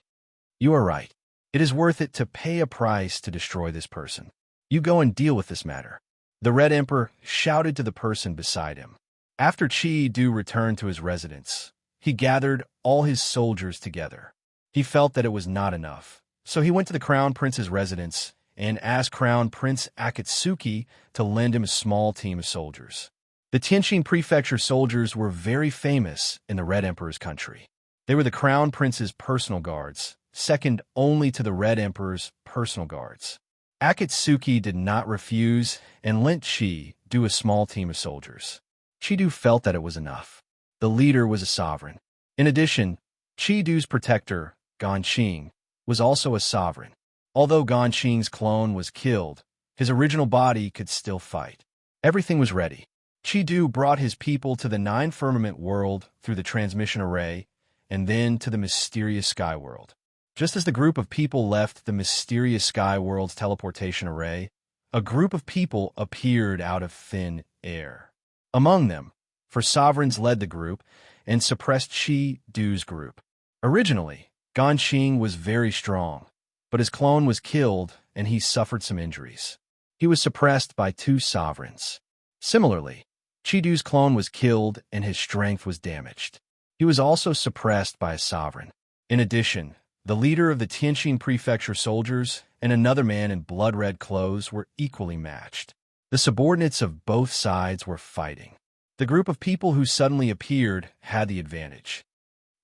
You are right. It is worth it to pay a price to destroy this person. You go and deal with this matter. The Red Emperor shouted to the person beside him. After Qi Du returned to his residence, he gathered all his soldiers together. He felt that it was not enough, so he went to the Crown Prince's residence and asked Crown Prince Akatsuki to lend him a small team of soldiers. The Tianqing Prefecture soldiers were very famous in the Red Emperor's country. They were the Crown Prince's personal guards, second only to the Red Emperor's personal guards. Akatsuki did not refuse and lent Qi Du a small team of soldiers. Qi Du felt that it was enough. The leader was a sovereign. In addition, Qi Du's protector, Gan Qing, was also a sovereign. Although Gan Qing's clone was killed, his original body could still fight. Everything was ready. Qi Du brought his people to the 9 firmament world through the transmission array, and then to the mysterious sky world. Just as the group of people left the mysterious sky world's teleportation array, a group of people appeared out of thin air. Among them for sovereigns led the group and suppressed Chi-Du's group. Originally, Ganqing was very strong, but his clone was killed and he suffered some injuries. He was suppressed by 2 sovereigns. Similarly, Chi-Du's clone was killed and his strength was damaged. He was also suppressed by a sovereign. In addition, the leader of the Tianjin Prefecture soldiers and another man in blood-red clothes were equally matched. The subordinates of both sides were fighting. The group of people who suddenly appeared had the advantage.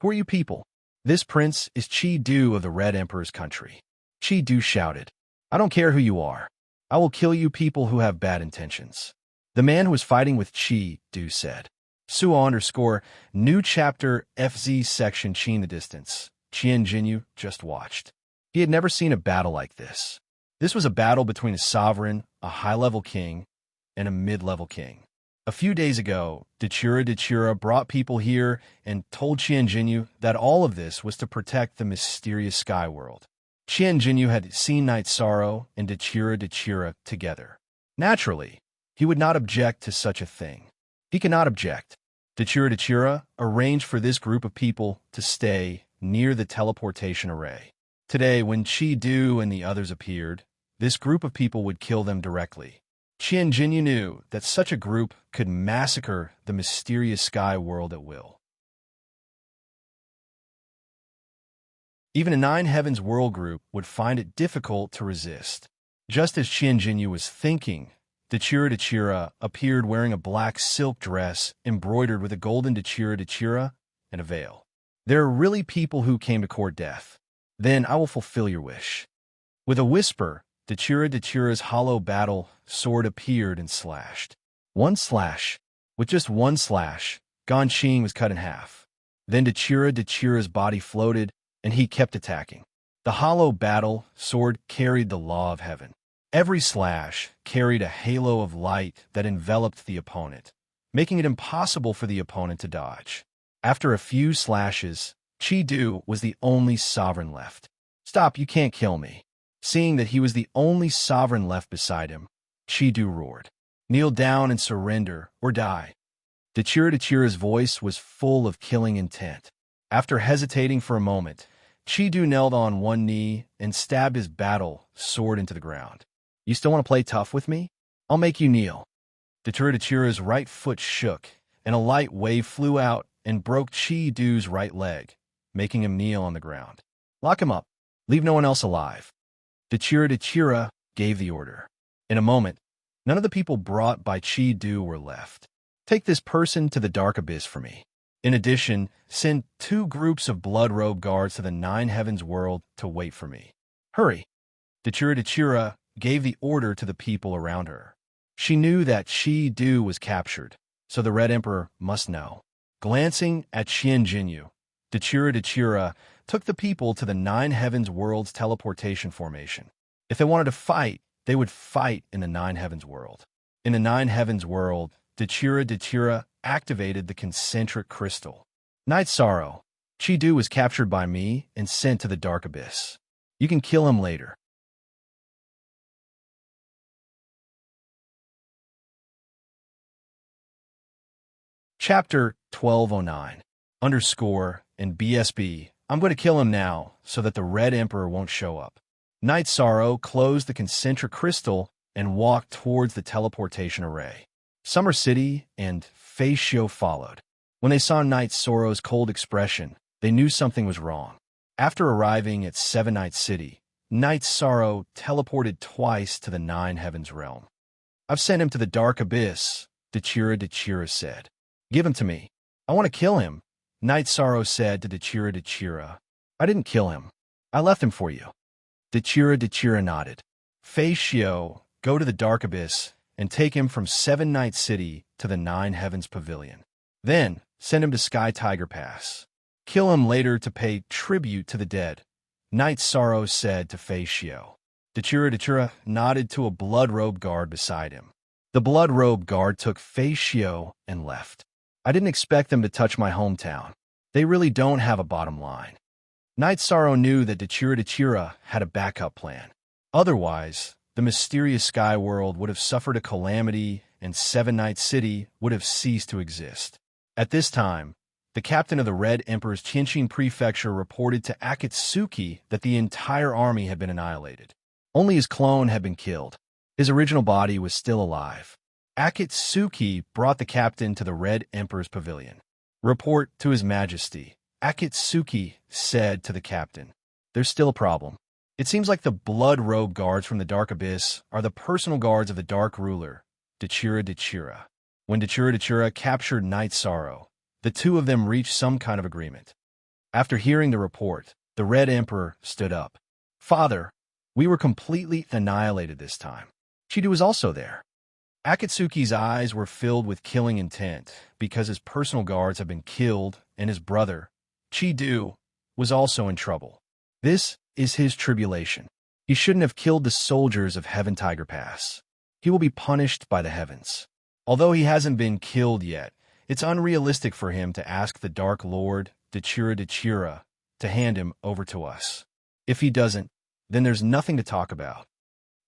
"Who are you people?" "This prince is Chi-Du of the Red Emperor's country." Chi-Du shouted, "I don't care who you are. I will kill you people who have bad intentions." The man who was fighting with Chi-Du said. Suo new chapter FZ section Chi in the distance. Qian Jinyu just watched. He had never seen a battle like this. This was a battle between a sovereign, a high-level king, and a mid-level king. A few days ago, Dechira brought people here and told Qian Jinyu that all of this was to protect the mysterious sky world. Qian Jinyu had seen Night Sorrow and Dechira together. Naturally, he would not object to such a thing. He cannot object. Dechira arranged for this group of people to stay near the teleportation array. Today, when Chi-Du and the others appeared, this group of people would kill them directly. Qian Jinyu knew that such a group could massacre the mysterious sky world at will. Even a Nine Heavens world group would find it difficult to resist. Just as Qian Jinyu was thinking, Dechira appeared wearing a black silk dress embroidered with a golden Dechira and a veil. "There are really people who came to court death. Then I will fulfill your wish." With a whisper, Dechira's hollow battle sword appeared and slashed. One slash. With just one slash, Ganqing was cut in half. Then Dechira's body floated, and he kept attacking. The hollow battle sword carried the law of heaven. Every slash carried a halo of light that enveloped the opponent, making it impossible for the opponent to dodge. After a few slashes, Chi-Du was the only sovereign left. "Stop, you can't kill me." Seeing that he was the only sovereign left beside him, Chi-Du roared, "Kneel down and surrender, or die." Dechira's voice was full of killing intent. After hesitating for a moment, Chi-Du knelt on one knee and stabbed his battle sword into the ground. "You still want to play tough with me? I'll make you kneel." Dechira's right foot shook, and a light wave flew out and broke Chi-Du's right leg, making him kneel on the ground. "Lock him up. Leave no one else alive." Dechira gave the order. In a moment, none of the people brought by Chi-Du were left. "Take this person to the dark abyss for me. In addition, send 2 groups of blood-robe guards to the Nine Heavens world to wait for me. Hurry." Dechira gave the order to the people around her. She knew that Chi-Du was captured, so the Red Emperor must know. Glancing at Qian Jinyu, Dechira took the people to the Nine Heavens world's teleportation formation. If they wanted to fight, they would fight in the Nine Heavens world. In the Nine Heavens world, Dechira activated the concentric crystal. "Night Sorrow, Chi-Du was captured by me and sent to the dark abyss. You can kill him later." Chapter 1209 and BSB. "I'm going to kill him now so that the Red Emperor won't show up." Night Sorrow closed the concentric crystal and walked towards the teleportation array. Summer City and Fei Xiu followed. When they saw Night Sorrow's cold expression, they knew something was wrong. After arriving at Seven Night City, Night Sorrow teleported twice to the Nine Heavens realm. "I've sent him to the dark abyss," Dechira said. "Give him to me. I want to kill him," Night Sorrow said to Dechira. "I didn't kill him. I left him for you." Dechira nodded. "Fei Xiu, go to the dark abyss and take him from Seven Night City to the Nine Heavens Pavilion. Then send him to Sky Tiger Pass. Kill him later to pay tribute to the dead," Night Sorrow said to Fei Xiu. Dechira nodded to a blood-robe guard beside him. The blood-robe guard took Fei Xiu and left. "I didn't expect them to touch my hometown. They really don't have a bottom line." Night Sorrow knew that Dechira had a backup plan. Otherwise, the mysterious sky world would have suffered a calamity and Seven Night City would have ceased to exist. At this time, the captain of the Red Emperor's Qianqing prefecture reported to Akatsuki that the entire army had been annihilated. Only his clone had been killed. His original body was still alive. Akatsuki brought the captain to the Red Emperor's pavilion. "Report to His Majesty," Akatsuki said to the captain. "There's still a problem. It seems like the blood-robed guards from the Dark Abyss are the personal guards of the Dark Ruler, Dachira. When Dachira captured Night Sorrow, the two of them reached some kind of agreement." After hearing the report, the Red Emperor stood up. "Father, we were completely annihilated this time. Chidu was also there." Akatsuki's eyes were filled with killing intent because his personal guards had been killed and his brother, Chidu, was also in trouble. This is his tribulation. He shouldn't have killed the soldiers of Heaven Tiger Pass. He will be punished by the heavens. Although he hasn't been killed yet, it's unrealistic for him to ask the Dark Lord, Dachira, to hand him over to us. If he doesn't, then there's nothing to talk about.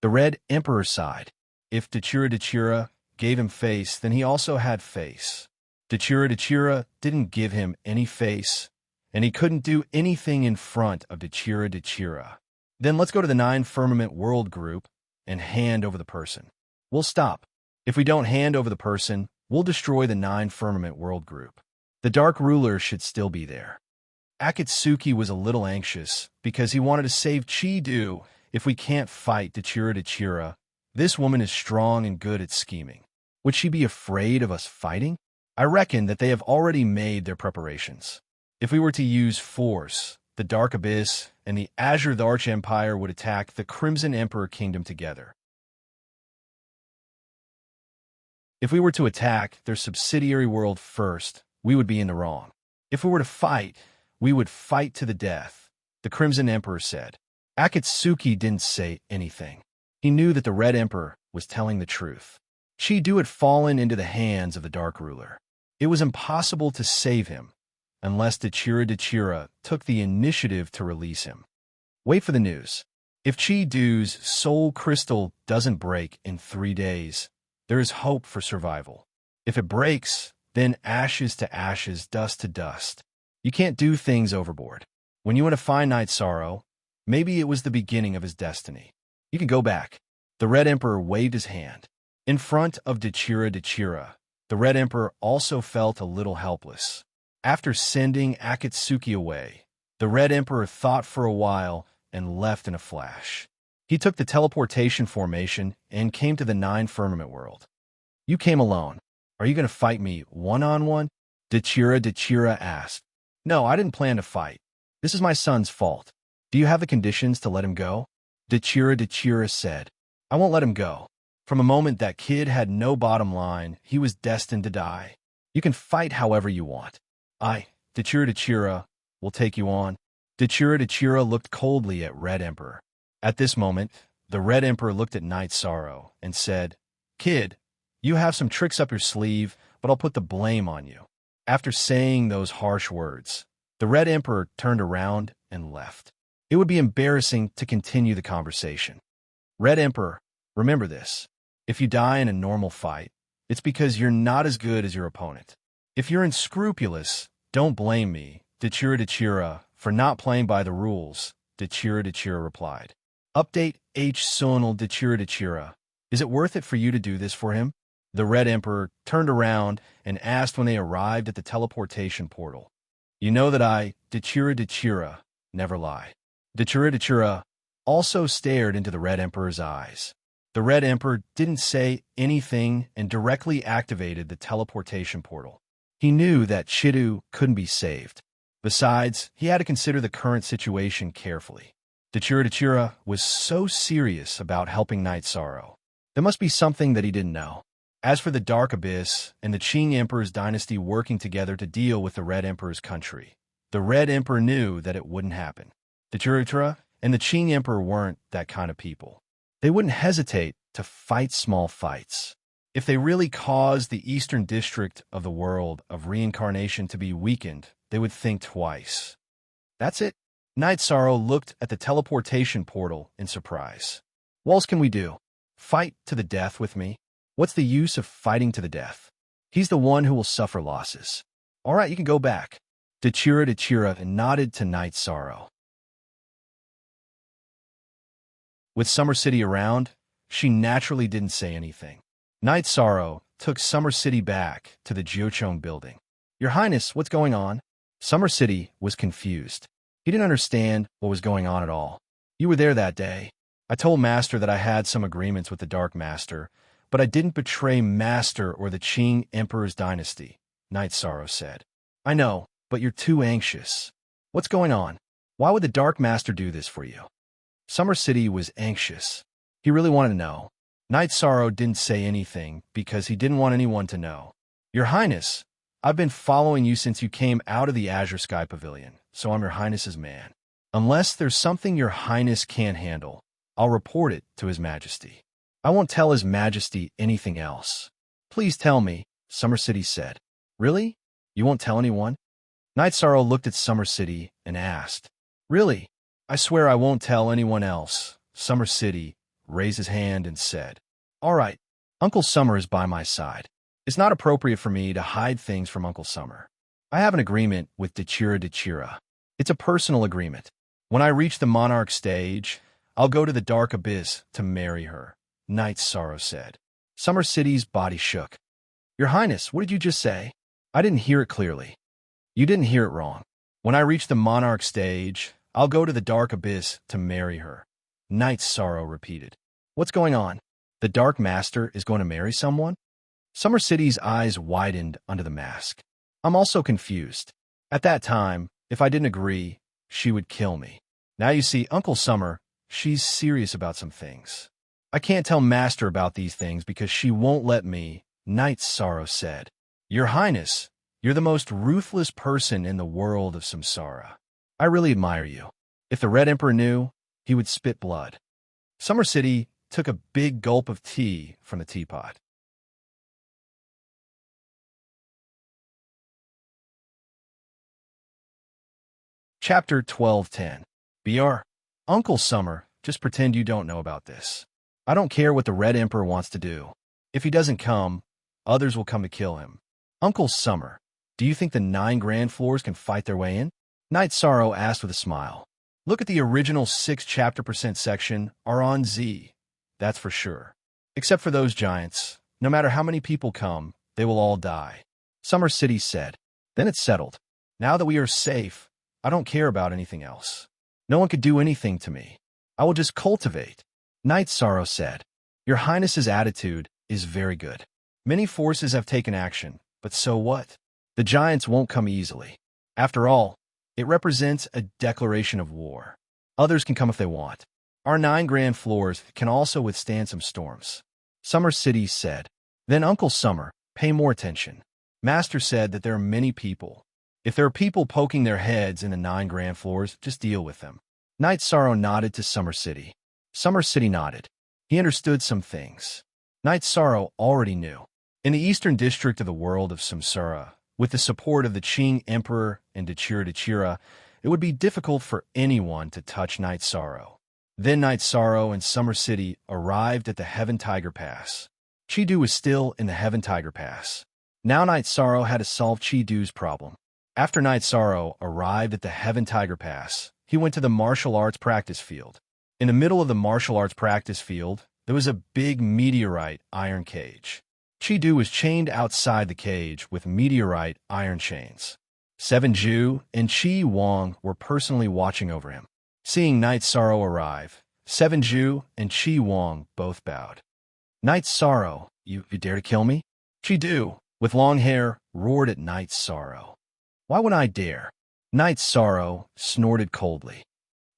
The Red Emperor sighed. If Dachira gave him face, then he also had face. Dachira didn't give him any face, and he couldn't do anything in front of Dachira. Then let's go to the 9 Firmament World Group and hand over the person. We'll stop. If we don't hand over the person, we'll destroy the 9 Firmament World Group. The Dark Ruler should still be there. Akatsuki was a little anxious because he wanted to save Chidu. If we can't fight Dachira, this woman is strong and good at scheming. Would she be afraid of us fighting? I reckon that they have already made their preparations. If we were to use force, the Dark Abyss and the Azure Arch-Empire would attack the Crimson Emperor Kingdom together. If we were to attack their subsidiary world first, we would be in the wrong. If we were to fight, we would fight to the death, the Crimson Emperor said. Akatsuki didn't say anything. He knew that the Red Emperor was telling the truth. Chidu had fallen into the hands of the Dark Ruler. It was impossible to save him, unless Dachira took the initiative to release him. Wait for the news. If Chidu's soul crystal doesn't break in 3 days, there is hope for survival. If it breaks, then ashes to ashes, dust to dust. You can't do things overboard. When you want to find Night Sorrow, maybe it was the beginning of his destiny. You can go back. The Red Emperor waved his hand. In front of Dachira, the Red Emperor also felt a little helpless. After sending Akatsuki away, the Red Emperor thought for a while and left in a flash. He took the teleportation formation and came to the 9 Firmament World. "You came alone. Are you going to fight me one-on-one?" Dachira asked. "No, I didn't plan to fight. This is my son's fault. Do you have the conditions to let him go?" Dachira said. "I won't let him go. From a moment that kid had no bottom line, he was destined to die. You can fight however you want. Dachira, will take you on." Dachira looked coldly at Red Emperor. At this moment, the Red Emperor looked at Night Sorrow and said, "Kid, you have some tricks up your sleeve, but I'll put the blame on you." After saying those harsh words, the Red Emperor turned around and left. It would be embarrassing to continue the conversation. Red Emperor, remember this. If you die in a normal fight, it's because you're not as good as your opponent. If you're unscrupulous, don't blame me, Dachira, for not playing by the rules, Dachira replied. Update H. Sonal Dachira. Is it worth it for you to do this for him? The Red Emperor turned around and asked when they arrived at the teleportation portal. You know that I, Dachira, never lie. Dachira also stared into the Red Emperor's eyes. The Red Emperor didn't say anything and directly activated the teleportation portal. He knew that Chidu couldn't be saved. Besides, he had to consider the current situation carefully. Dachira was so serious about helping Night Sorrow. There must be something that he didn't know. As for the Dark Abyss and the Qing Emperor's dynasty working together to deal with the Red Emperor's country, the Red Emperor knew that it wouldn't happen. Dachira and the Qing Emperor weren't that kind of people. They wouldn't hesitate to fight small fights. If they really caused the eastern district of the world of reincarnation to be weakened, they would think twice. That's it. Night Sorrow looked at the teleportation portal in surprise. What else can we do? Fight to the death with me? What's the use of fighting to the death? He's the one who will suffer losses. All right, you can go back. Dechira nodded to Night Sorrow. With Summer City around, she naturally didn't say anything. Night Sorrow took Summer City back to the Geochong building. Your Highness, what's going on? Summer City was confused. He didn't understand what was going on at all. You were there that day. I told Master that I had some agreements with the Dark Master, but I didn't betray Master or the Qing Emperor's dynasty, Night Sorrow said. I know, but you're too anxious. What's going on? Why would the Dark Master do this for you? Summer City was anxious. He really wanted to know. Night Sorrow didn't say anything because he didn't want anyone to know. Your Highness, I've been following you since you came out of the Azure Sky Pavilion, so I'm Your Highness's man. Unless there's something Your Highness can't handle, I'll report it to His Majesty. I won't tell His Majesty anything else. Please tell me, Summer City said. Really? You won't tell anyone? Night Sorrow looked at Summer City and asked. Really? I swear I won't tell anyone else. Summer City raised his hand and said, All right, Uncle Summer is by my side. It's not appropriate for me to hide things from Uncle Summer. I have an agreement with Dechira. It's a personal agreement. When I reach the monarch stage, I'll go to the dark abyss to marry her, Night Sorrow said. Summer City's body shook. Your Highness, what did you just say? I didn't hear it clearly. You didn't hear it wrong. When I reach the monarch stage, I'll go to the dark abyss to marry her, Night Sorrow repeated. What's going on? The Dark Master is going to marry someone? Summer City's eyes widened under the mask. I'm also confused. At that time, if I didn't agree, she would kill me. Now you see, Uncle Summer, she's serious about some things. I can't tell Master about these things because she won't let me, Night Sorrow said. Your Highness, you're the most ruthless person in the world of Samsara. I really admire you. If the Red Emperor knew, he would spit blood. Summer City took a big gulp of tea from the teapot. Chapter 12:10. Br. Uncle Summer, just pretend you don't know about this. I don't care what the Red Emperor wants to do. If he doesn't come, others will come to kill him. Uncle Summer, do you think the 9 Grand Floors can fight their way in? Night Sorrow asked with a smile. Look at the original 6 chapter % section are on Z, that's for sure. Except for those giants, no matter how many people come, they will all die. Summer City said. Then it's settled. Now that we are safe, I don't care about anything else. No one could do anything to me. I will just cultivate. Night Sorrow said. Your Highness's attitude is very good. Many forces have taken action, but so what? The giants won't come easily. After all, it represents a declaration of war. Others can come if they want. Our 9 Grand Floors can also withstand some storms. Summer City said. Then Uncle Summer, pay more attention. Master said that there are many people. If there are people poking their heads in the 9 Grand Floors, just deal with them. Night Sorrow nodded to Summer City. Summer City nodded. He understood some things. Night Sorrow already knew. In the eastern district of the world of Samsara, with the support of the Qing Emperor and Dechira, it would be difficult for anyone to touch Night Sorrow. Then Night Sorrow and Summer City arrived at the Heaven Tiger Pass. Chidu was still in the Heaven Tiger Pass. Now Night Sorrow had to solve Chidu's problem. After Night Sorrow arrived at the Heaven Tiger Pass, he went to the martial arts practice field. In the middle of the martial arts practice field, there was a big meteorite iron cage. Chidu was chained outside the cage with meteorite iron chains. Seven Ju and Chi Wang were personally watching over him. Seeing Night Sorrow arrive, Seven Ju and Chi Wang both bowed. Night Sorrow, you dare to kill me? Chidu, with long hair, roared at Night Sorrow. Why would I dare? Night Sorrow snorted coldly.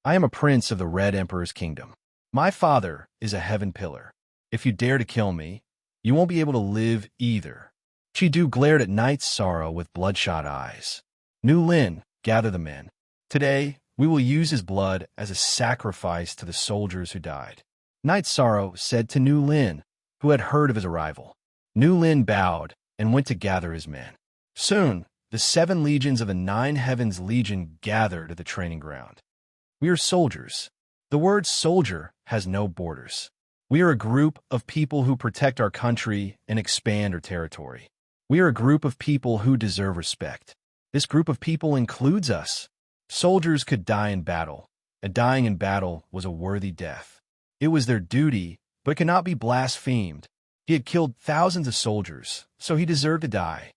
I am a prince of the Red Emperor's kingdom. My father is a heaven pillar. If you dare to kill me, you won't be able to live either. Chidu glared at Night Sorrow with bloodshot eyes. Nu Lin, gather the men. Today, we will use his blood as a sacrifice to the soldiers who died. Night Sorrow said to Nu Lin, who had heard of his arrival. Nu Lin bowed and went to gather his men. Soon, the 7 legions of the 9 Heavens Legion gathered at the training ground. We are soldiers. The word soldier has no borders. We are a group of people who protect our country and expand our territory. We are a group of people who deserve respect. This group of people includes us. Soldiers could die in battle, and dying in battle was a worthy death. It was their duty, but it cannot be blasphemed. He had killed thousands of soldiers, so he deserved to die.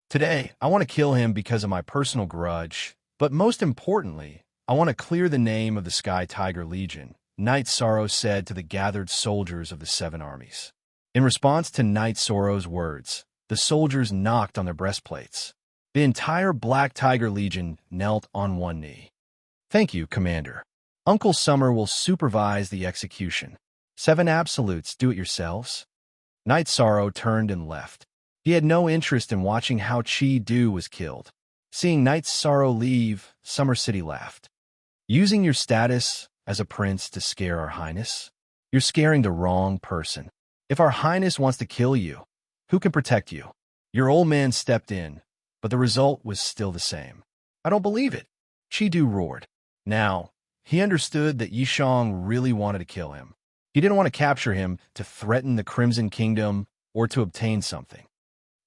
Today, I want to kill him because of my personal grudge, but most importantly, I want to clear the name of the Sky Tiger Legion, Knight Sorrow said to the gathered soldiers of the 7 armies. In response to Knight Sorrow's words, the soldiers knocked on their breastplates. The entire Black Tiger Legion knelt on one knee. Thank you, Commander. Uncle Summer will supervise the execution. 7 absolutes, do it yourselves. Knight Sorrow turned and left. He had no interest in watching how Chi-Du was killed. Seeing Knight Sorrow leave, Summer City laughed. Using your status as a prince to scare our highness? You're scaring the wrong person. If our highness wants to kill you, who can protect you? Your old man stepped in, but the result was still the same. I don't believe it. Chi-Du roared. Now, he understood that Yishang really wanted to kill him. He didn't want to capture him to threaten the Crimson Kingdom or to obtain something.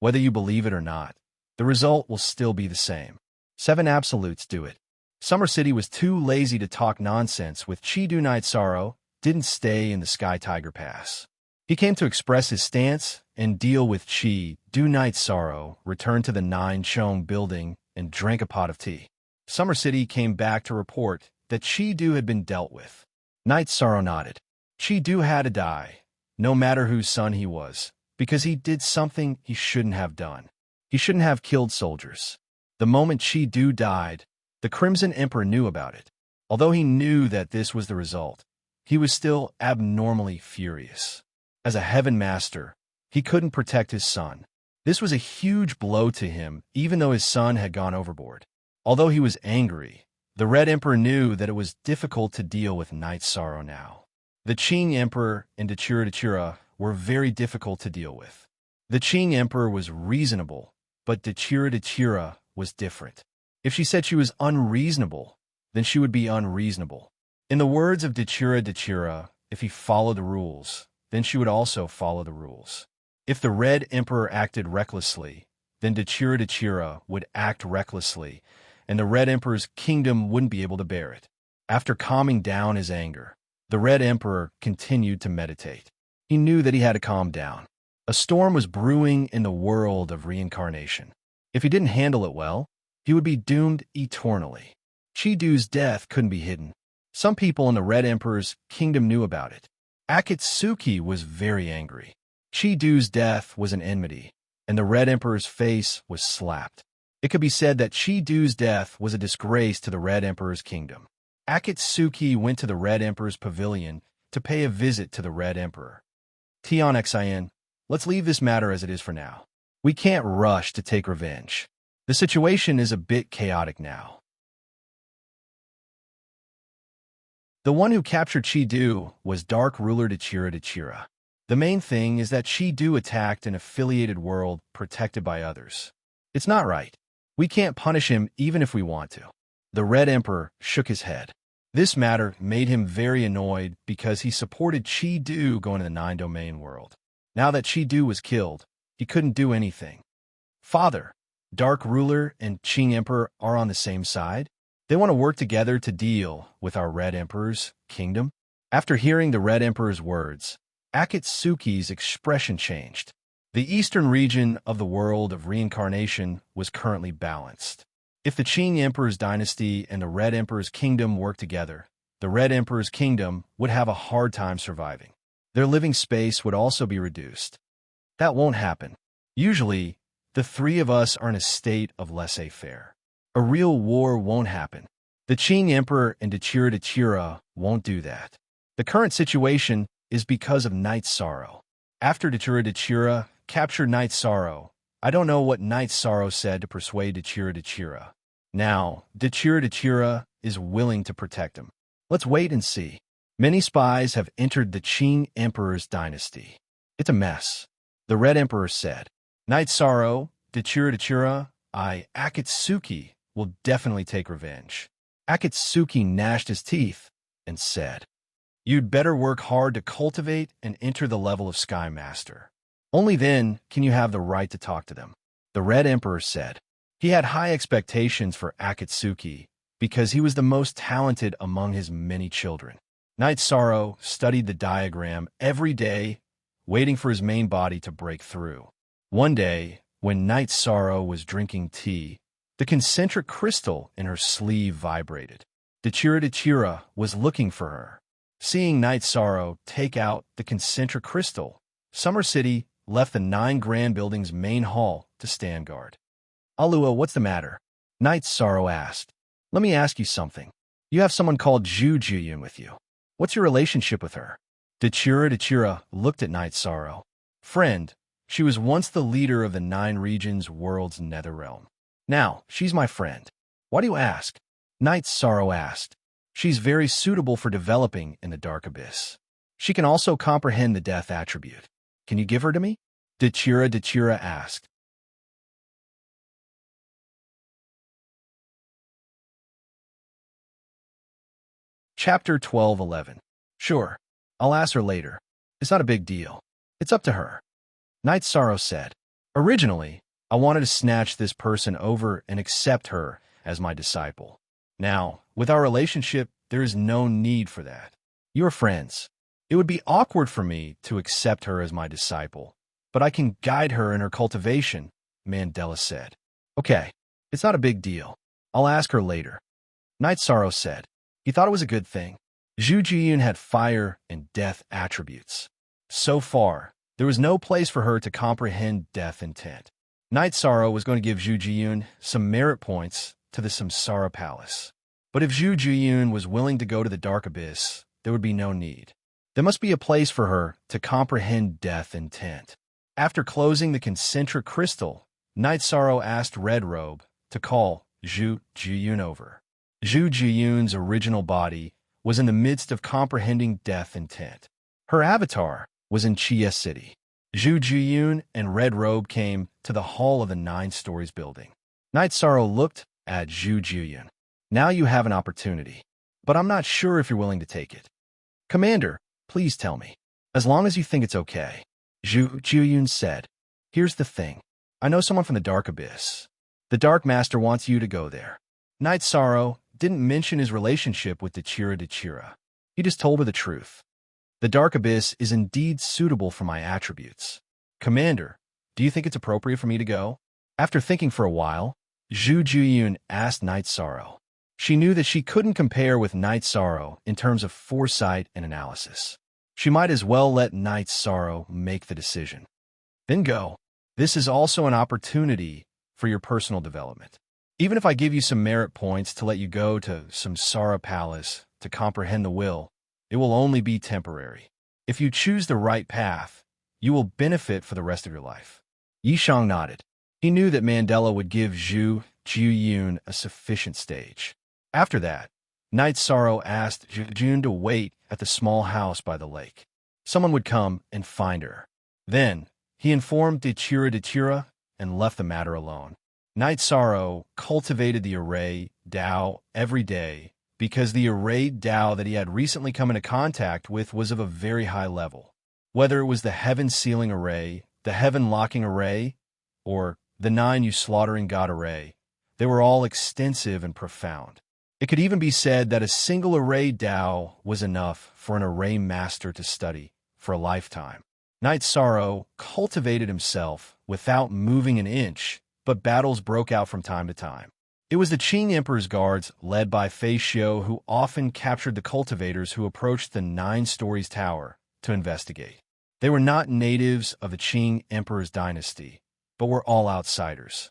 Whether you believe it or not, the result will still be the same. 7 absolutes do it. Summer City was too lazy to talk nonsense with Chi-Du. Knight Sorrow didn't stay in the Sky Tiger Pass. He came to express his stance and deal with Chi-Du. Knight Sorrow returned to the 9 Chong building and drank a pot of tea. Summer City came back to report that Chi-Du had been dealt with. Knight Sorrow nodded. Chi-Du had to die, no matter whose son he was, because he did something he shouldn't have done. He shouldn't have killed soldiers. The moment Chi-Du died, the Crimson Emperor knew about it. Although he knew that this was the result, he was still abnormally furious. As a Heaven Master, he couldn't protect his son. This was a huge blow to him, even though his son had gone overboard. Although he was angry, the Red Emperor knew that it was difficult to deal with Knight Sorrow now. The Qing Emperor and Dechira were very difficult to deal with. The Qing Emperor was reasonable, but Dechira was different. If she said she was unreasonable, then she would be unreasonable. In the words of Dechira, if he followed the rules, then she would also follow the rules. If the Red Emperor acted recklessly, then Dechira would act recklessly, and the Red Emperor's kingdom wouldn't be able to bear it. After calming down his anger, the Red Emperor continued to meditate. He knew that he had to calm down. A storm was brewing in the world of reincarnation. If he didn't handle it well, he would be doomed eternally. Chi-Du's death couldn't be hidden. Some people in the Red Emperor's kingdom knew about it. Akatsuki was very angry. Chi-Du's death was an enmity, and the Red Emperor's face was slapped. It could be said that Chi-Du's death was a disgrace to the Red Emperor's kingdom. Akatsuki went to the Red Emperor's pavilion to pay a visit to the Red Emperor. Tion Xin, let's leave this matter as it is for now. We can't rush to take revenge. The situation is a bit chaotic now. The one who captured Chi-Du was Dark Ruler Dechira. The main thing is that Chi-Du attacked an affiliated world protected by others. It's not right. We can't punish him even if we want to. The Red Emperor shook his head. This matter made him very annoyed because he supported Chi-Du going to the 9 domain world. Now that Chi-Du was killed, he couldn't do anything. Father, Dark Ruler and Qing Emperor are on the same side. They want to work together to deal with our Red Emperor's kingdom. After hearing the Red Emperor's words, Akatsuki's expression changed. The eastern region of the world of reincarnation was currently balanced. If the Qing Emperor's dynasty and the Red Emperor's kingdom worked together, the Red Emperor's kingdom would have a hard time surviving. Their living space would also be reduced. That won't happen. Usually, the 3 of us are in a state of laissez-faire. A real war won't happen. The Qing Emperor and Dechira won't do that. The current situation is because of Knight Sorrow. After Dechira captured Knight Sorrow, I don't know what Knight Sorrow said to persuade Dechira. Now, Dechira is willing to protect him. Let's wait and see. Many spies have entered the Qing Emperor's dynasty. It's a mess. The Red Emperor said. Knight Sorrow, Dechira, Akatsuki will definitely take revenge. Akatsuki gnashed his teeth. and said, "You'd better work hard to cultivate and enter the level of Sky Master. Only then can you have the right to talk to them." The Red Emperor said. He had high expectations for Akatsuki because he was the most talented among his many children. Night Sorrow studied the diagram every day, waiting for his main body to break through. One day, when Night Sorrow was drinking tea, the concentric crystal in her sleeve vibrated. Dachira was looking for her. Seeing Night Sorrow take out the concentric crystal, Summer City left the 9 Grand Building's main hall to stand guard. "Alua, what's the matter?" Night Sorrow asked. "Let me ask you something. You have someone called Zhu Jiyun with you. What's your relationship with her?" Dachira looked at Night Sorrow. "Friend, she was once the leader of the 9 regions world's nether realm. Now, she's my friend." "Why do you ask?" Night Sorrow asked. "She's very suitable for developing in the Dark Abyss. She can also comprehend the death attribute. Can you give her to me?" Dachira asked. Chapter 12:11. "Sure, I'll ask her later. It's not a big deal. It's up to her." Night Sorrow said, "Originally, I wanted to snatch this person over and accept her as my disciple. Now, with our relationship, there is no need for that. You're friends. It would be awkward for me to accept her as my disciple, but I can guide her in her cultivation," Mandela said. "Okay, it's not a big deal. I'll ask her later." Night Sorrow said. He thought it was a good thing. Zhu Jiyun had fire and death attributes. So far, there was no place for her to comprehend death intent. Night Sorrow was going to give Zhu Jiyun some merit points to the Samsara Palace. But if Zhu Jiyun was willing to go to the Dark Abyss, there would be no need. There must be a place for her to comprehend death intent. After closing the concentric crystal, Night Sorrow asked Red Robe to call Zhu Jiyun over. Zhu Jiyun's original body was in the midst of comprehending death intent. Her avatar was in Chia City. Zhu Jiyun and Red Robe came to the hall of the 9 stories building. Night Sorrow looked at Zhu Jiyun. "Now you have an opportunity, but I'm not sure if you're willing to take it." "Commander, please tell me. As long as you think it's okay." Zhu Jiyun said. "Here's the thing. I know someone from the Dark Abyss. The Dark Master wants you to go there." Night Sorrow didn't mention his relationship with Dachira. He just told her the truth. "The Dark Abyss is indeed suitable for my attributes. Commander, do you think it's appropriate for me to go?" After thinking for a while, Zhu Jiyun asked Night Sorrow. She knew that she couldn't compare with Night Sorrow in terms of foresight and analysis. She might as well let Night Sorrow make the decision. "Then go. This is also an opportunity for your personal development. Even if I give you some merit points to let you go to Samsara Palace to comprehend the will, it will only be temporary. If you choose the right path, you will benefit for the rest of your life." Yishang nodded. He knew that Mandela would give Zhu Jiyun a sufficient stage. After that, Night Sorrow asked Zhu Jiyun to wait at the small house by the lake. Someone would come and find her. Then, he informed Dachira and left the matter alone. Night Sorrow cultivated the array Dao every day because the array Dao that he had recently come into contact with was of a very high level. Whether it was the Heaven Sealing Array, the Heaven Locking Array, or the 9 You Slaughtering God Array, they were all extensive and profound. It could even be said that a single array Dao was enough for an array master to study for a lifetime. Night Sorrow cultivated himself without moving an inch, but battles broke out from time to time. It was the Qing Emperor's guards, led by Fei Xiu, who often captured the cultivators who approached the 9 stories tower to investigate. They were not natives of the Qing Emperor's dynasty, but were all outsiders.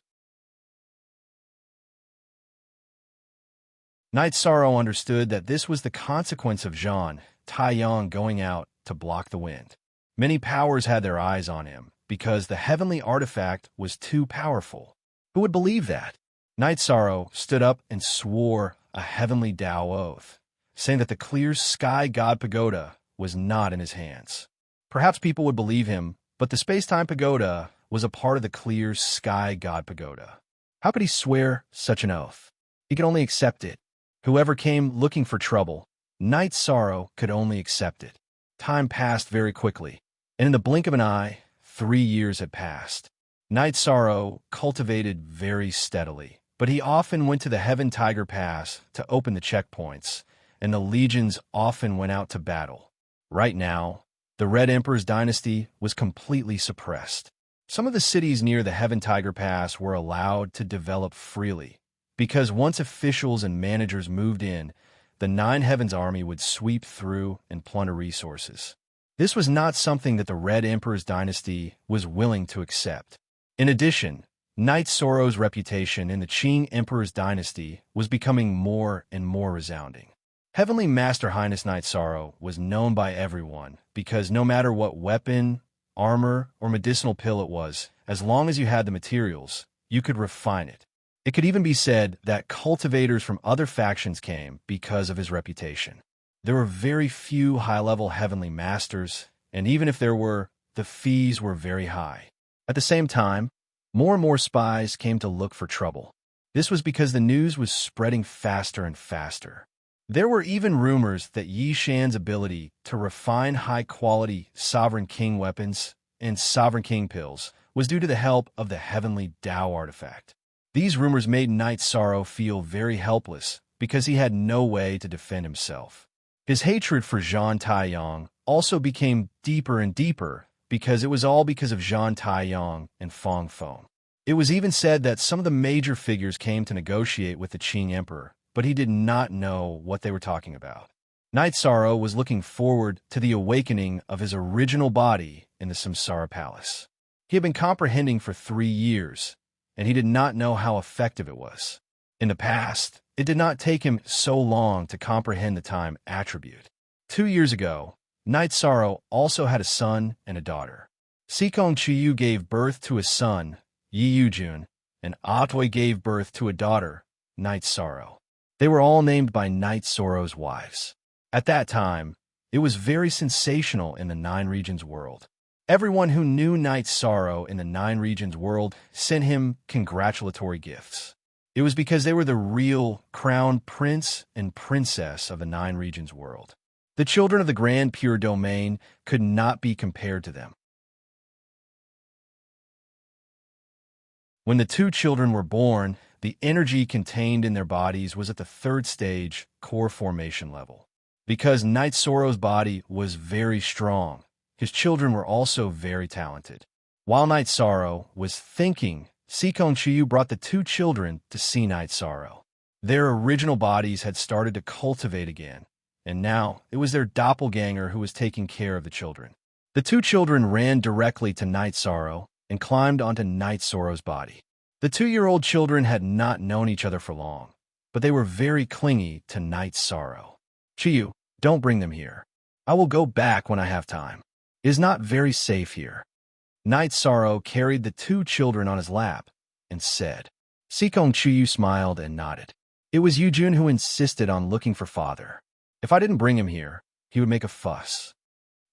Night Sorrow understood that this was the consequence of Zhan Taiyang going out to block the wind. Many powers had their eyes on him, because the heavenly artifact was too powerful. Who would believe that? Night Sorrow stood up and swore a heavenly Tao oath, saying that the clear sky god pagoda was not in his hands. Perhaps people would believe him, but the space-time pagoda was a part of the clear sky god pagoda. How could he swear such an oath? He could only accept it. Whoever came looking for trouble Night Sorrow could only accept it. Time passed very quickly, and in the blink of an eye, 3 years had passed. Night Sorrow cultivated very steadily, but he often went to the Heaven Tiger Pass to open the checkpoints, and the legions often went out to battle. Right now, the Red Emperor's dynasty was completely suppressed. Some of the cities near the Heaven Tiger Pass were allowed to develop freely, because once officials and managers moved in, the Nine Heavens army would sweep through and plunder resources. This was not something that the Red Emperor's dynasty was willing to accept. In addition, Night Sorrow's reputation in the Qing Emperor's dynasty was becoming more and more resounding. Heavenly Master Highness Night Sorrow was known by everyone because no matter what weapon, armor, or medicinal pill it was, as long as you had the materials, you could refine it. It could even be said that cultivators from other factions came because of his reputation. There were very few high-level heavenly masters, and even if there were, the fees were very high. At the same time, more and more spies came to look for trouble. This was because the news was spreading faster and faster. There were even rumors that Yi Shan's ability to refine high-quality Sovereign King weapons and Sovereign King pills was due to the help of the Heavenly Tao artifact. These rumors made Night Sorrow feel very helpless because he had no way to defend himself. His hatred for Zhang Taiyang also became deeper and deeper because it was all because of Zhang Taiyang and Fang Feng. It was even said that some of the major figures came to negotiate with the Qing Emperor, but he did not know what they were talking about. Night Sorrow was looking forward to the awakening of his original body in the Samsara Palace. He had been comprehending for 3 years, and he did not know how effective it was. In the past, it did not take him so long to comprehend the time attribute. 2 years ago, Night Sorrow also had a son and a daughter. Sikong Chiyu gave birth to a son, Yi Yujun, and Atoy gave birth to a daughter, Night Sorrow. They were all named by Night Sorrow's wives. At that time, it was very sensational in the Nine Regions world. Everyone who knew Night Sorrow in the Nine Regions world sent him congratulatory gifts. It was because they were the real crown prince and princess of the Nine Regions world. The children of the Grand Pure Domain could not be compared to them. When the 2 children were born, the energy contained in their bodies was at the 3rd stage, core formation level. Because Night Sorrow's body was very strong, his children were also very talented. While Night Sorrow was thinking, Sikong Chiyu brought the 2 children to see Night Sorrow. Their original bodies had started to cultivate again, and now it was their doppelganger who was taking care of the children. The 2 children ran directly to Night Sorrow and climbed onto Night Sorrow's body. The 2-year-old children had not known each other for long, but they were very clingy to Night Sorrow. Chiyu, don't bring them here. I will go back when I have time. It is not very safe here. Night Sorrow carried the 2 children on his lap and said. Sikong Chiyu smiled and nodded. It was Yujun who insisted on looking for father. If I didn't bring him here, he would make a fuss.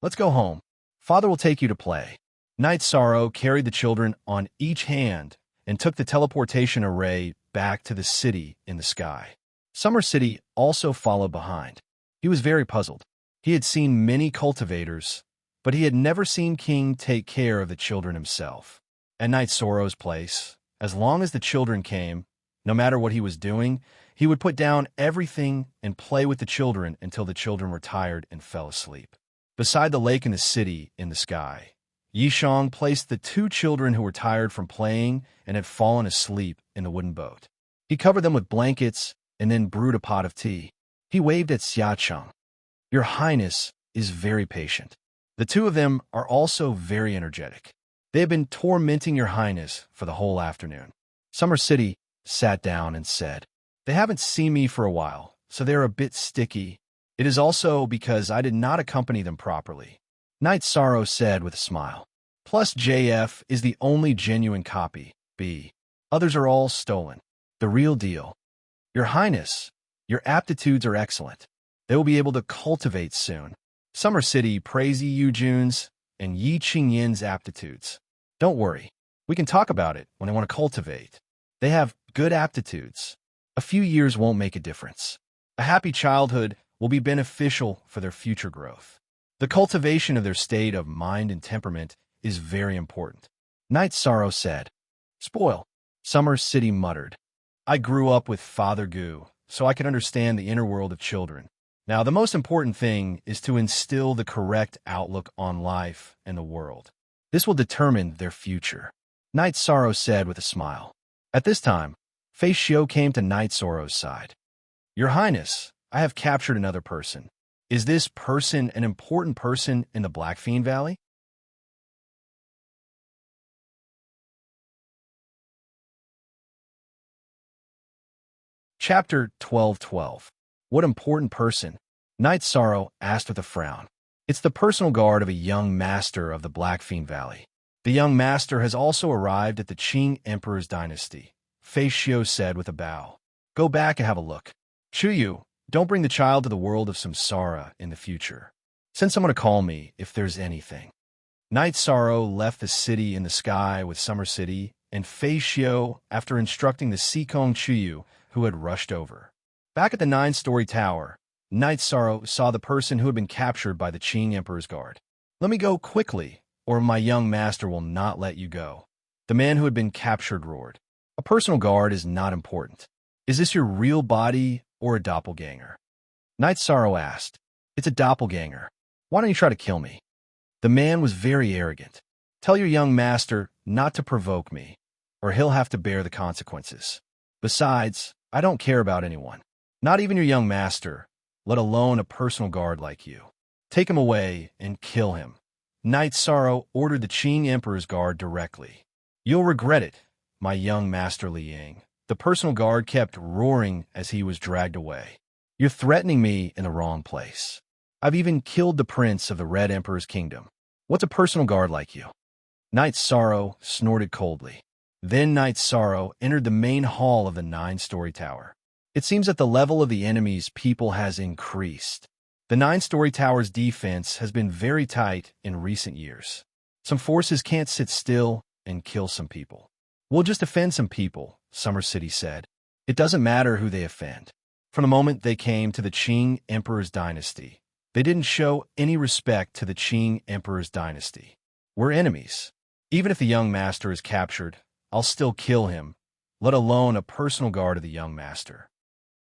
Let's go home. Father will take you to play. Night Sorrow carried the children on each hand and took the teleportation array back to the city in the sky. Summer City also followed behind. He was very puzzled. He had seen many cultivators, but he had never seen King take care of the children himself. At Night Sorrow's place, as long as the children came, no matter what he was doing, he would put down everything and play with the children until the children were tired and fell asleep. Beside the lake in the city in the sky, Yishang placed the 2 children who were tired from playing and had fallen asleep in the wooden boat. He covered them with blankets and then brewed a pot of tea. He waved at Xiacheng. Your Highness is very patient. The 2 of them are also very energetic. They have been tormenting Your Highness for the whole afternoon. Summer City sat down and said, They haven't seen me for a while, so they're a bit sticky. It is also because I did not accompany them properly. Night Sorrow said with a smile. Plus JF is the only genuine copy, B. Others are all stolen. The real deal. Your Highness, your aptitudes are excellent. They will be able to cultivate soon. Summer City praised Yi Yujun's and Yi Qingyin's aptitudes. Don't worry, we can talk about it when they want to cultivate. They have good aptitudes. A few years won't make a difference. A happy childhood will be beneficial for their future growth. The cultivation of their state of mind and temperament is very important. Night Sorrow said. Spoil. Summer City muttered. I grew up with Father Goo, so I can understand the inner world of children. Now, the most important thing is to instill the correct outlook on life and the world. This will determine their future. Night Sorrow said with a smile. At this time, Fei Xiu came to Night Sorrow's side. Your Highness, I have captured another person. Is this person an important person in the Black Fiend Valley? Chapter 12:12. What important person? Night Sorrow asked with a frown. It's the personal guard of a young master of the Black Fiend Valley. The young master has also arrived at the Qing Emperor's dynasty, Fei Xiu said with a bow. Go back and have a look. Chuyu, don't bring the child to the world of samsara in the future. Send someone to call me if there's anything. Night Sorrow left the city in the sky with Summer City and Fei Xiu after instructing the Sikong Chuyu, who had rushed over. Back at the 9-story tower, Night Sorrow saw the person who had been captured by the Qing Emperor's guard. Let me go quickly, or my young master will not let you go. The man who had been captured roared. A personal guard is not important. Is this your real body or a doppelganger? Night Sorrow asked. It's a doppelganger. Why don't you try to kill me? The man was very arrogant. Tell your young master not to provoke me, or he'll have to bear the consequences. Besides, I don't care about anyone. Not even your young master, let alone a personal guard like you. Take him away and kill him. Night Sorrow ordered the Qing Emperor's guard directly. You'll regret it, my young master Liang. The personal guard kept roaring as he was dragged away. You're threatening me in the wrong place. I've even killed the prince of the Red Emperor's kingdom. What's a personal guard like you? Night Sorrow snorted coldly. Then Night Sorrow entered the main hall of the 9-story tower. It seems that the level of the enemy's people has increased. The 9-story tower's defense has been very tight in recent years. Some forces can't sit still and kill some people. We'll just offend some people, Summer City said. It doesn't matter who they offend. From the moment they came to the Qing Emperor's dynasty, they didn't show any respect to the Qing Emperor's dynasty. We're enemies. Even if the young master is captured, I'll still kill him, let alone a personal guard of the young master.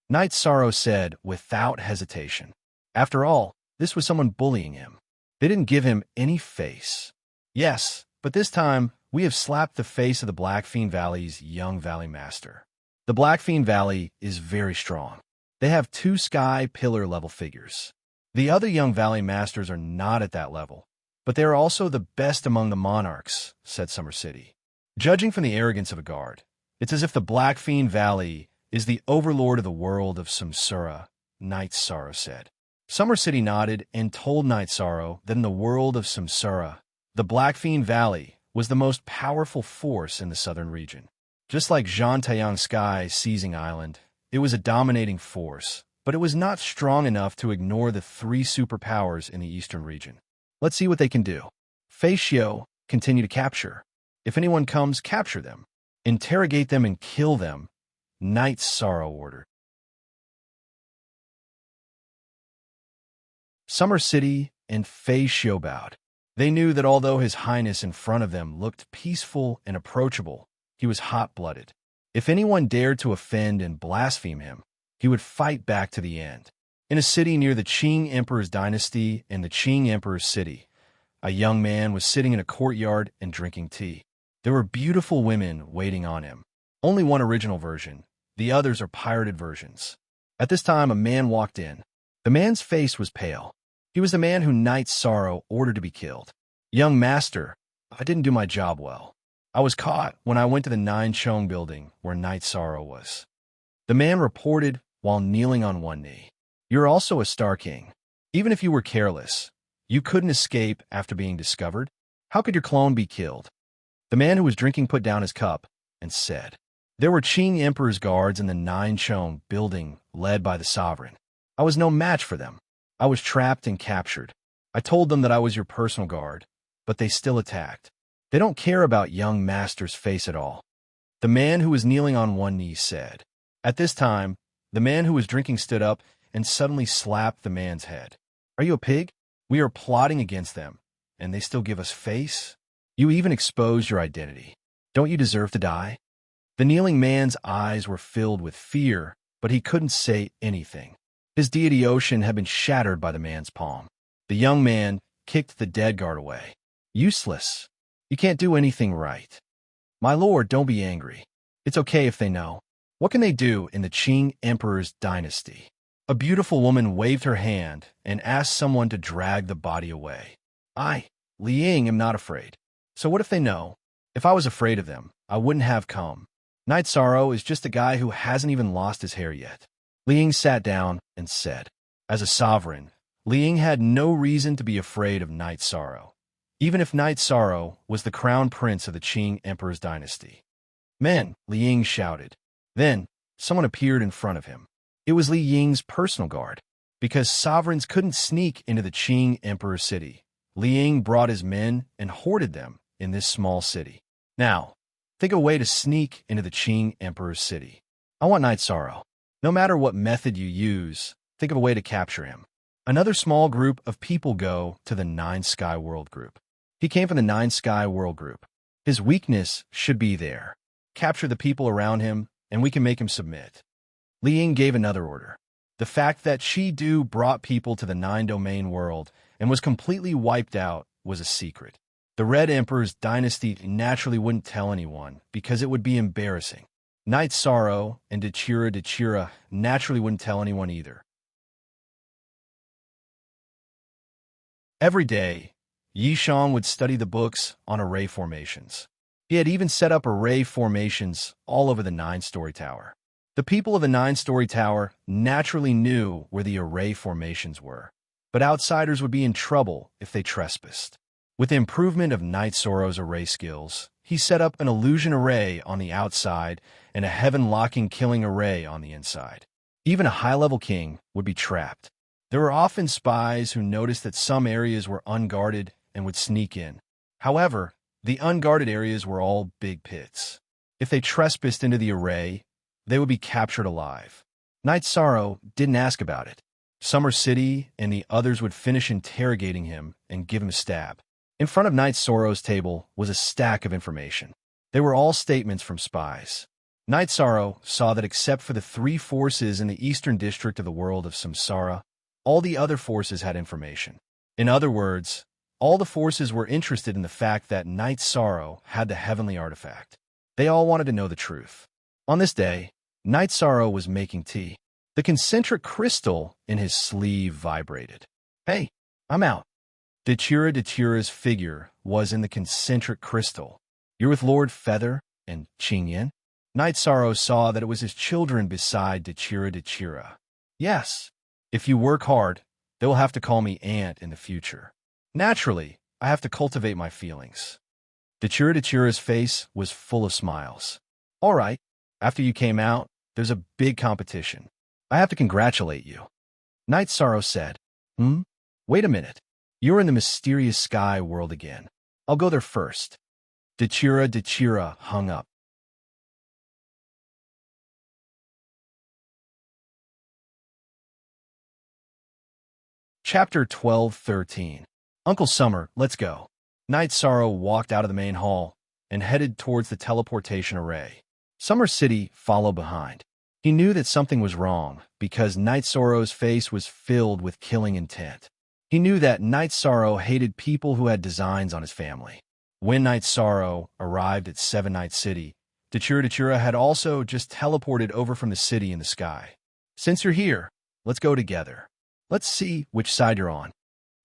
Night Sorrow said without hesitation. After all, this was someone bullying him. They didn't give him any face. Yes, but this time, we have slapped the face of the Black Fiend Valley's young valley master. The Black Fiend Valley is very strong. They have 2 sky pillar level figures. The other young valley masters are not at that level, but they are also the best among the monarchs, said Summer City. Judging from the arrogance of a guard, it's as if the Black Fiend Valley is the overlord of the world of samsara, Night Sorrow said. Summer City nodded and told Night Sorrow that in the world of samsara, the Black Fiend Valley was the most powerful force in the southern region. Just like Zhantayang Sky seizing island, it was a dominating force, but it was not strong enough to ignore the 3 superpowers in the eastern region. Let's see what they can do. Fei Xiu, continue to capture. If anyone comes, capture them. Interrogate them and kill them, Night Sorrow ordered. Summer City and Fei Xiu bowed. They knew that although His Highness in front of them looked peaceful and approachable, he was hot-blooded. If anyone dared to offend and blaspheme him, he would fight back to the end. In a city near the Qing Emperor's dynasty and the Qing Emperor's city, a young man was sitting in a courtyard and drinking tea. There were beautiful women waiting on him. Only one original version. The others are pirated versions. At this time, a man walked in. The man's face was pale. He was the man who Night Sorrow ordered to be killed. Young master, I didn't do my job well. I was caught when I went to the 9 Chong building where Night Sorrow was. The man reported while kneeling on one knee. You're also a Star King. Even if you were careless, you couldn't escape after being discovered. How could your clone be killed? The man who was drinking put down his cup and said, there were Qing Emperor's guards in the 9 Chong building led by the sovereign. I was no match for them. I was trapped and captured. I told them that I was your personal guard, but they still attacked. They don't care about young master's face at all. The man who was kneeling on one knee said. At this time, the man who was drinking stood up and suddenly slapped the man's head. Are you a pig? We are plotting against them, and they still give us face? You even exposed your identity. Don't you deserve to die? The kneeling man's eyes were filled with fear, but he couldn't say anything. His deity ocean had been shattered by the man's palm. The young man kicked the dead guard away. Useless. You can't do anything right. My lord, don't be angry. It's okay if they know. What can they do in the Qing Emperor's dynasty? A beautiful woman waved her hand and asked someone to drag the body away. I, Li Ying, am not afraid. So what if they know? If I was afraid of them, I wouldn't have come. Night Sorrow is just a guy who hasn't even lost his hair yet. Li Ying sat down and said, as a sovereign, Li Ying had no reason to be afraid of Night Sorrow, even if Night Sorrow was the crown prince of the Qing Emperor's dynasty. Men, Li Ying shouted. Then, someone appeared in front of him. It was Li Ying's personal guard. Because sovereigns couldn't sneak into the Qing Emperor's city, Li Ying brought his men and hoarded them in this small city. Now, think of a way to sneak into the Qing Emperor's city. I want Night Sorrow. No matter what method you use, think of a way to capture him. Another small group of people go to the Nine Sky World Group. He came from the Nine Sky World Group. His weakness should be there. Capture the people around him, and we can make him submit. Li Ying gave another order. The fact that Shi-Du brought people to the Nine-Domain world and was completely wiped out was a secret. The Red Emperor's dynasty naturally wouldn't tell anyone because it would be embarrassing. Night Sorrow and Dechira naturally wouldn't tell anyone either. Every day, Yishan would study the books on array formations. He had even set up array formations all over the 9-story tower. The people of the 9-story tower naturally knew where the array formations were, but outsiders would be in trouble if they trespassed. With the improvement of Night Sorrow's array skills, he set up an illusion array on the outside and a heaven-locking killing array on the inside. Even a high-level king would be trapped. There were often spies who noticed that some areas were unguarded and would sneak in. However, the unguarded areas were all big pits. If they trespassed into the array, they would be captured alive. Night Sorrow didn't ask about it. Summer City and the others would finish interrogating him and give him a stab. In front of Night Sorrow's table was a stack of information. They were all statements from spies. Night Sorrow saw that except for the 3 forces in the eastern district of the world of Samsara, all the other forces had information. In other words, all the forces were interested in the fact that Night Sorrow had the heavenly artifact. They all wanted to know the truth. On this day, Night Sorrow was making tea. The concentric crystal in his sleeve vibrated. Hey, I'm out. Dechira's figure was in the concentric crystal. You're with Lord Feather and Qingyan? Night Sorrow saw that it was his children beside Dechira. Yes. If you work hard, they will have to call me Aunt in the future. Naturally, I have to cultivate my feelings. Dechira's face was full of smiles. All right. After you came out, there's a big competition. I have to congratulate you. Night Sorrow said, Wait a minute. You're in the mysterious sky world again. I'll go there first. Dechira hung up. Chapter 12-13. Uncle Summer, let's go. Night Sorrow walked out of the main hall and headed towards the teleportation array. Summer City followed behind. He knew that something was wrong because Night Sorrow's face was filled with killing intent. He knew that Night Sorrow hated people who had designs on his family. When Night Sorrow arrived at Seven Night City, Dechira had also just teleported over from the city in the sky. Since you're here, let's go together. Let's see which side you're on.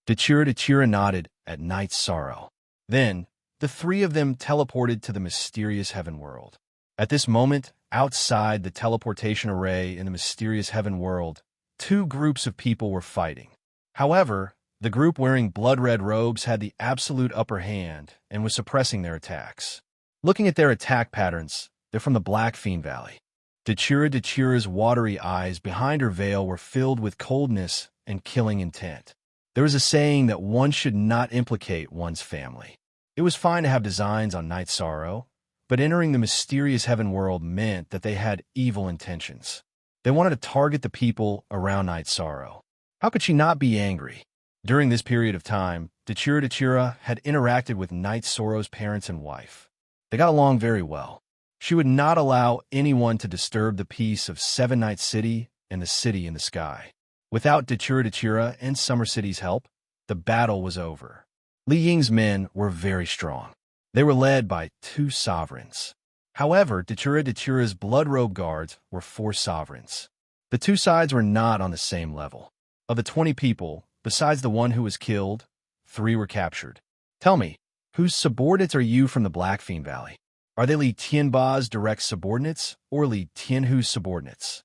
Dechira nodded at Night Sorrow. Then, the 3 of them teleported to the mysterious heaven world. At this moment, outside the teleportation array in the mysterious heaven world, 2 groups of people were fighting. However, the group wearing blood-red robes had the absolute upper hand and was suppressing their attacks. Looking at their attack patterns, they're from the Black Fiend Valley. Dechira's watery eyes behind her veil were filled with coldness and killing intent. There was a saying that one should not implicate one's family. It was fine to have designs on Night Sorrow, but entering the mysterious heaven world meant that they had evil intentions. They wanted to target the people around Night Sorrow. How could she not be angry? During this period of time, Dechira had interacted with Night Sorrow's parents and wife. They got along very well. She would not allow anyone to disturb the peace of Seven Night City and the city in the sky. Without Dechira and Summer City's help, the battle was over. Li Ying's men were very strong. They were led by 2 sovereigns. However, Dechira's blood-robe guards were 4 sovereigns. The 2 sides were not on the same level. Of the 20 people, besides the one who was killed, 3 were captured. Tell me, whose subordinates are you from the Blackfiend Valley? Are they Li Tianba's direct subordinates or Li Tianhu's subordinates?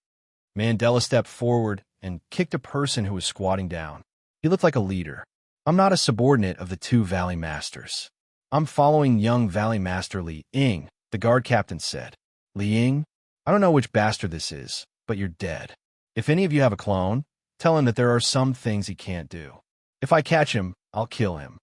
Mandela stepped forward and kicked a person who was squatting down. He looked like a leader. I'm not a subordinate of the 2 Valley Masters. I'm following young Valley Master Li Ying, the guard captain said. Li Ying, I don't know which bastard this is, but you're dead. If any of you have a clone, tell him that there are some things he can't do. If I catch him, I'll kill him.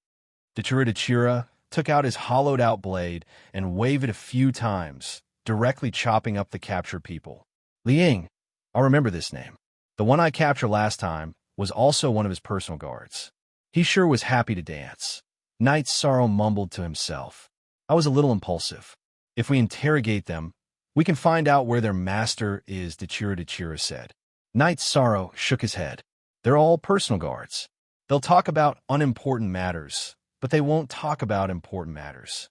Dechira took out his hollowed-out blade and waved it a few times, directly chopping up the captured people. Li Ying, I'll remember this name. The one I captured last time was also one of his personal guards. He sure was happy to dance. Night Sorrow mumbled to himself. I was a little impulsive. If we interrogate them, we can find out where their master is, Dechira said. Night Sorrow shook his head. They're all personal guards. They'll talk about unimportant matters, but they won't talk about important matters.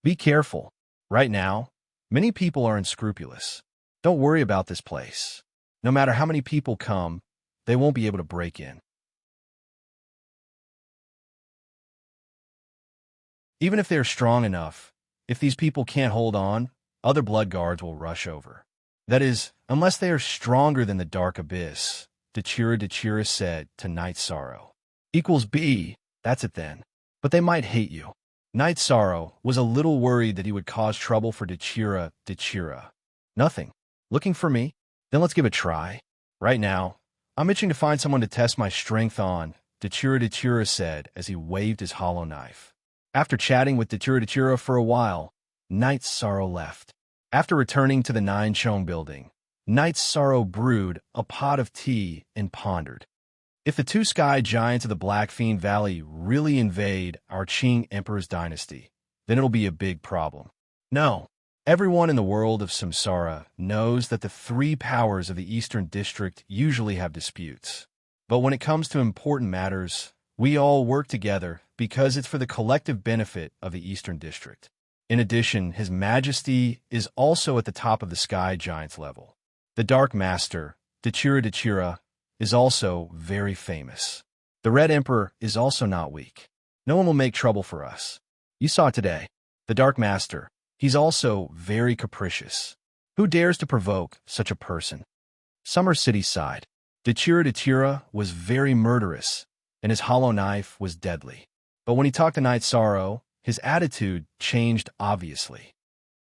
Be careful. Right now, many people are unscrupulous. Don't worry about this place. No matter how many people come, they won't be able to break in. Even if they're strong enough, if these people can't hold on, other blood guards will rush over. That is, unless they are stronger than the Dark Abyss, Dechira said to Night Sorrow. Equals B, that's it then. But they might hate you. Night Sorrow was a little worried that he would cause trouble for Dechira. Nothing. Looking for me? Then let's give it a try. Right now, I'm itching to find someone to test my strength on, Dechira said as he waved his hollow knife. After chatting with Dechira for a while, Night Sorrow left. After returning to the Nine Chong building, Night Sorrow brewed a pot of tea and pondered. If the 2 sky giants of the Blackfiend Valley really invade our Qing Emperor's dynasty, then it'll be a big problem. No, everyone in the world of Samsara knows that the 3 powers of the Eastern District usually have disputes. But when it comes to important matters, we all work together because it's for the collective benefit of the Eastern District. In addition, His Majesty is also at the top of the Sky Giants level. The Dark Master, Dechira, is also very famous. The Red Emperor is also not weak. No one will make trouble for us. You saw it today. The Dark Master, he's also very capricious. Who dares to provoke such a person? Summer City sighed. Dechira was very murderous, and his hollow knife was deadly. But when he talked to Night Sorrow, his attitude changed obviously.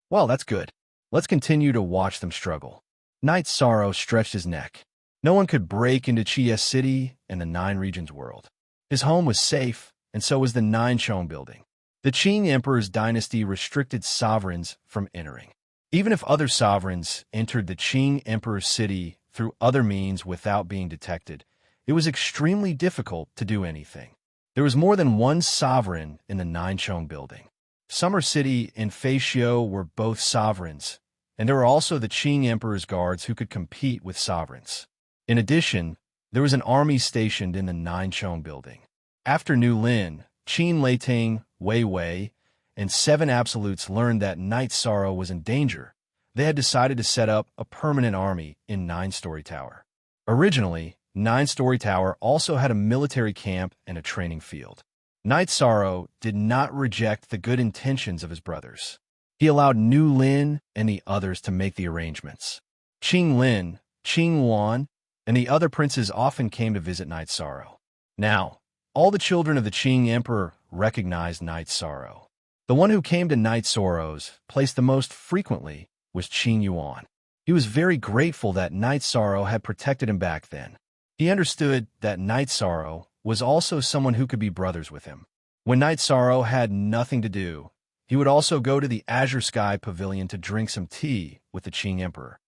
Well, that's good. Let's continue to watch them struggle. Night Sorrow stretched his neck. No one could break into Chia City and the Nine Regions world. His home was safe, and so was the Nine Chong building. The Qing Emperor's dynasty restricted sovereigns from entering. Even if other sovereigns entered the Qing Emperor's city through other means without being detected, it was extremely difficult to do anything. There was more than one sovereign in the Nine Chong building. Summer City and Feixiu were both sovereigns, and there were also the Qing Emperor's guards who could compete with sovereigns. In addition, there was an army stationed in the Nine Chong building. After New Lin, Qin Leiting, Wei Wei, and 7 absolutes learned that Night Sorrow was in danger, they had decided to set up a permanent army in Nine-Story Tower. Originally, Nine-Story Tower also had a military camp and a training field. Night Sorrow did not reject the good intentions of his brothers. He allowed Nu Lin and the others to make the arrangements. Qing Lin, Qing Wan, and the other princes often came to visit Night Sorrow. Now, all the children of the Qing Emperor recognized Night Sorrow. The one who came to Night Sorrow's place the most frequently was Qing Yuan. He was very grateful that Night Sorrow had protected him back then. He understood that Night Sorrow was also someone who could be brothers with him. When Night Sorrow had nothing to do, he would also go to the Azure Sky Pavilion to drink some tea with the Qing Emperor.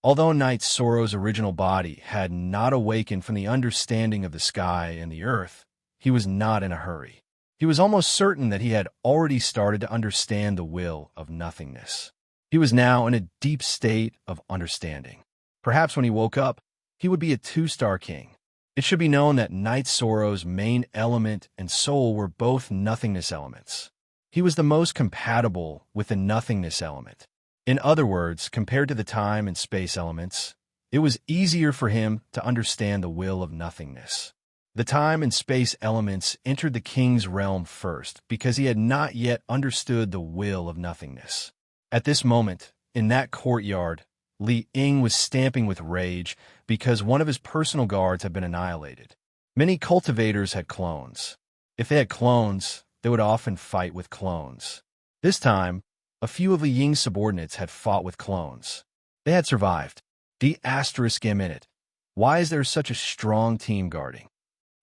Although Knight Sorrow's original body had not awakened from the understanding of the sky and the earth, he was not in a hurry. He was almost certain that he had already started to understand the will of nothingness. He was now in a deep state of understanding. Perhaps when he woke up, he would be a 2-star king. It should be known that Knight Sorrow's main element and soul were both nothingness elements. He was the most compatible with the nothingness element. In other words, compared to the time and space elements, it was easier for him to understand the will of nothingness. The time and space elements entered the king's realm first because he had not yet understood the will of nothingness. At this moment, in that courtyard, Li Ying was stamping with rage because one of his personal guards had been annihilated. Many cultivators had clones. If they had clones, they would often fight with clones. This time, a few of Li Ying's subordinates had fought with clones. They had survived. D*M in it. Why is there such a strong team guarding?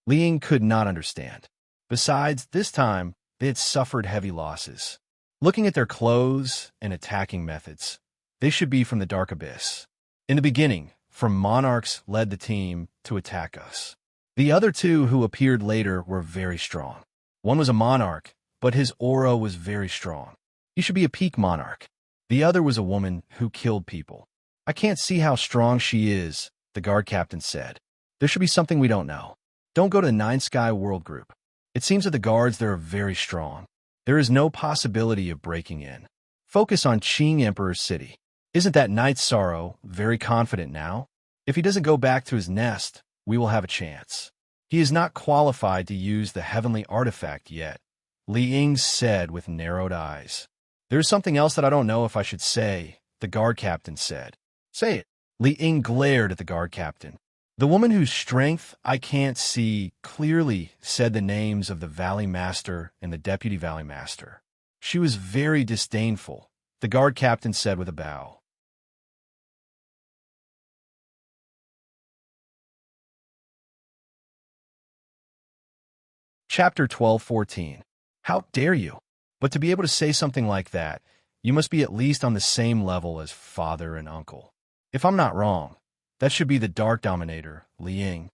Li Ying could not understand. Besides, this time, they had suffered heavy losses. Looking at their clothes and attacking methods, they should be from the Dark Abyss. In the beginning, from monarchs led the team to attack us. The other two who appeared later were very strong. One was a monarch, but his aura was very strong. He should be a peak monarch. The other was a woman who killed people. I can't see how strong she is, the guard captain said. There should be something we don't know. Don't go to the Nine Sky World Group. It seems that the guards there are very strong. There is no possibility of breaking in. Focus on Qing Emperor's city. Isn't that Knight Sorrow very confident now? If he doesn't go back to his nest, we will have a chance. He is not qualified to use the heavenly artifact yet, Li Ying said with narrowed eyes. There's something else that I don't know if I should say, the guard captain said. Say it. Li Ying glared at the guard captain. The woman whose strength I can't see clearly said the names of the Valley Master and the Deputy Valley Master. She was very disdainful, the guard captain said with a bow. Chapter 12:14. How dare you? But to be able to say something like that, you must be at least on the same level as father and uncle. If I'm not wrong, that should be the Dark Dominator, Li Ying.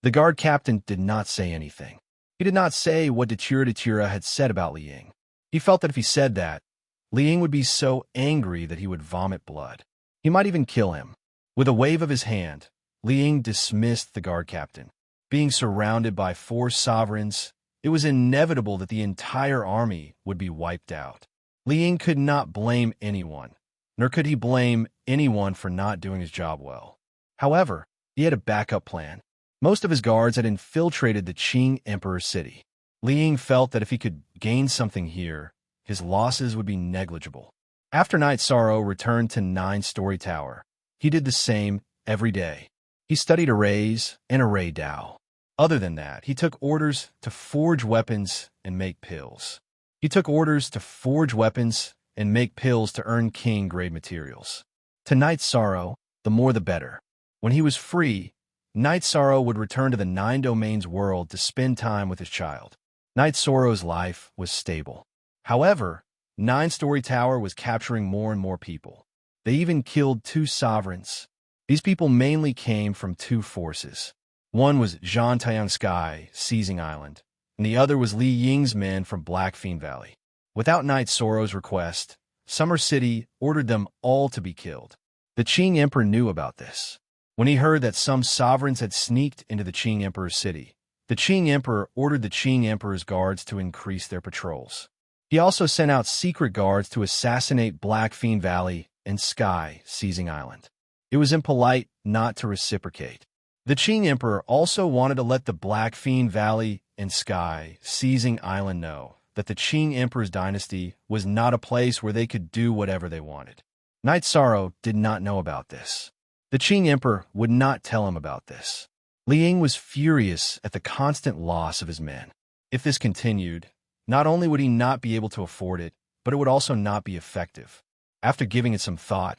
The guard captain did not say anything. He did not say what Datura had said about Li Ying. He felt that if he said that, Li Ying would be so angry that he would vomit blood. He might even kill him. With a wave of his hand, Li Ying dismissed the guard captain. Being surrounded by 4 sovereigns, it was inevitable that the entire army would be wiped out. Li Ying could not blame anyone, nor could he blame anyone for not doing his job well. However, he had a backup plan. Most of his guards had infiltrated the Qing Emperor's city. Li Ying felt that if he could gain something here, his losses would be negligible. After Knight Sorrow returned to 9-story tower, he did the same every day. He studied arrays and array Dao. Other than that, he took orders to forge weapons and make pills. He took orders to forge weapons and make pills to earn king-grade materials. To Knight Sorrow, the more the better. When he was free, Knight Sorrow would return to the 9 Domains world to spend time with his child. Knight Sorrow's life was stable. However, 9-story tower was capturing more and more people. They even killed 2 sovereigns. These people mainly came from 2 forces. One was Zhan Taiyang Sky, Seizing Island, and the other was Li Ying's men from Black Fiend Valley. Without Knight Sorrow's request, Summer City ordered them all to be killed. The Qing Emperor knew about this. When he heard that some sovereigns had sneaked into the Qing Emperor's city, the Qing Emperor ordered the Qing Emperor's guards to increase their patrols. He also sent out secret guards to assassinate Black Fiend Valley and Sky, Seizing Island. It was impolite not to reciprocate. The Qing Emperor also wanted to let the Black Fiend Valley and Sky, Seizing Island know that the Qing Emperor's dynasty was not a place where they could do whatever they wanted. Knight Sorrow did not know about this. The Qing Emperor would not tell him about this. Li Ying was furious at the constant loss of his men. If this continued, not only would he not be able to afford it, but it would also not be effective. After giving it some thought,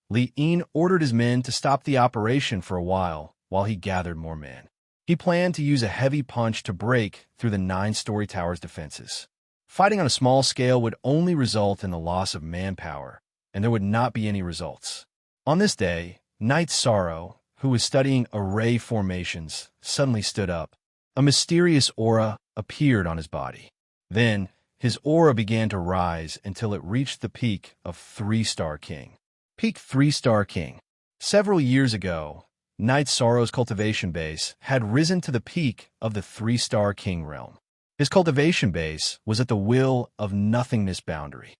Li Ying ordered his men to stop the operation for a while he gathered more men. He planned to use a heavy punch to break through the 9-story tower's defenses. Fighting on a small scale would only result in the loss of manpower, and there would not be any results. On this day, Night Sorrow, who was studying array formations, suddenly stood up. A mysterious aura appeared on his body. Then, his aura began to rise until it reached the peak of 3-Star King. Peak 3-Star King. Several years ago, Night Sorrow's cultivation base had risen to the peak of the 3-Star King realm. His cultivation base was at the will of nothingness boundary.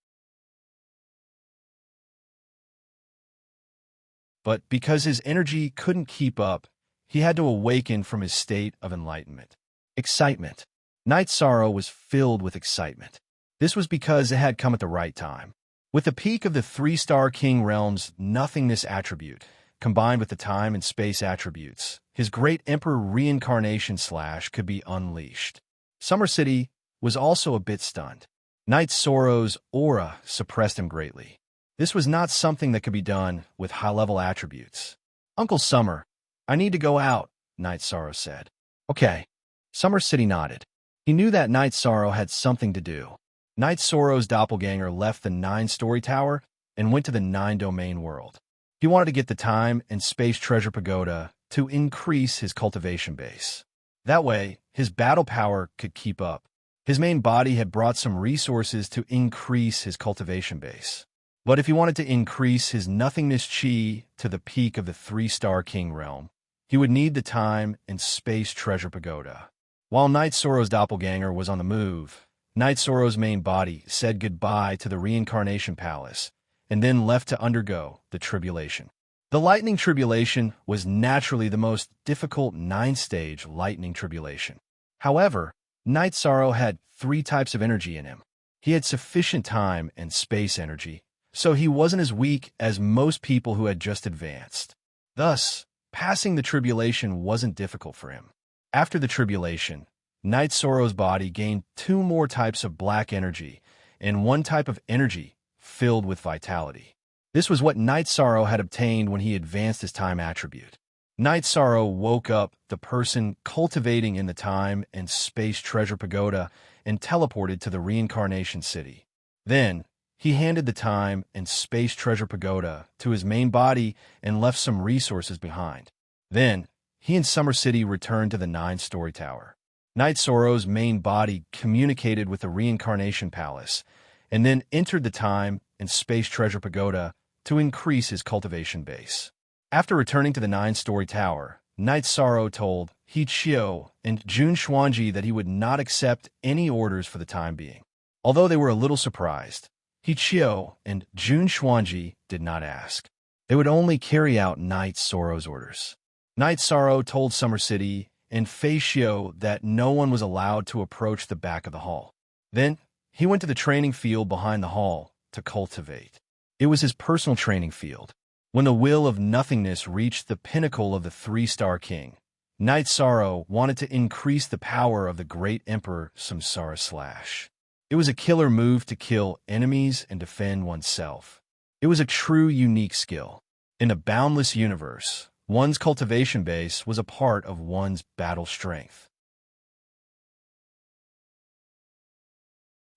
But because his energy couldn't keep up, he had to awaken from his state of enlightenment. Excitement. Night Sorrow was filled with excitement. This was because it had come at the right time. With the peak of the 3-Star King realm's nothingness attribute, combined with the time and space attributes, his great Emperor reincarnation / could be unleashed. Summer City was also a bit stunned. Night Sorrow's aura suppressed him greatly. This was not something that could be done with high-level attributes. Uncle Summer, I need to go out, Night Sorrow said. Okay. Summer City nodded. He knew that Night Sorrow had something to do. Night Sorrow's doppelganger left the 9-story tower and went to the 9-domain world. He wanted to get the time and space treasure pagoda to increase his cultivation base. That way, his battle power could keep up. His main body had brought some resources to increase his cultivation base. But if he wanted to increase his nothingness chi to the peak of the 3-Star King realm, he would need the time and space treasure pagoda. While Night Sorrow's doppelganger was on the move, Night Sorrow's main body said goodbye to the reincarnation palace and then left to undergo the tribulation. The lightning tribulation was naturally the most difficult 9-stage lightning tribulation. However, Night Sorrow had 3 types of energy in him. He had sufficient time and space energy, so he wasn't as weak as most people who had just advanced. Thus, passing the tribulation wasn't difficult for him. After the tribulation, Night Sorrow's body gained 2 more types of black energy and 1 type of energy filled with vitality. This was what Night Sorrow had obtained when he advanced his time attribute. Night Sorrow woke up the person cultivating in the time and space treasure pagoda and teleported to the reincarnation city. Then, he handed the time and space treasure pagoda to his main body and left some resources behind. Then, he and Summer City returned to the 9-story tower. Night Sorrow's main body communicated with the reincarnation palace and then entered the time and space treasure pagoda to increase his cultivation base. After returning to the 9-story tower, Night Sorrow told He Qiu and Jun Xuanji that he would not accept any orders for the time being. Although they were a little surprised, He Qiu and Jun Xuanji did not ask. They would only carry out Night Sorrow's orders. Night Sorrow told Summer City and Fei Xiu that no one was allowed to approach the back of the hall. Then, he went to the training field behind the hall to cultivate. It was his personal training field. When the will of nothingness reached the pinnacle of the 3-Star King, Night Sorrow wanted to increase the power of the great Emperor Samsara / It was a killer move to kill enemies and defend oneself. It was a true unique skill. In a boundless universe, one's cultivation base was a part of one's battle strength.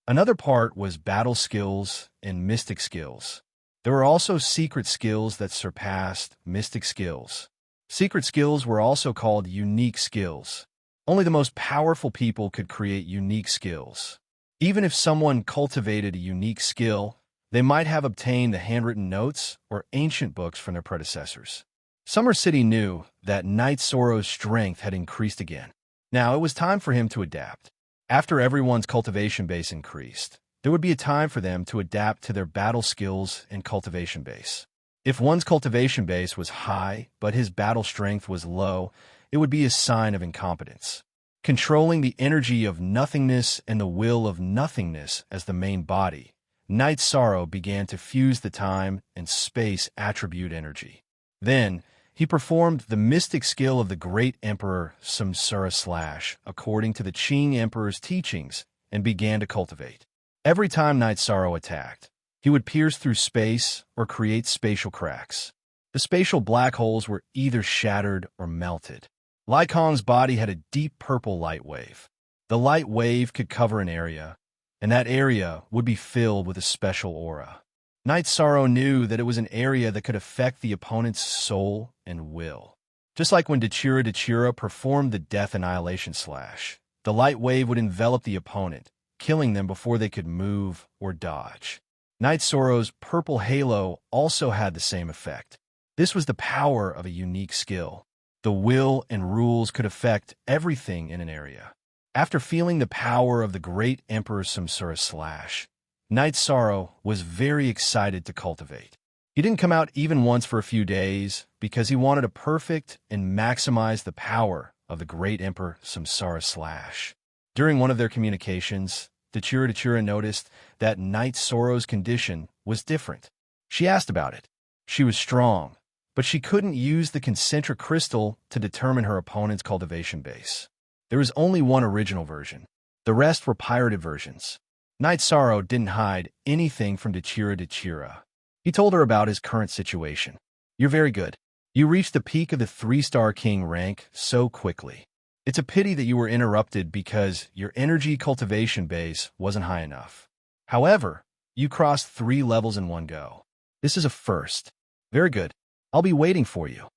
Another part was battle skills and mystic skills. There were also secret skills that surpassed mystic skills. Secret skills were also called unique skills. Only the most powerful people could create unique skills. Even if someone cultivated a unique skill, they might have obtained the handwritten notes or ancient books from their predecessors. Summer City knew that Night Sorrow's strength had increased again. Now it was time for him to adapt. After everyone's cultivation base increased, there would be a time for them to adapt to their battle skills and cultivation base. If one's cultivation base was high, but his battle strength was low, it would be a sign of incompetence. Controlling the energy of nothingness and the will of nothingness as the main body, Night Sorrow began to fuse the time and space attribute energy. Then, he performed the mystic skill of the great Emperor Samsara / according to the Qing Emperor's teachings and began to cultivate. Every time Night Sorrow attacked, he would pierce through space or create spatial cracks. The spatial black holes were either shattered or melted. Lai Kong's body had a deep purple light wave. The light wave could cover an area, and that area would be filled with a special aura. Night Sorrow knew that it was an area that could affect the opponent's soul and will. Just like when Dachira performed the Death Annihilation Slash, the light wave would envelop the opponent, killing them before they could move or dodge. Night Sorrow's purple halo also had the same effect. This was the power of a unique skill. The will and rules could affect everything in an area. After feeling the power of the great Emperor Samsara Slash, Night Sorrow was very excited to cultivate. He didn't come out even once for a few days because he wanted to perfect and maximize the power of the great Emperor Samsara Slash. During one of their communications, Dachira noticed that Night Sorrow's condition was different. She asked about it. She was strong, but she couldn't use the concentric crystal to determine her opponent's cultivation base. There was only one original version. The rest were pirated versions. Night Sorrow didn't hide anything from Dachira. He told her about his current situation. You're very good. You reached the peak of the 3-star king rank so quickly. It's a pity that you were interrupted because your energy cultivation base wasn't high enough. However, you crossed 3 levels in one go. This is a first. Very good. I'll be waiting for you.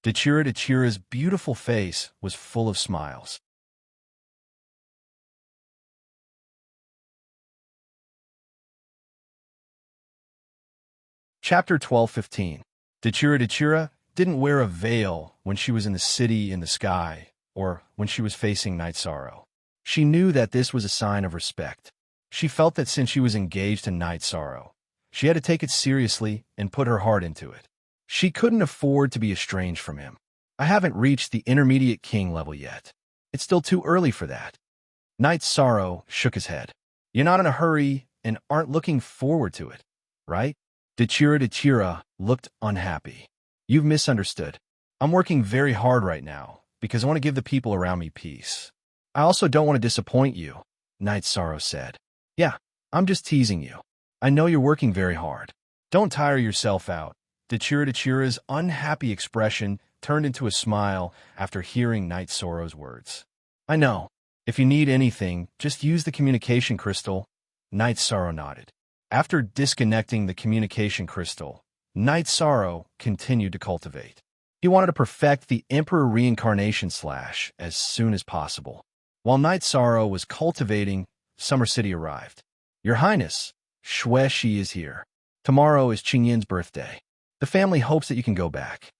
Dachira's beautiful face was full of smiles. Chapter 12:15. Dachira didn't wear a veil when she was in the city in the sky or when she was facing Night Sorrow. She knew that this was a sign of respect. She felt that since she was engaged to Night Sorrow, she had to take it seriously and put her heart into it. She couldn't afford to be estranged from him. I haven't reached the intermediate king level yet. It's still too early for that. Night Sorrow shook his head. You're not in a hurry and aren't looking forward to it, right? Dachira looked unhappy. You've misunderstood. I'm working very hard right now because I want to give the people around me peace. I also don't want to disappoint you, Night Sorrow said. Yeah, I'm just teasing you. I know you're working very hard. Don't tire yourself out. Dachira's unhappy expression turned into a smile after hearing Night Sorrow's words. I know. If you need anything, just use the communication crystal. Night Sorrow nodded. After disconnecting the communication crystal, Night Sorrow continued to cultivate. He wanted to perfect the Emperor Reincarnation Slash as soon as possible. While Night Sorrow was cultivating, Summer City arrived. Your Highness, Xue Shi is here. Tomorrow is Qingyin's birthday. The family hopes that you can go back.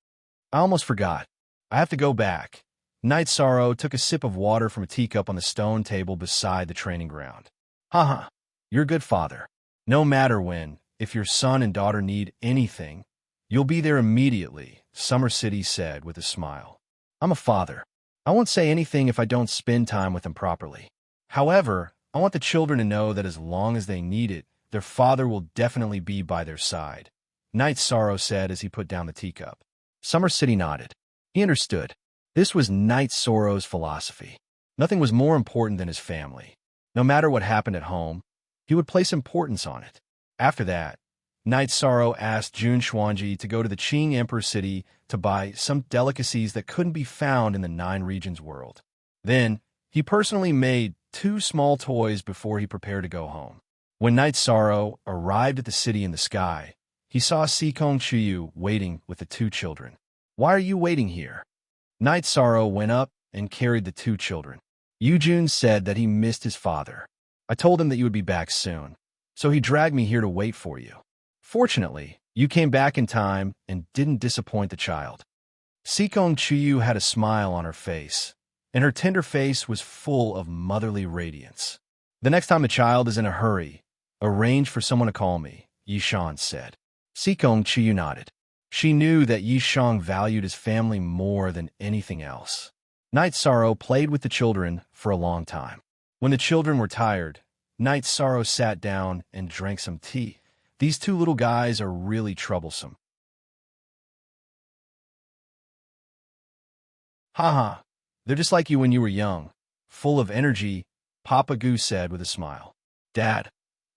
I almost forgot. I have to go back. Night Sorrow took a sip of water from a teacup on the stone table beside the training ground. Haha, you're a good father. No matter when, if your son and daughter need anything, you'll be there immediately, Summer City said with a smile. I'm a father. I won't say anything if I don't spend time with them properly. However, I want the children to know that as long as they need it, their father will definitely be by their side, Night Sorrow said as he put down the teacup. Summer City nodded. He understood. This was Night Sorrow's philosophy. Nothing was more important than his family. No matter what happened at home, he would place importance on it. After that, Night Sorrow asked Jun Xuanji to go to the Qing Emperor City to buy some delicacies that couldn't be found in the 9 regions world. Then, he personally made 2 small toys before he prepared to go home. When Night Sorrow arrived at the city in the sky, he saw Sikong Chiyu waiting with the 2 children. Why are you waiting here? Night Sorrow went up and carried the 2 children. Yujun said that he missed his father. I told him that you would be back soon, so he dragged me here to wait for you. Fortunately, you came back in time and didn't disappoint the child. Sikong Chiyu had a smile on her face, and her tender face was full of motherly radiance. The next time the child is in a hurry, arrange for someone to call me, Yishan said. Sikong Chiyu nodded. She knew that Yishang valued his family more than anything else. Night Sorrow played with the children for a long time. When the children were tired, Night Sorrow sat down and drank some tea. These 2 little guys are really troublesome. Haha, they're just like you when you were young, full of energy, Papa Goo said with a smile. Dad,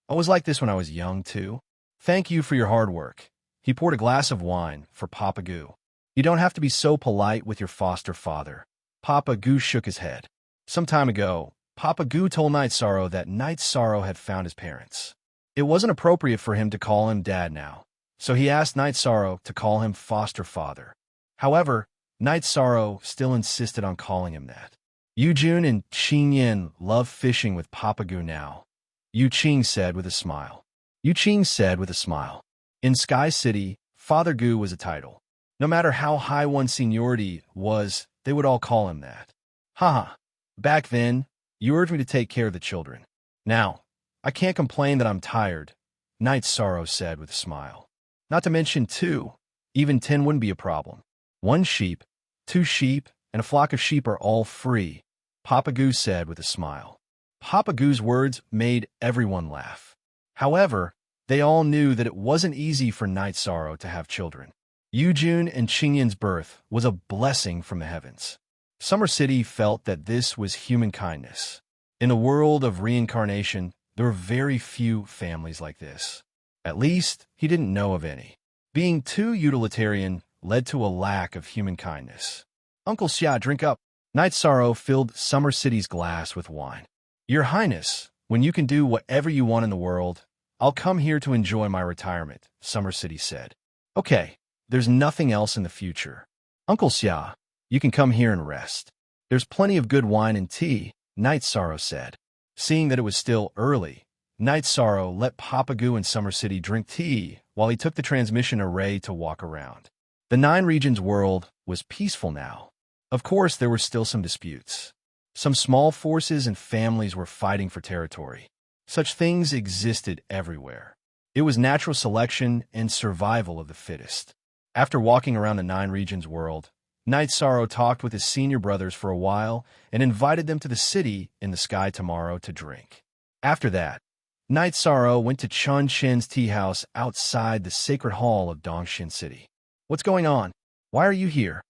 I was like this when I was young too. Thank you for your hard work. He poured a glass of wine for Papa Goo. You don't have to be so polite with your foster father. Papa Goo shook his head. Some time ago, Papa Goo told Night Sorrow that Night Sorrow had found his parents. It wasn't appropriate for him to call him dad now, so he asked Night Sorrow to call him foster father. However, Night Sorrow still insisted on calling him that. Yujun and Qingyin love fishing with Papa Gu now, Yu Qing said with a smile. Yu Qing said with a smile. In Sky City, Father Gu was a title. No matter how high one's seniority was, they would all call him that. Haha. Back then, you urged me to take care of the children. Now, I can't complain that I'm tired, Night Sorrow said with a smile. Not to mention 2. Even 10 wouldn't be a problem. 1 sheep, 2 sheep, and a flock of sheep are all free, Papa Gu said with a smile. Papa Gu's words made everyone laugh. However, they all knew that it wasn't easy for Night Sorrow to have children. Yujun and Qingyin's birth was a blessing from the heavens. Summer City felt that this was human kindness. In a world of reincarnation, there were very few families like this. At least, he didn't know of any. Being too utilitarian led to a lack of human kindness. Uncle Xia, drink up. Night Sorrow filled Summer City's glass with wine. Your Highness, when you can do whatever you want in the world, I'll come here to enjoy my retirement, Summer City said. Okay, there's nothing else in the future. Uncle Xia, you can come here and rest. There's plenty of good wine and tea, Night Sorrow said. Seeing that it was still early, Night Sorrow let Papa Gu and Summer City drink tea while he took the transmission array to walk around. The 9 regions world was peaceful now. Of course, there were still some disputes. Some small forces and families were fighting for territory. Such things existed everywhere. It was natural selection and survival of the fittest. After walking around the 9 regions world, Night Sorrow talked with his senior brothers for a while and invited them to the city in the sky tomorrow to drink. After that, Night Sorrow went to Chun Shen's tea house outside the sacred hall of Dongshin City. What's going on? Why are you here?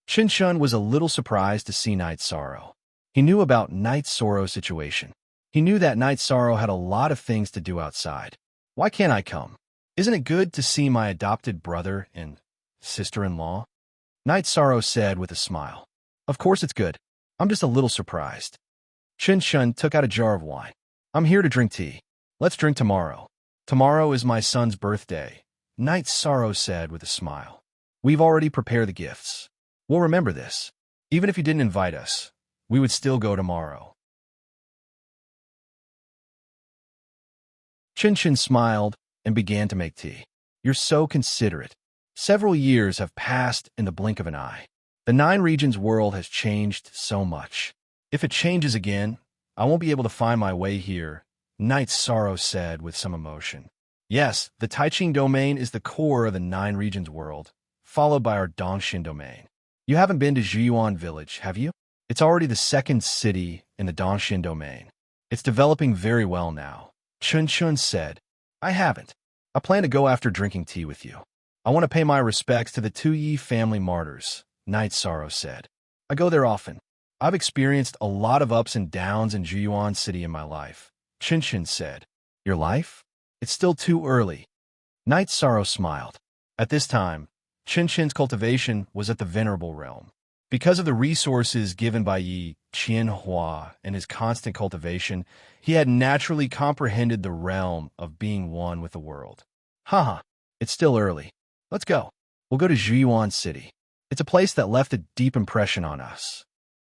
Chen Shun was a little surprised to see Night Sorrow. He knew about Night Sorrow's situation. He knew that Night Sorrow had a lot of things to do outside. Why can't I come? Isn't it good to see my adopted brother and sister-in-law? Night Sorrow said with a smile. Of course it's good. I'm just a little surprised. Chen Shun took out a jar of wine. I'm here to drink tea. Let's drink tomorrow. Tomorrow is my son's birthday, Night Sorrow said with a smile. We've already prepared the gifts. We'll remember this. Even if you didn't invite us, we would still go tomorrow. Chin Chin smiled and began to make tea. You're so considerate. Several years have passed in the blink of an eye. The 9 regions world has changed so much. If it changes again, I won't be able to find my way here, Night Sorrow said with some emotion. Yes, the Taiching domain is the core of the 9 regions world, followed by our Dongshin domain. You haven't been to Zhiyuan village, have you? It's already the 2nd city in the Dongshin domain. It's developing very well now, Chun Chun said. I haven't. I plan to go after drinking tea with you. I want to pay my respects to the Tuyi family martyrs, Night Sorrow said. I go there often. I've experienced a lot of ups and downs in Zhiyuan City in my life, Chin Chin said. Your life? It's still too early. Night Sorrow smiled. At this time, Chin Chin's cultivation was at the Venerable Realm. Because of the resources given by Yi Qianhua and his constant cultivation, he had naturally comprehended the realm of being one with the world. Haha, it's still early. Let's go. We'll go to Zhiyuan City. It's a place that left a deep impression on us.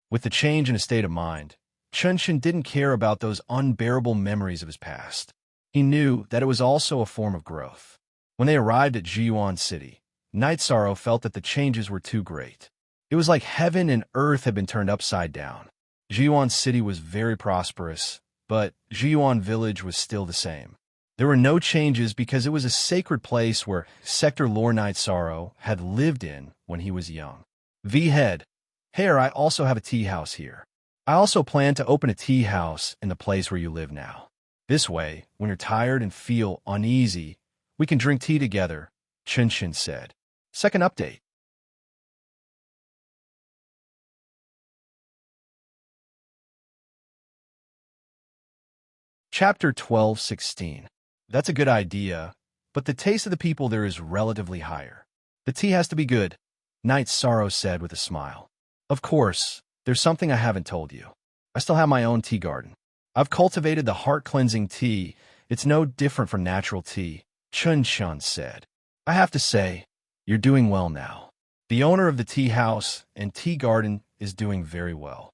With the change in his state of mind, Chun Chin didn't care about those unbearable memories of his past. He knew that it was also a form of growth. When they arrived at Zhiyuan City, Night Sorrow felt that the changes were too great. It was like heaven and earth had been turned upside down. Zhiyuan City was very prosperous, but Zhiyuan Village was still the same. There were no changes because it was a sacred place where Sector Lord Night Sorrow had lived in when he was young. V-Head, here I also have a tea house here. I also plan to open a tea house in the place where you live now. This way, when you're tired and feel uneasy, we can drink tea together, Chin Chin said. Second update. Chapter 12:16. That's a good idea, but the taste of the people there is relatively higher. The tea has to be good, Night Sorrow said with a smile. Of course, there's something I haven't told you. I still have my own tea garden. I've cultivated the heart-cleansing tea It's no different from natural tea, Chun Shun said. I have to say, you're doing well now. The owner of the tea house and tea garden is doing very well.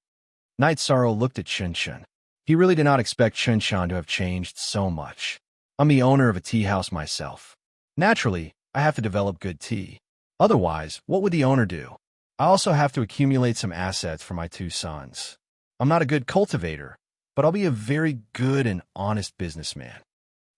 Night Sorrow looked at Chun Shun. He really did not expect Chun Shun to have changed so much. I'm the owner of a tea house myself. Naturally, I have to develop good tea. Otherwise, what would the owner do? I also have to accumulate some assets for my 2 sons. I'm not a good cultivator, but I'll be a very good and honest businessman.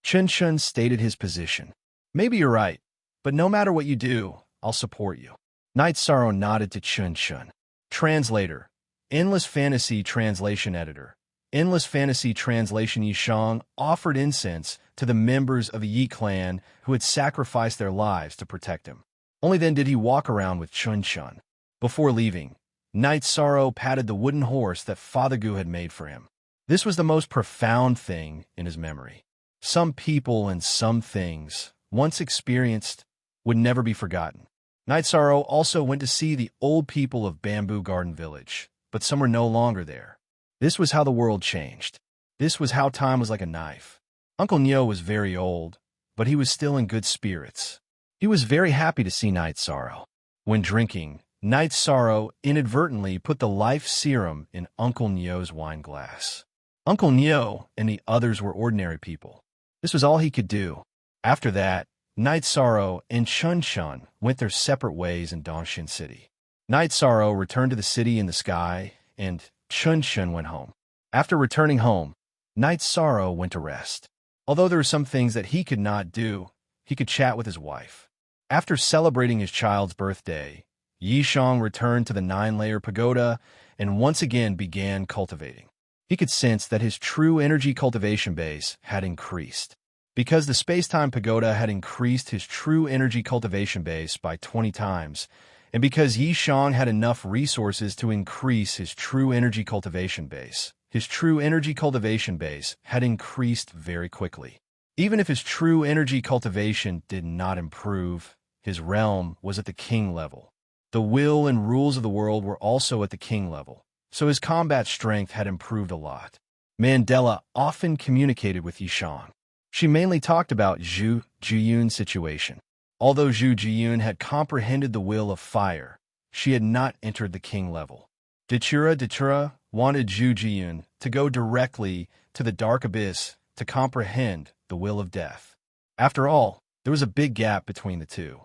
Chun Shun stated his position. Maybe you're right, but no matter what you do, I'll support you. Night Sorrow nodded to Chun Shun. Translator. Endless Fantasy Translation Editor. Endless Fantasy Translation. Yishang offered incense to the members of the Yi clan who had sacrificed their lives to protect him. Only then did he walk around with Chun Shun. Before leaving, Night Sorrow patted the wooden horse that Father Gu had made for him. This was the most profound thing in his memory. Some people and some things, once experienced, would never be forgotten. Night Sorrow also went to see the old people of Bamboo Garden Village, but some were no longer there. This was how the world changed. This was how time was like a knife. Uncle Nyo was very old, but he was still in good spirits. He was very happy to see Night Sorrow. When drinking, Night Sorrow inadvertently put the life serum in Uncle Nyo's wine glass. Uncle Nyo and the others were ordinary people. This was all he could do. After that, Night Sorrow and Chun Shun went their separate ways in Dongshin City. Night Sorrow returned to the city in the sky, and Chun Shun went home. After returning home, Night Sorrow went to rest. Although there were some things that he could not do, he could chat with his wife. After celebrating his child's birthday, Yishang returned to the 9-layer pagoda and once again began cultivating. He could sense that his true energy cultivation base had increased. Because the space-time pagoda had increased his true energy cultivation base by 20 times, and because Yishang had enough resources to increase his true energy cultivation base, his true energy cultivation base had increased very quickly. Even if his true energy cultivation did not improve, his realm was at the king level. The will and rules of the world were also at the king level, so his combat strength had improved a lot. Mandela often communicated with Yishang. She mainly talked about Zhu Jiyun's situation. Although Zhu Jiyun had comprehended the will of fire, she had not entered the king level. Datura wanted Zhu Jiyun to go directly to the dark abyss to comprehend the will of death. After all, there was a big gap between the two.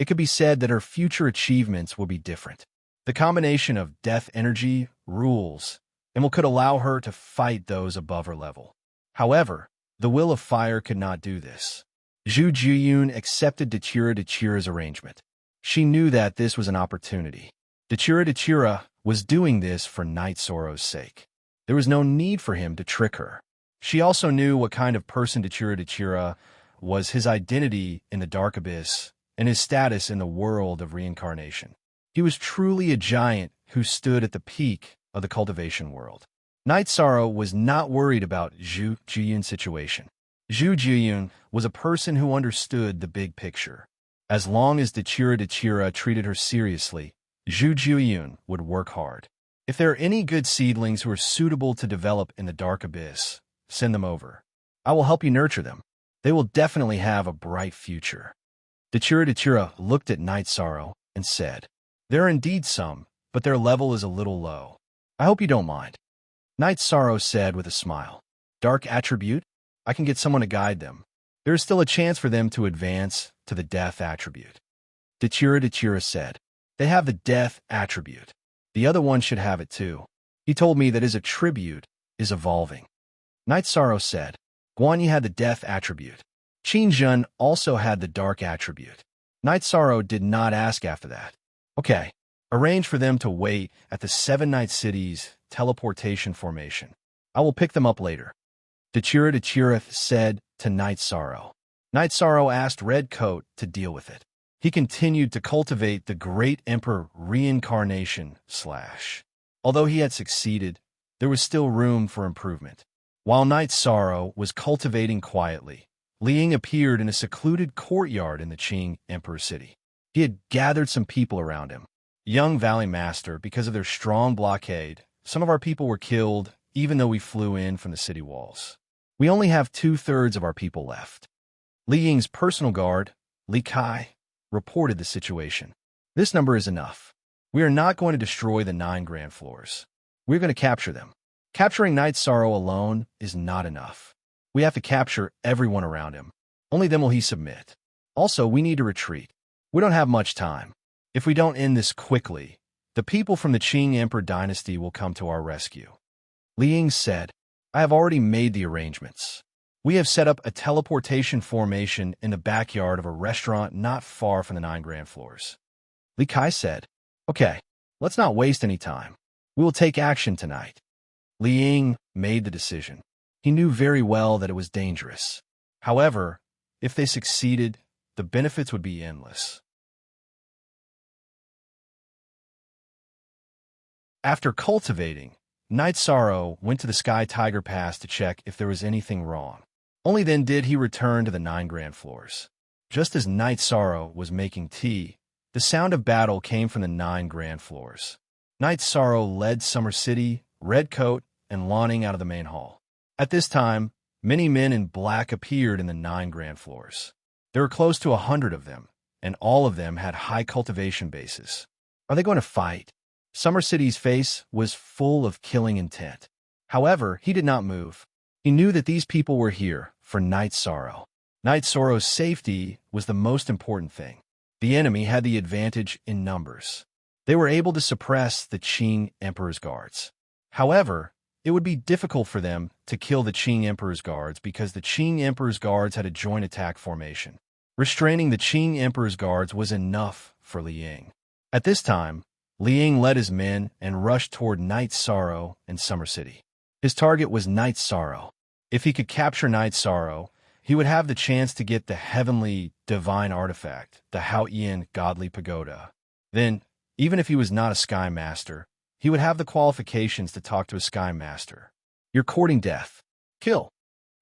It could be said that her future achievements will be different. The combination of death energy, rules, and could allow her to fight those above her level. However, the will of fire could not do this. Zhu Jiyun accepted Dachira's arrangement. She knew that this was an opportunity. Dachira was doing this for Night Sorrow's sake. There was no need for him to trick her. She also knew what kind of person Dachira was, his identity in the dark abyss, and his status in the world of reincarnation. He was truly a giant who stood at the peak of the cultivation world. Night Sorrow was not worried about Zhu Jiyun's situation. Zhu Jiyun was a person who understood the big picture. As long as Dachira treated her seriously, Zhu Jiyun would work hard. If there are any good seedlings who are suitable to develop in the dark abyss, send them over. I will help you nurture them. They will definitely have a bright future. Dachira looked at Night Sorrow and said, "There are indeed some, but their level is a little low. I hope you don't mind." Night Sorrow said with a smile, "Dark attribute? I can get someone to guide them. There is still a chance for them to advance to the death attribute." Dachira said, "They have the death attribute. The other one should have it too. He told me that his attribute is evolving." Night Sorrow said, "Guanyi had the death attribute. Qin Zhen also had the dark attribute." Night Sorrow did not ask after that. "Okay, arrange for them to wait at the 7 Night Cities teleportation formation. I will pick them up later." Dachira said to Night Sorrow. Night Sorrow asked Red Coat to deal with it. He continued to cultivate the Great Emperor reincarnation / Although he had succeeded, there was still room for improvement. While Night Sorrow was cultivating quietly, Liang appeared in a secluded courtyard in the Qing Emperor City. He had gathered some people around him. "Young Valley Master, because of their strong blockade, some of our people were killed even though we flew in from the city walls. We only have 2/3 of our people left. Li Ying's personal guard, Li Kai, reported the situation. This number is enough. We are not going to destroy the 9 grand floors. We're going to capture them. Capturing Night Sorrow alone is not enough. We have to capture everyone around him. Only then will he submit. Also, we need to retreat. We don't have much time. If we don't end this quickly, the people from the Qing Emperor dynasty will come to our rescue. Li Ying said, I have already made the arrangements. We have set up a teleportation formation in the backyard of a restaurant not far from the 9 grand floors. Li Kai said, Okay, let's not waste any time. We will take action tonight. Li Ying made the decision. He knew very well that it was dangerous. However, if they succeeded, the benefits would be endless. After cultivating, Night Sorrow went to the Sky Tiger Pass to check if there was anything wrong. Only then did he return to the 9 grand floors. Just as Night Sorrow was making tea, the sound of battle came from the 9 grand floors. Night Sorrow led Summer City, Redcoat, and Lawning out of the main hall. At this time, many men in black appeared in the 9 grand floors. There were close to 100 of them, and all of them had high cultivation bases. Are they going to fight? Summer City's face was full of killing intent. However, he did not move. He knew that these people were here for Night Sorrow. Night Sorrow's safety was the most important thing. The enemy had the advantage in numbers. They were able to suppress the Qing Emperor's guards. However, it would be difficult for them to kill the Qing Emperor's guards because the Qing Emperor's guards had a joint attack formation. Restraining the Qing Emperor's guards was enough for Li Ying. At this time, Li Ying led his men and rushed toward Night Sorrow and Summer City. His target was Night Sorrow. If he could capture Night Sorrow, he would have the chance to get the heavenly, divine artifact, the Haotian Godly Pagoda. Then, even if he was not a Sky Master, he would have the qualifications to talk to a Sky Master. You're courting death. Kill.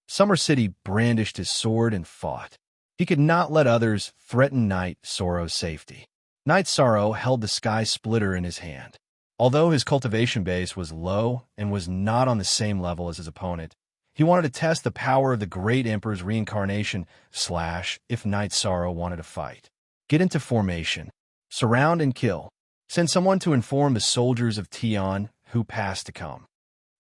Summer City brandished his sword and fought. He could not let others threaten Night Sorrow's safety. Night Sorrow held the Sky Splitter in his hand. Although his cultivation base was low and was not on the same level as his opponent, he wanted to test the power of the Great Emperor's reincarnation / if Night Sorrow wanted to fight. Get into formation. Surround and kill. Send someone to inform the soldiers of Tian who passed to come.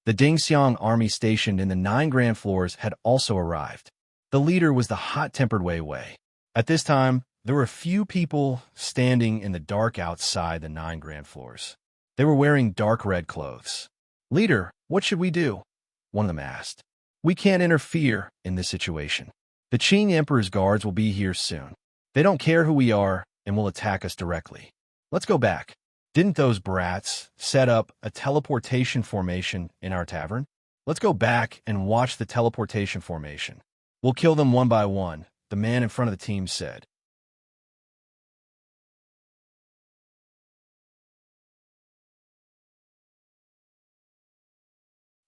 The Dingxiang army stationed in the 9 grand floors had also arrived. The leader was the hot-tempered Wei Wei. At this time, there were a few people standing in the dark outside the 9 grand floors. They were wearing dark red clothes. Leader, what should we do? One of them asked. We can't interfere in this situation. The Qing Emperor's guards will be here soon. They don't care who we are and will attack us directly. Let's go back. Didn't those brats set up a teleportation formation in our tavern? Let's go back and watch the teleportation formation. We'll kill them one by one, the man in front of the team said.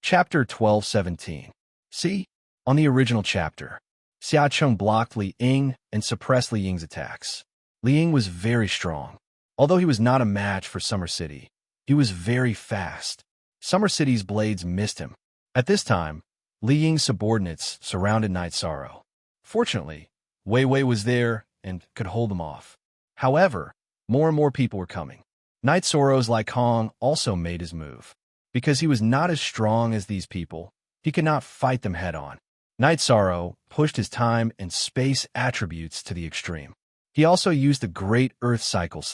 Chapter 1217. See? On the original chapter, Xiaocheng blocked Li Ying and suppressed Li Ying's attacks. Li Ying was very strong. Although he was not a match for Summer City, he was very fast. Summer City's blades missed him. At this time, Li Ying's subordinates surrounded Night Sorrow. Fortunately, Wei Wei was there and could hold them off. However, more and more people were coming. Night Sorrow's Lai Kong also made his move. Because he was not as strong as these people, he could not fight them head-on. Night Sorrow pushed his time and space attributes to the extreme. He also used the Great Earth Cycle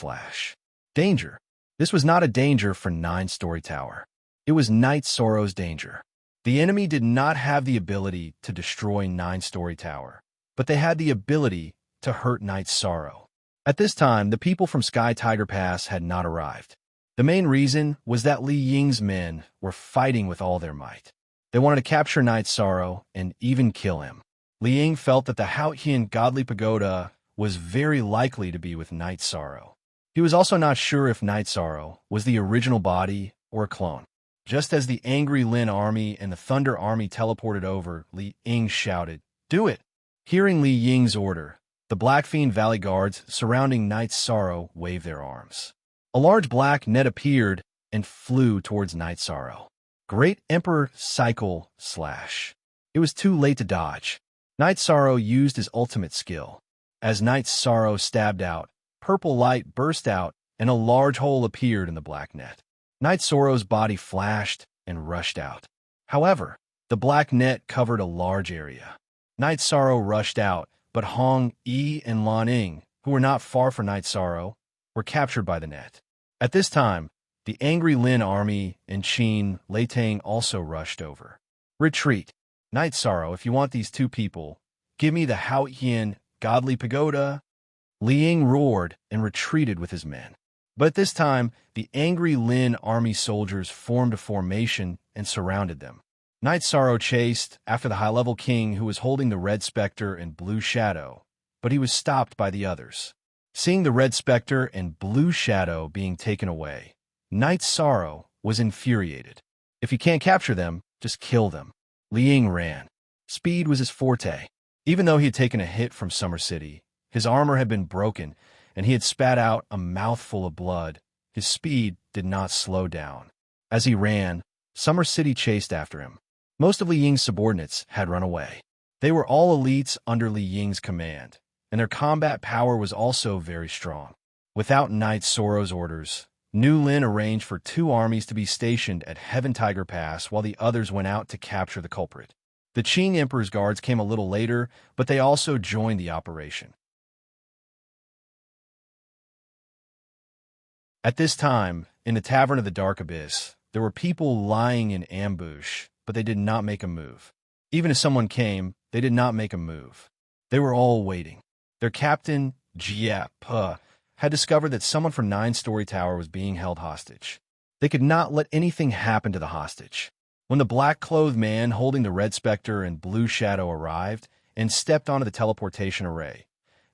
/ danger. This was not a danger for 9-story tower. It was Night Sorrow's danger. The enemy did not have the ability to destroy 9-story tower, but they had the ability to hurt Night Sorrow. At this time, the people from Sky Tiger Pass had not arrived. The main reason was that Li Ying's men were fighting with all their might. They wanted to capture Night Sorrow and even kill him. Li Ying felt that the Haotian Godly Pagoda was very likely to be with Night Sorrow. He was also not sure if Night Sorrow was the original body or a clone. Just as the Angry Lin army and the Thunder army teleported over, Li Ying shouted, "Do it!" Hearing Li Ying's order, the Blackfiend Valley guards surrounding Night Sorrow waved their arms. A large black net appeared and flew towards Night Sorrow. Great Emperor Cycle Slash. It was too late to dodge. Night Sorrow used his ultimate skill. As Night Sorrow stabbed out, purple light burst out and a large hole appeared in the black net. Night Sorrow's body flashed and rushed out. However, the black net covered a large area. Night Sorrow rushed out, but Hong Yi and Lan Ning, who were not far from Night Sorrow, were captured by the net. At this time, the angry Lin army and Qin Leitang also rushed over. Retreat. Night Sorrow, if you want these two people, give me the Hao Yin godly pagoda. Li Ying roared and retreated with his men. But at this time, the angry Lin army soldiers formed a formation and surrounded them. Night Sorrow chased after the high-level king who was holding the Red Spectre and Blue Shadow, but he was stopped by the others. Seeing the Red Spectre and Blue Shadow being taken away, Night Sorrow was infuriated. If you can't capture them, just kill them. Li Ying ran. Speed was his forte. Even though he had taken a hit from Summer City, his armor had been broken, and he had spat out a mouthful of blood. His speed did not slow down. As he ran, Summer City chased after him. Most of Li Ying's subordinates had run away. They were all elites under Li Ying's command, and their combat power was also very strong. Without Night Sorrow's orders, New Lin arranged for 2 armies to be stationed at Heaven Tiger Pass while the others went out to capture the culprit. The Qing Emperor's guards came a little later, but they also joined the operation. At this time, in the Tavern of the Dark Abyss, there were people lying in ambush, but they did not make a move. Even if someone came, they did not make a move. They were all waiting. Their captain, Jia Pe, had discovered that someone from 9-Story Tower was being held hostage. They could not let anything happen to the hostage. When the black-clothed man holding the Red Spectre and Blue Shadow arrived and stepped onto the teleportation array,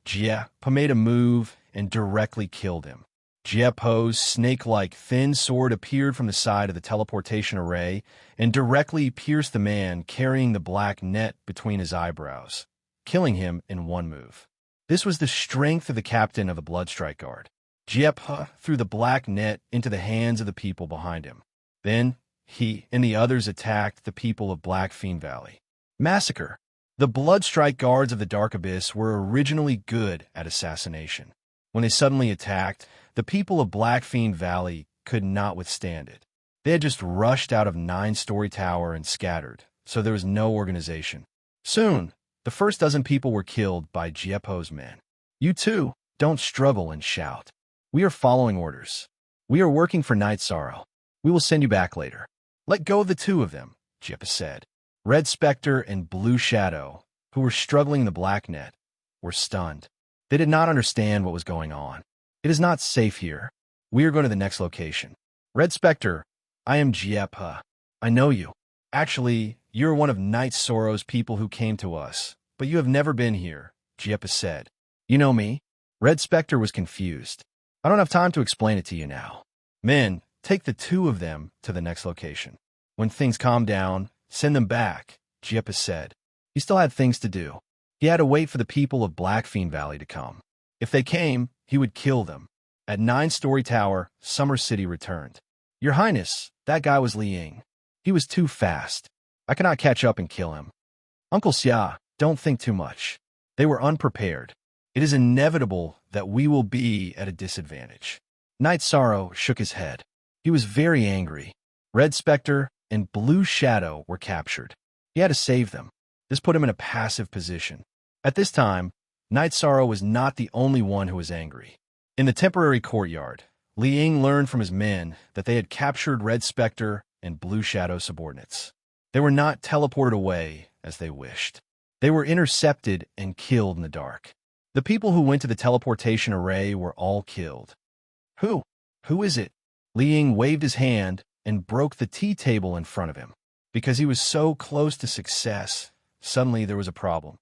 Jia Pe made a move and directly killed him. Jia Pe's snake-like thin sword appeared from the side of the teleportation array and directly pierced the man carrying the black net between his eyebrows, killing him in one move. This was the strength of the captain of the Bloodstrike Guard. Jia Pe threw the black net into the hands of the people behind him. Then, he and the others attacked the people of Black Fiend Valley. Massacre. The Bloodstrike Guards of the Dark Abyss were originally good at assassination. When they suddenly attacked, the people of Black Fiend Valley could not withstand it. They had just rushed out of 9-Story Tower and scattered, so there was no organization. Soon, the first dozen people were killed by Jia Pe's men. You too, don't struggle and shout. We are following orders. We are working for Night Sorrow. We will send you back later. Let go of the 2 of them, Jia Pe said. Red Spectre and Blue Shadow, who were struggling in the black net, were stunned. They did not understand what was going on. It is not safe here. We are going to the next location. Red Spectre, I am Jia Pe. I know you. Actually, you are one of Night Sorrow's people who came to us, but you have never been here, Jia Pe said. You know me? Red Spectre was confused. I don't have time to explain it to you now. Men, take the 2 of them to the next location. When things calm down, send them back, Jia Pe said. He still had things to do. He had to wait for the people of Black Fiend Valley to come. If they came, he would kill them. At 9-Story Tower, Summer City returned. Your Highness, that guy was Li Ying. He was too fast. I cannot catch up and kill him. Uncle Xia, don't think too much. They were unprepared. It is inevitable that we will be at a disadvantage. Night Sorrow shook his head. He was very angry. Red Spectre and Blue Shadow were captured. He had to save them. This put him in a passive position. At this time, Night Sorrow was not the only one who was angry. In the temporary courtyard, Li Ying learned from his men that they had captured Red Spectre and Blue Shadow subordinates. They were not teleported away as they wished. They were intercepted and killed in the dark. The people who went to the teleportation array were all killed. Who? Who is it? Li Ying waved his hand and broke the tea table in front of him. Because he was so close to success, suddenly there was a problem.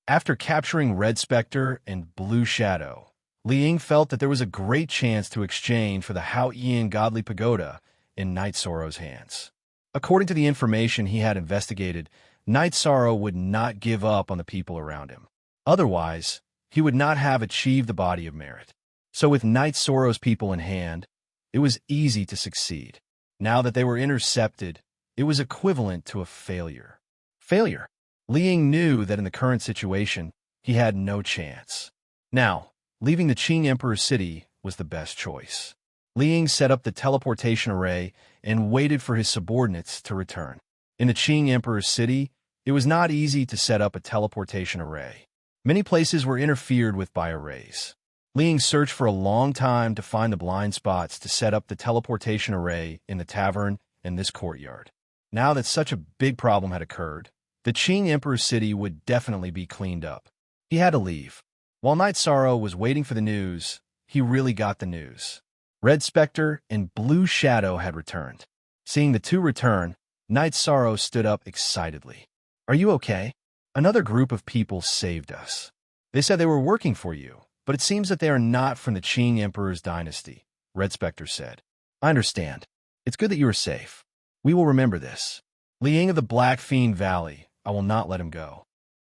After capturing Red Spectre and Blue Shadow, Li Ying felt that there was a great chance to exchange for the Hao Yin Godly Pagoda in Night Sorrow's hands. According to the information he had investigated, Night Sorrow would not give up on the people around him. Otherwise, he would not have achieved the body of merit. So with Night Sorrow's people in hand, it was easy to succeed. Now that they were intercepted, it was equivalent to a failure. Failure. Li Ying knew that in the current situation, he had no chance. Now, leaving the Qing Emperor's city was the best choice. Li Ying set up the teleportation array and waited for his subordinates to return. In the Qing Emperor's city, it was not easy to set up a teleportation array. Many places were interfered with by arrays. Li Ying searched for a long time to find the blind spots to set up the teleportation array in the tavern and this courtyard. Now that such a big problem had occurred, the Qing Emperor's city would definitely be cleaned up. He had to leave. While Night Sorrow was waiting for the news, he really got the news. Red Spectre and Blue Shadow had returned. Seeing the two return, Night Sorrow stood up excitedly. "Are you okay? Another group of people saved us. They said they were working for you, but it seems that they are not from the Qing Emperor's dynasty," Red Spectre said. "I understand. It's good that you are safe. We will remember this. Li Ying of the Black Fiend Valley, I will not let him go."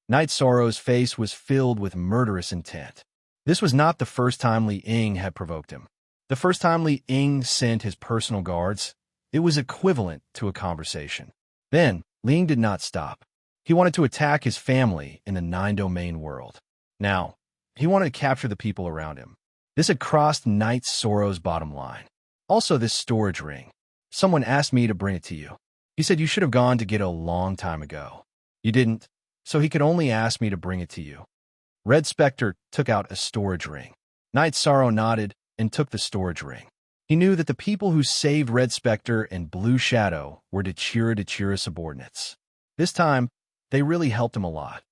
Night Sorrow's face was filled with murderous intent. This was not the first time Li Ying had provoked him. The first time Li Ying sent his personal guards, it was equivalent to a conversation. Then, Li Ying did not stop. He wanted to attack his family in the nine-domain world. Now, he wanted to capture the people around him. This had crossed Night Sorrow's bottom line. Also, this storage ring. Someone asked me to bring it to you. He said you should have gone to get it a long time ago. You didn't, so he could only ask me to bring it to you. Red Spectre took out a storage ring. Night Sorrow nodded and took the storage ring. He knew that the people who saved Red Spectre and Blue Shadow were Dechira subordinates. This time, they really helped him a lot.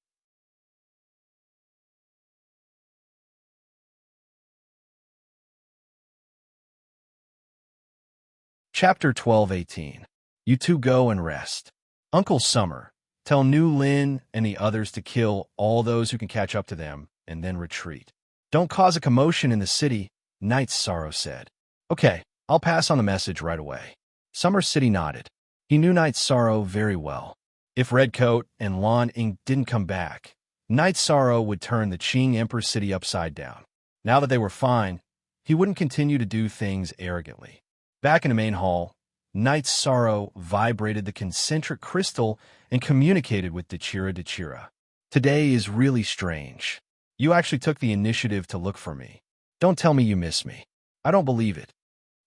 Chapter 12:18. You two go and rest. Uncle Summer, tell New Lin and the others to kill all those who can catch up to them and then retreat. Don't cause a commotion in the city, Night Sorrow said. Okay, I'll pass on the message right away. Summer's city nodded. He knew Night Sorrow very well. If Redcoat and Lan Ying didn't come back, Night Sorrow would turn the Qing Emperor's city upside down. Now that they were fine, he wouldn't continue to do things arrogantly. Back in the main hall, Night Sorrow vibrated the concentric crystal and communicated with Dechira. Today is really strange. You actually took the initiative to look for me. Don't tell me you miss me. I don't believe it.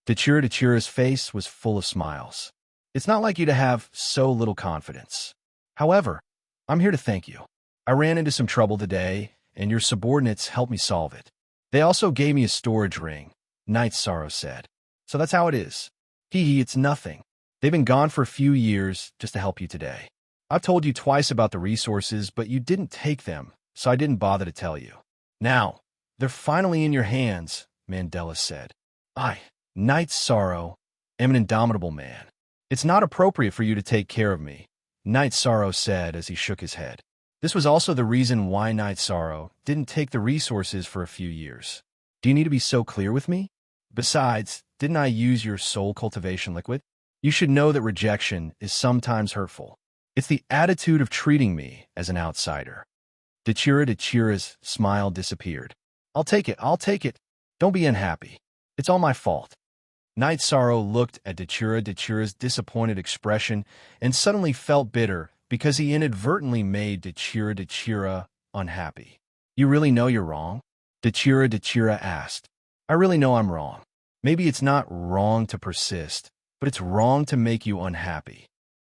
Dechira's face was full of smiles. It's not like you to have so little confidence. However, I'm here to thank you. I ran into some trouble today, and your subordinates helped me solve it. They also gave me a storage ring, Night Sorrow said. So that's how it is. It's nothing. They've been gone for a few years just to help you today. I've told you twice about the resources, but you didn't take them, so I didn't bother to tell you. Now, they're finally in your hands, Mandela said. I, Night Sorrow, am an indomitable man. It's not appropriate for you to take care of me, Night Sorrow said as he shook his head. This was also the reason why Night Sorrow didn't take the resources for a few years. Do you need to be so clear with me? Besides, didn't I use your soul cultivation liquid? You should know that rejection is sometimes hurtful. It's the attitude of treating me as an outsider. Dechira's smile disappeared. I'll take it. Don't be unhappy. It's all my fault. Night Sorrow looked at Dechira's disappointed expression and suddenly felt bitter because he inadvertently made Dechira unhappy. You really know you're wrong? Dechira asked. I really know I'm wrong. Maybe it's not wrong to persist, but it's wrong to make you unhappy.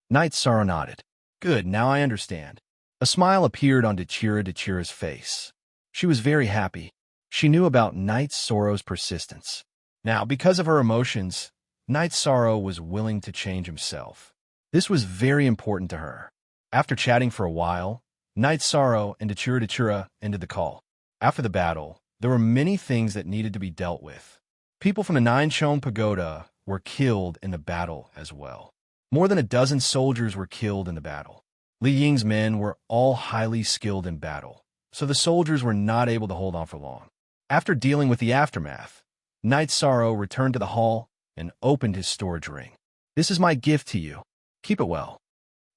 Night Sorrow nodded. Good, now I understand. A smile appeared on Dechira's face. She was very happy. She knew about Night Sorrow's persistence. Now, because of her emotions, Night Sorrow was willing to change himself. This was very important to her. After chatting for a while, Night Sorrow and Dechira ended the call. After the battle, there were many things that needed to be dealt with. People from the Ninchon Pagoda were killed in the battle as well. More than a dozen soldiers were killed in the battle. Li Ying's men were all highly skilled in battle, so the soldiers were not able to hold on for long. After dealing with the aftermath, Night Sorrow returned to the hall and opened his storage ring. This is my gift to you. Keep it well.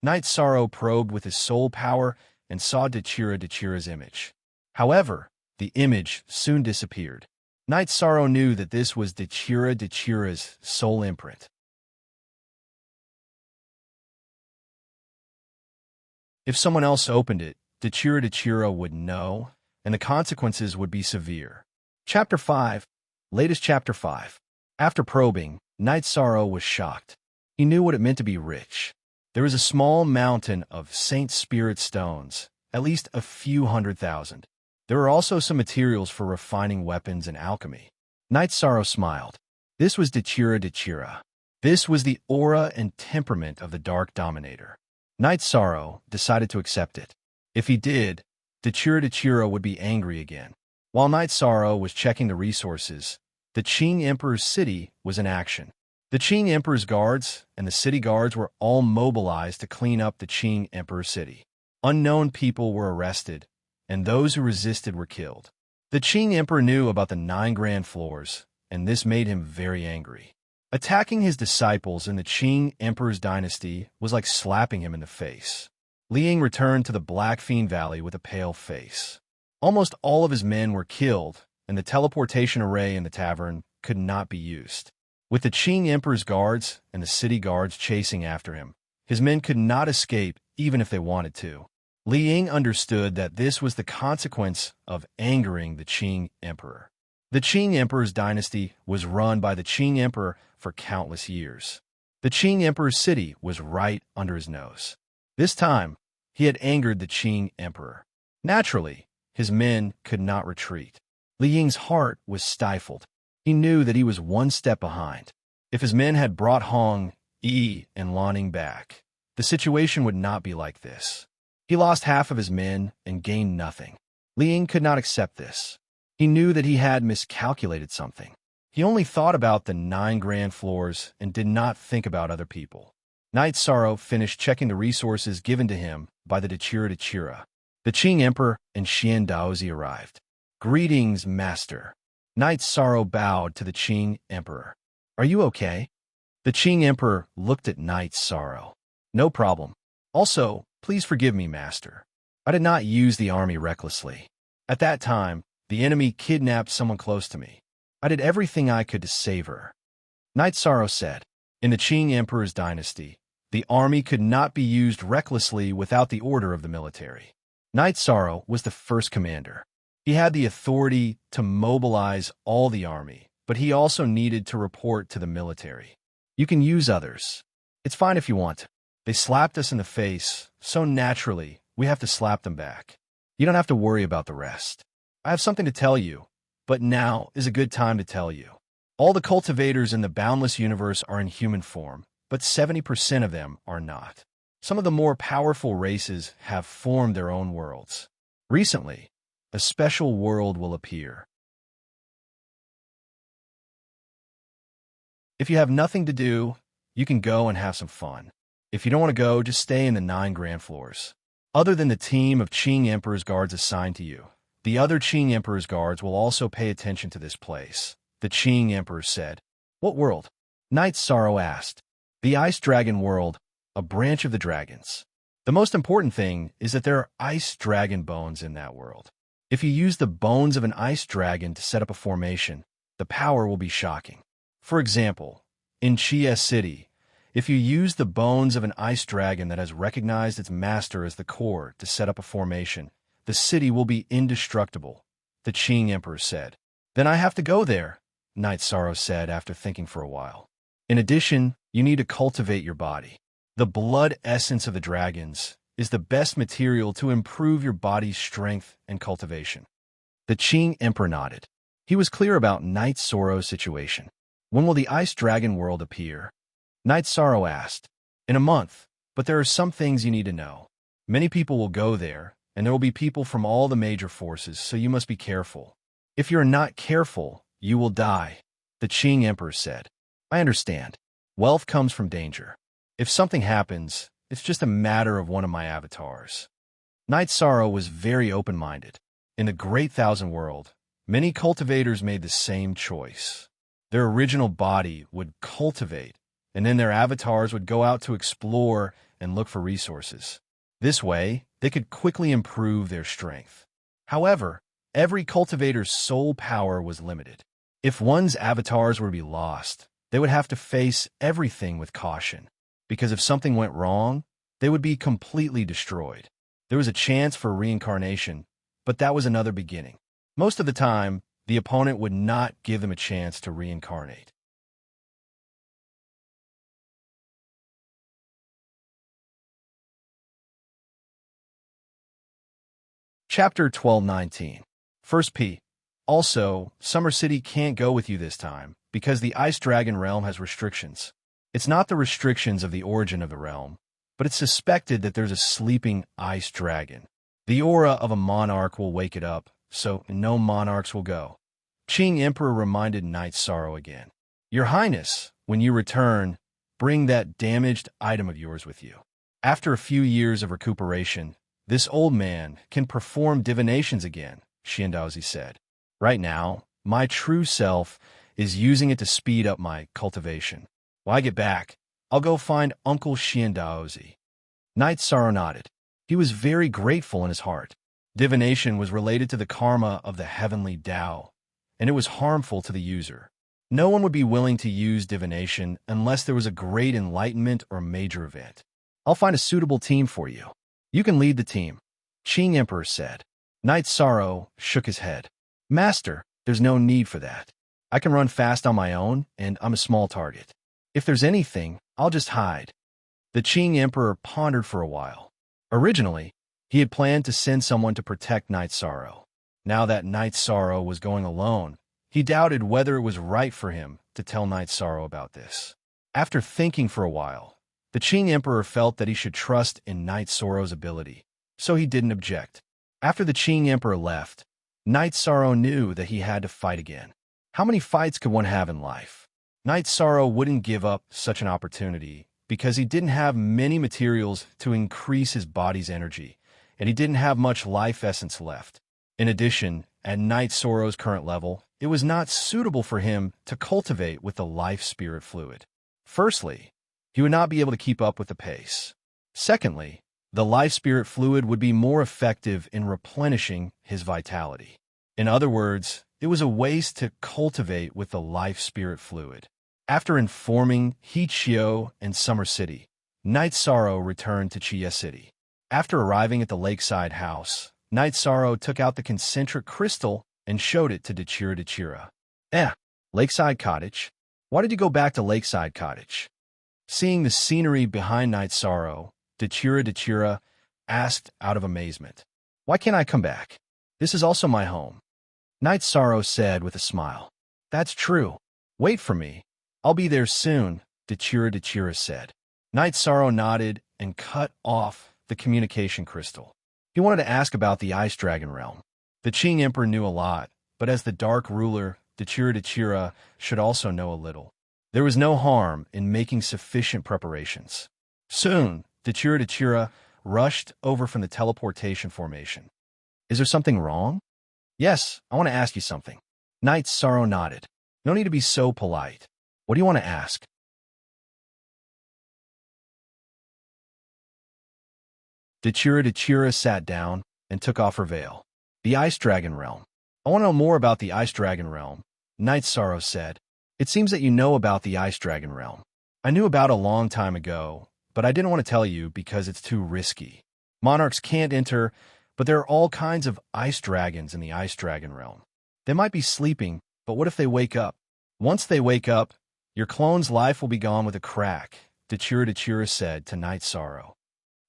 Night Sorrow probed with his soul power and saw Dechira's image. However, the image soon disappeared. Night Sorrow knew that this was Dechira's sole imprint. If someone else opened it, Dechira would know, and the consequences would be severe. Chapter 5. Latest Chapter 5. After probing, Night Sorrow was shocked. He knew what it meant to be rich. There was a small mountain of Saint Spirit stones, at least a few 100,000. There were also some materials for refining weapons and alchemy. Night Sorrow smiled. This was Dechira. This was the aura and temperament of the Dark Dominator. Night Sorrow decided to accept it. If he did, Dechira would be angry again. While Night Sorrow was checking the resources, the Qing Emperor's city was in action. The Qing Emperor's guards and the city guards were all mobilized to clean up the Qing Emperor's city. Unknown people were arrested, and those who resisted were killed. The Qing Emperor knew about the 9 grand floors, and this made him very angry. Attacking his disciples in the Qing Emperor's dynasty was like slapping him in the face. Li Ying returned to the Black Fiend Valley with a pale face. Almost all of his men were killed, and the teleportation array in the tavern could not be used. With the Qing Emperor's guards and the city guards chasing after him, his men could not escape even if they wanted to. Li Ying understood that this was the consequence of angering the Qing Emperor. The Qing Emperor's dynasty was run by the Qing Emperor for countless years. The Qing Emperor's city was right under his nose. This time, he had angered the Qing Emperor. Naturally, his men could not retreat. Li Ying's heart was stifled. He knew that he was one step behind. If his men had brought Hong, Yi, and Lanning back, the situation would not be like this. He lost half of his men and gained nothing. Li Ying could not accept this. He knew that he had miscalculated something. He only thought about the 9 grand floors and did not think about other people. Night Sorrow finished checking the resources given to him by the Dechira. The Qing Emperor and Xian Daozi arrived. Greetings, Master. Night Sorrow bowed to the Qing Emperor. Are you okay? The Qing Emperor looked at Night Sorrow. No problem. Also, please forgive me, Master. I did not use the army recklessly. At that time, the enemy kidnapped someone close to me. I did everything I could to save her. Night Sorrow said, in the Qing Emperor's dynasty, the army could not be used recklessly without the order of the military. Night Sorrow was the first commander. He had the authority to mobilize all the army, but he also needed to report to the military. You can use others. It's fine if you want to. They slapped us in the face, so naturally, we have to slap them back. You don't have to worry about the rest. I have something to tell you, but now is a good time to tell you. All the cultivators in the boundless universe are in human form, but 70% of them are not. Some of the more powerful races have formed their own worlds. Recently, a special world will appear. If you have nothing to do, you can go and have some fun. If you don't want to go, just stay in the 9 grand floors. Other than the team of Qing Emperor's guards assigned to you, the other Qing Emperor's guards will also pay attention to this place, the Qing Emperor said. What world? Night Sorrow asked. The Ice Dragon world, a branch of the dragons. The most important thing is that there are ice dragon bones in that world. If you use the bones of an ice dragon to set up a formation, the power will be shocking. For example, in Chia City, if you use the bones of an ice dragon that has recognized its master as the core to set up a formation, the city will be indestructible, the Qing Emperor said. Then I have to go there, Night Sorrow said after thinking for a while. In addition, you need to cultivate your body. The blood essence of the dragons is the best material to improve your body's strength and cultivation. The Qing Emperor nodded. He was clear about Night Sorrow's situation. When will the Ice Dragon world appear? Night Sorrow asked. In a month, but there are some things you need to know. Many people will go there, and there will be people from all the major forces, so you must be careful. If you are not careful, you will die, the Qing Emperor said. I understand. Wealth comes from danger. If something happens, it's just a matter of one of my avatars. Night Sorrow was very open-minded. In the Great Thousand World, many cultivators made the same choice. Their original body would cultivate, and then their avatars would go out to explore and look for resources. This way, they could quickly improve their strength. However, every cultivator's soul power was limited. If one's avatars were to be lost, they would have to face everything with caution, because if something went wrong, they would be completely destroyed. There was a chance for reincarnation, but that was another beginning. Most of the time, the opponent would not give them a chance to reincarnate. Chapter 1219. First P. Also, Summer City can't go with you this time, because the Ice Dragon realm has restrictions. It's not the restrictions of the origin of the realm, but it's suspected that there's a sleeping ice dragon. The aura of a monarch will wake it up, so no monarchs will go. Qing Emperor reminded Knight Sorrow again. Your Highness, when you return, bring that damaged item of yours with you. After a few years of recuperation, this old man can perform divinations again, Xiandaozi said. Right now, my true self is using it to speed up my cultivation. When I get back, I'll go find Uncle Xiandaozi. Knight Sorrow nodded. He was very grateful in his heart. Divination was related to the karma of the heavenly Tao, and it was harmful to the user. No one would be willing to use divination unless there was a great enlightenment or major event. I'll find a suitable team for you. You can lead the team, Qing Emperor said. Knight Sorrow shook his head. Master, there's no need for that. I can run fast on my own, and I'm a small target. If there's anything, I'll just hide. The Qing Emperor pondered for a while. Originally, he had planned to send someone to protect Knight Sorrow. Now that Knight Sorrow was going alone, he doubted whether it was right for him to tell Knight Sorrow about this. After thinking for a while, the Qing Emperor felt that he should trust in Knight Sorrow's ability, so he didn't object. After the Qing Emperor left, Knight Sorrow knew that he had to fight again. How many fights could one have in life? Knight Sorrow wouldn't give up such an opportunity because he didn't have many materials to increase his body's energy, and he didn't have much life essence left. In addition, at Knight Sorrow's current level, it was not suitable for him to cultivate with the life spirit fluid. Firstly, he would not be able to keep up with the pace. Secondly, the life spirit fluid would be more effective in replenishing his vitality. In other words, it was a waste to cultivate with the life spirit fluid. After informing Hichio and Summer City, Knight Sorrow returned to Chiye City. After arriving at the lakeside house, Knight Sorrow took out the concentric crystal and showed it to Dachira. Lakeside Cottage? Why did you go back to Lakeside Cottage? Seeing the scenery behind Knight Sorrow, Dachira asked out of amazement. Why can't I come back? This is also my home. Knight Sorrow said with a smile. That's true. Wait for me. I'll be there soon, Dachira said. Knight Sorrow nodded and cut off the communication crystal. He wanted to ask about the Ice Dragon realm. The Qing Emperor knew a lot, but as the Dark Ruler, Dachira should also know a little. There was no harm in making sufficient preparations. Soon, Dachira rushed over from the teleportation formation. Is there something wrong? Yes, I want to ask you something. Knight Sorrow nodded. No need to be so polite. What do you want to ask? Dachira sat down and took off her veil. The Ice Dragon realm. I want to know more about the Ice Dragon realm, Knight Sorrow said. It seems that you know about the Ice Dragon realm. I knew about it a long time ago, but I didn't want to tell you because it's too risky. Monarchs can't enter, but there are all kinds of ice dragons in the Ice Dragon realm. They might be sleeping, but what if they wake up? Once they wake up, your clone's life will be gone with a crack, Dachira said to Knight Sorrow.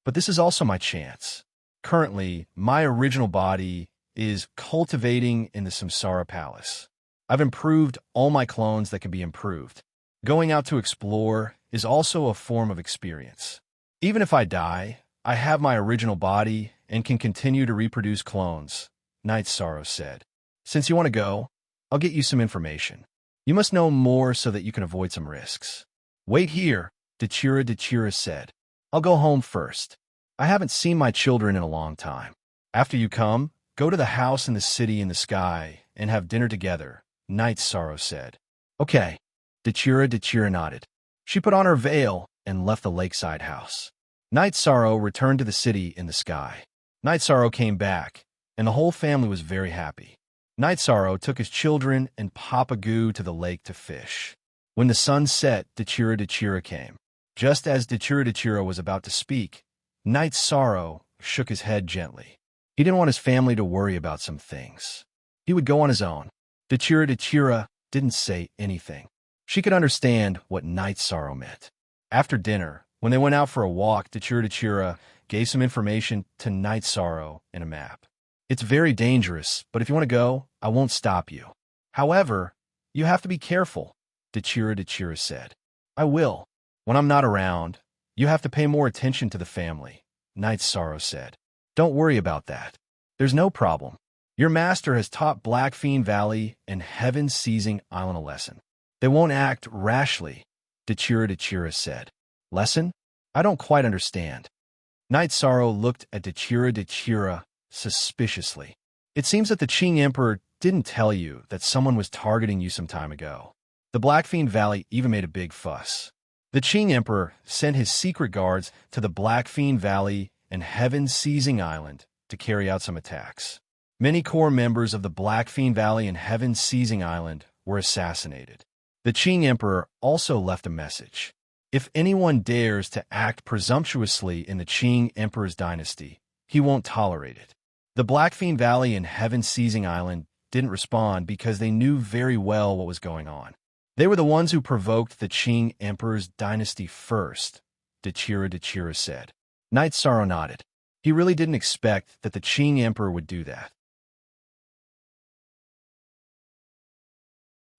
But this is also my chance. Currently, my original body is cultivating in the Samsara Palace. I've improved all my clones that can be improved. Going out to explore is also a form of experience. Even if I die, I have my original body and can continue to reproduce clones, Knight Sorrow said. Since you want to go, I'll get you some information. You must know more so that you can avoid some risks. Wait here, Dachira said. I'll go home first. I haven't seen my children in a long time. After you come, go to the house in the city in the sky and have dinner together, Knight Sorrow said. Okay, Dachira nodded. She put on her veil and left the lakeside house. Knight Sorrow returned to the city in the sky. Knight Sorrow came back, and the whole family was very happy. Night Sorrow took his children and Papa Goo to the lake to fish. When the sun set, Dachira came. Just as Dachira was about to speak, Night Sorrow shook his head gently. He didn't want his family to worry about some things. He would go on his own. Dachira didn't say anything. She could understand what Night Sorrow meant. After dinner, when they went out for a walk, Dachira gave some information to Night Sorrow in a map. It's very dangerous, but if you want to go, I won't stop you. However, you have to be careful, Dachira said. I will. When I'm not around, you have to pay more attention to the family, Night Sorrow said. Don't worry about that. There's no problem. Your master has taught Blackfiend Valley and Heaven Seizing Island a lesson. They won't act rashly, Dachira said. Lesson? I don't quite understand. Night Sorrow looked at Dachira suspiciously. It seems that the Qing Emperor didn't tell you that someone was targeting you some time ago. The Blackfiend Valley even made a big fuss. The Qing Emperor sent his secret guards to the Blackfiend Valley and Heaven Seizing Island to carry out some attacks. Many core members of the Blackfiend Valley and Heaven Seizing Island were assassinated. The Qing Emperor also left a message. If anyone dares to act presumptuously in the Qing Emperor's dynasty, he won't tolerate it. The Blackfiend Valley and Heaven Seizing Island didn't respond because they knew very well what was going on. They were the ones who provoked the Qing Emperor's dynasty first, Dachira said. Night Sorrow nodded. He really didn't expect that the Qing Emperor would do that.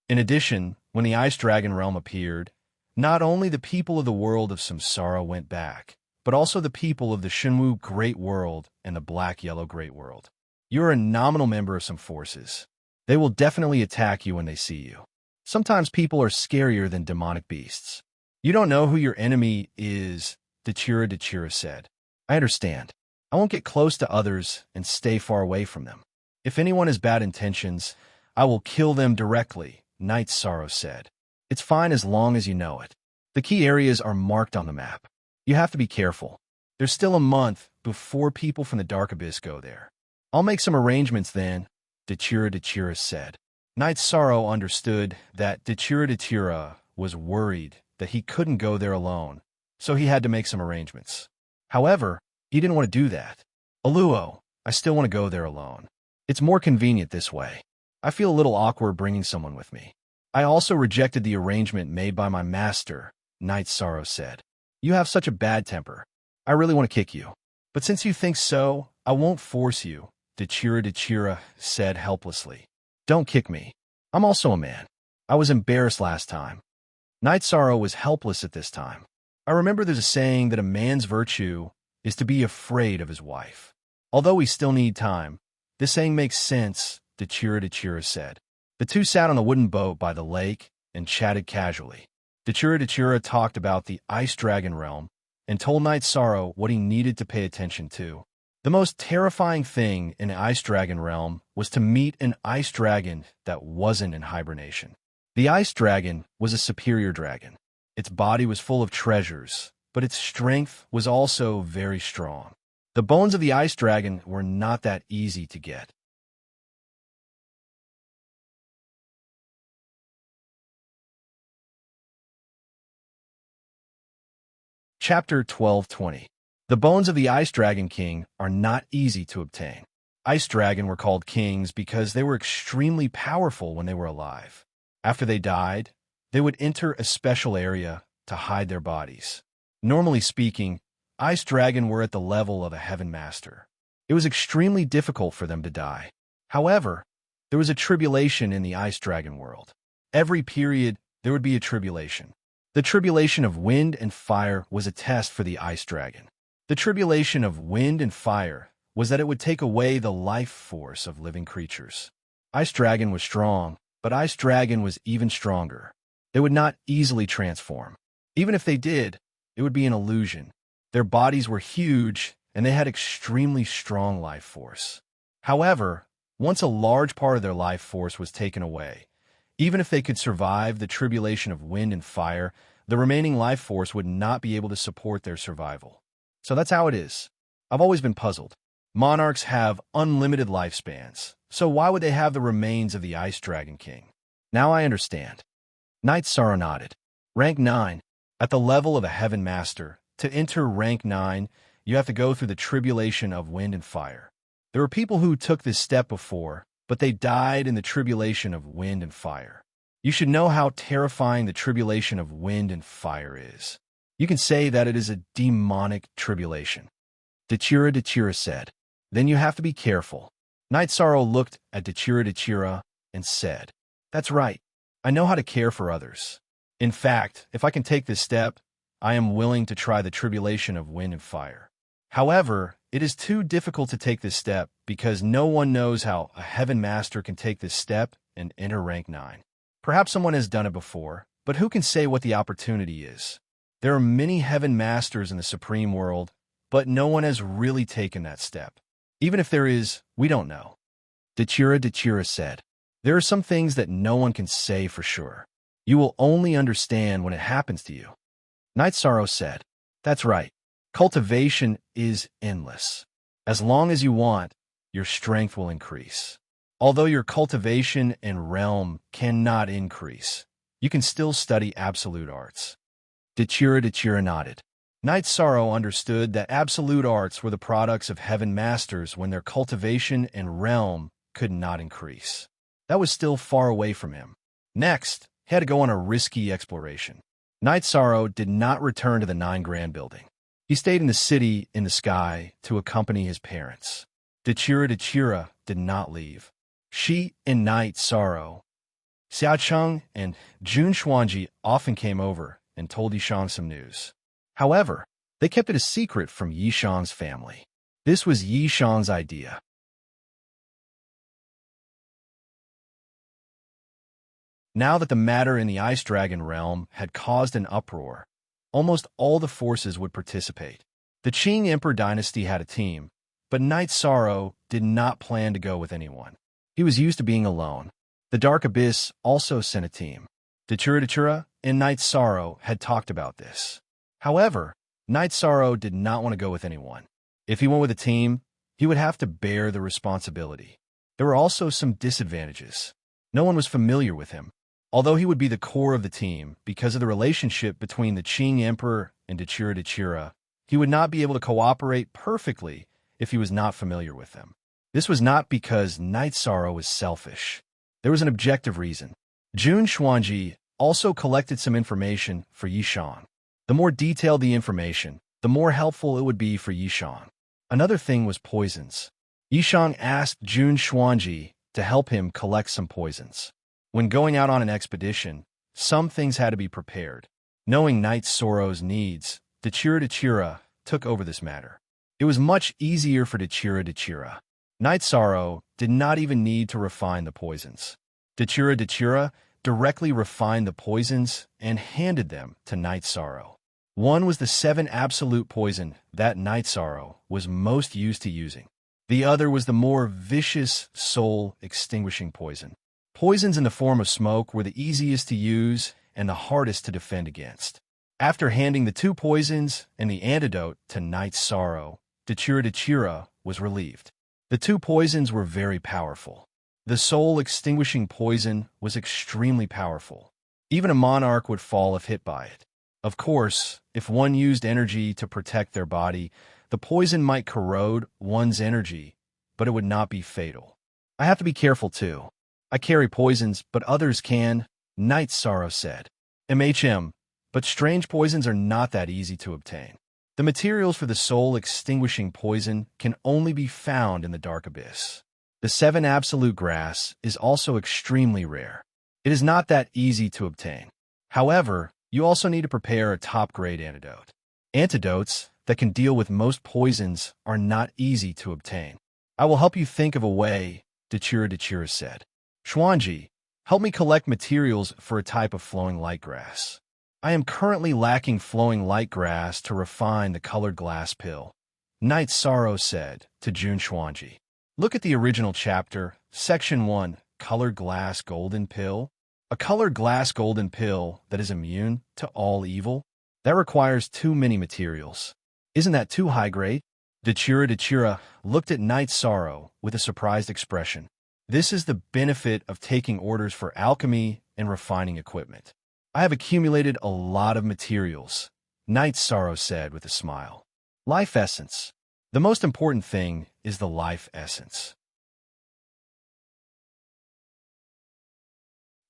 In addition, when the Ice Dragon realm appeared, not only the people of the world of Samsara went back, but also the people of the Shenwu Great World and the Black-Yellow Great World. You're a nominal member of some forces. They will definitely attack you when they see you. Sometimes people are scarier than demonic beasts. You don't know who your enemy is, Dachira said. I understand. I won't get close to others and stay far away from them. If anyone has bad intentions, I will kill them directly, Night Sorrow said. It's fine as long as you know it. The key areas are marked on the map. You have to be careful. There's still a month before people from the Dark Abyss go there. I'll make some arrangements then, Dachira said. Night Sorrow understood that Dachira was worried that he couldn't go there alone, so he had to make some arrangements. However, he didn't want to do that. Aluo, I still want to go there alone. It's more convenient this way. I feel a little awkward bringing someone with me. I also rejected the arrangement made by my master, Night Sorrow said. You have such a bad temper. I really want to kick you. But since you think so, I won't force you, Dachira said helplessly. Don't kick me. I'm also a man. I was embarrassed last time. Night Sorrow was helpless at this time. I remember there's a saying that a man's virtue is to be afraid of his wife. Although we still need time, this saying makes sense, Dachira said. The two sat on a wooden boat by the lake and chatted casually. Dachira talked about the Ice Dragon realm and told Night Sorrow what he needed to pay attention to. The most terrifying thing in the Ice Dragon realm was to meet an Ice Dragon that wasn't in hibernation. The Ice Dragon was a superior dragon. Its body was full of treasures, but its strength was also very strong. The bones of the Ice Dragon were not that easy to get. Chapter 1220. The bones of the Ice Dragon King are not easy to obtain. Ice Dragon were called kings because they were extremely powerful when they were alive. After they died, they would enter a special area to hide their bodies. Normally speaking, Ice Dragon were at the level of a Heaven Master. It was extremely difficult for them to die. However, there was a tribulation in the Ice Dragon world. Every period, there would be a tribulation. The tribulation of wind and fire was a test for the Ice Dragon. The tribulation of wind and fire was that it would take away the life force of living creatures. Ice Dragon was strong, but Ice Dragon was even stronger. They would not easily transform. Even if they did, it would be an illusion. Their bodies were huge, and they had extremely strong life force. However, once a large part of their life force was taken away, even if they could survive the tribulation of wind and fire, the remaining life force would not be able to support their survival. So that's how it is. I've always been puzzled. Monarchs have unlimited lifespans, so why would they have the remains of the Ice Dragon King? Now I understand. Knight Sorrow nodded. Rank 9. At the level of a Heaven Master, to enter rank 9, you have to go through the tribulation of wind and fire. There were people who took this step before, but they died in the tribulation of wind and fire. You should know how terrifying the tribulation of wind and fire is. You can say that it is a demonic tribulation. Dechira said. Then you have to be careful. Knight Sorrow looked at Dechira and said, That's right. I know how to care for others. In fact, if I can take this step, I am willing to try the tribulation of wind and fire. However, it is too difficult to take this step because no one knows how a Heaven Master can take this step and enter rank 9. Perhaps someone has done it before, but who can say what the opportunity is? There are many Heaven Masters in the Supreme World, but no one has really taken that step. Even if there is, we don't know. Dechira said. There are some things that no one can say for sure. You will only understand when it happens to you. Knight Sorrow said. That's right. Cultivation is endless. As long as you want, your strength will increase. Although your cultivation and realm cannot increase, you can still study absolute arts. Dechira nodded. Knight Sorrow understood that absolute arts were the products of Heaven Masters when their cultivation and realm could not increase. That was still far away from him. Next, he had to go on a risky exploration. Knight Sorrow did not return to the 9 Grand Building. He stayed in the city in the sky to accompany his parents. Dechira did not leave. She and Knight Sorrow, Xiaocheng and Jun Xuanji often came over and told Yishang some news. However, they kept it a secret from Yishang's family. This was Yishang's idea. Now that the matter in the Ice Dragon realm had caused an uproar, almost all the forces would participate. The Qing Emperor dynasty had a team, but Knight Sorrow did not plan to go with anyone. He was used to being alone. The Dark Abyss also sent a team. Dechira and Knight Sorrow had talked about this. However, Knight Sorrow did not want to go with anyone. If he went with a team, he would have to bear the responsibility. There were also some disadvantages. No one was familiar with him. Although he would be the core of the team because of the relationship between the Qing Emperor and Dechira, he would not be able to cooperate perfectly if he was not familiar with them. This was not because Knight Sorrow was selfish. There was an objective reason. Jun Xuanji also collected some information for Yishang. The more detailed the information, the more helpful it would be for Yishang. Another thing was poisons. Yishang asked Jun Xuanji to help him collect some poisons. When going out on an expedition, some things had to be prepared. Knowing Knight Sorrow's needs, Dechira took over this matter. It was much easier for Dechira. Knight Sorrow did not even need to refine the poisons. Dechira directly refined the poisons and handed them to Knight Sorrow. One was the 7 absolute poison that Knight Sorrow was most used to using. The other was the more vicious soul-extinguishing poison. Poisons in the form of smoke were the easiest to use and the hardest to defend against. After handing the 2 poisons and the antidote to Knight Sorrow, Dechira was relieved. The 2 poisons were very powerful. The soul-extinguishing poison was extremely powerful. Even a monarch would fall if hit by it. Of course, if one used energy to protect their body, the poison might corrode one's energy, but it would not be fatal. I have to be careful too. I carry poisons, but others can, Knight Sorrow said. But strange poisons are not that easy to obtain. The materials for the soul-extinguishing poison can only be found in the Dark Abyss. The 7 absolute grass is also extremely rare. It is not that easy to obtain. However, you also need to prepare a top-grade antidote. Antidotes that can deal with most poisons are not easy to obtain. I will help you think of a way, Dechira said. Xuanji, help me collect materials for a type of flowing light grass. I am currently lacking flowing light grass to refine the colored glass pill, Knight Sorrow said to Jun Xuanji. Look at the original chapter, Section 1, Colored Glass Golden Pill. A colored glass golden pill that is immune to all evil? That requires too many materials. Isn't that too high grade? Dachira looked at Night Sorrow with a surprised expression. This is the benefit of taking orders for alchemy and refining equipment. I have accumulated a lot of materials, Night Sorrow said with a smile. Life essence. The most important thing is the life essence.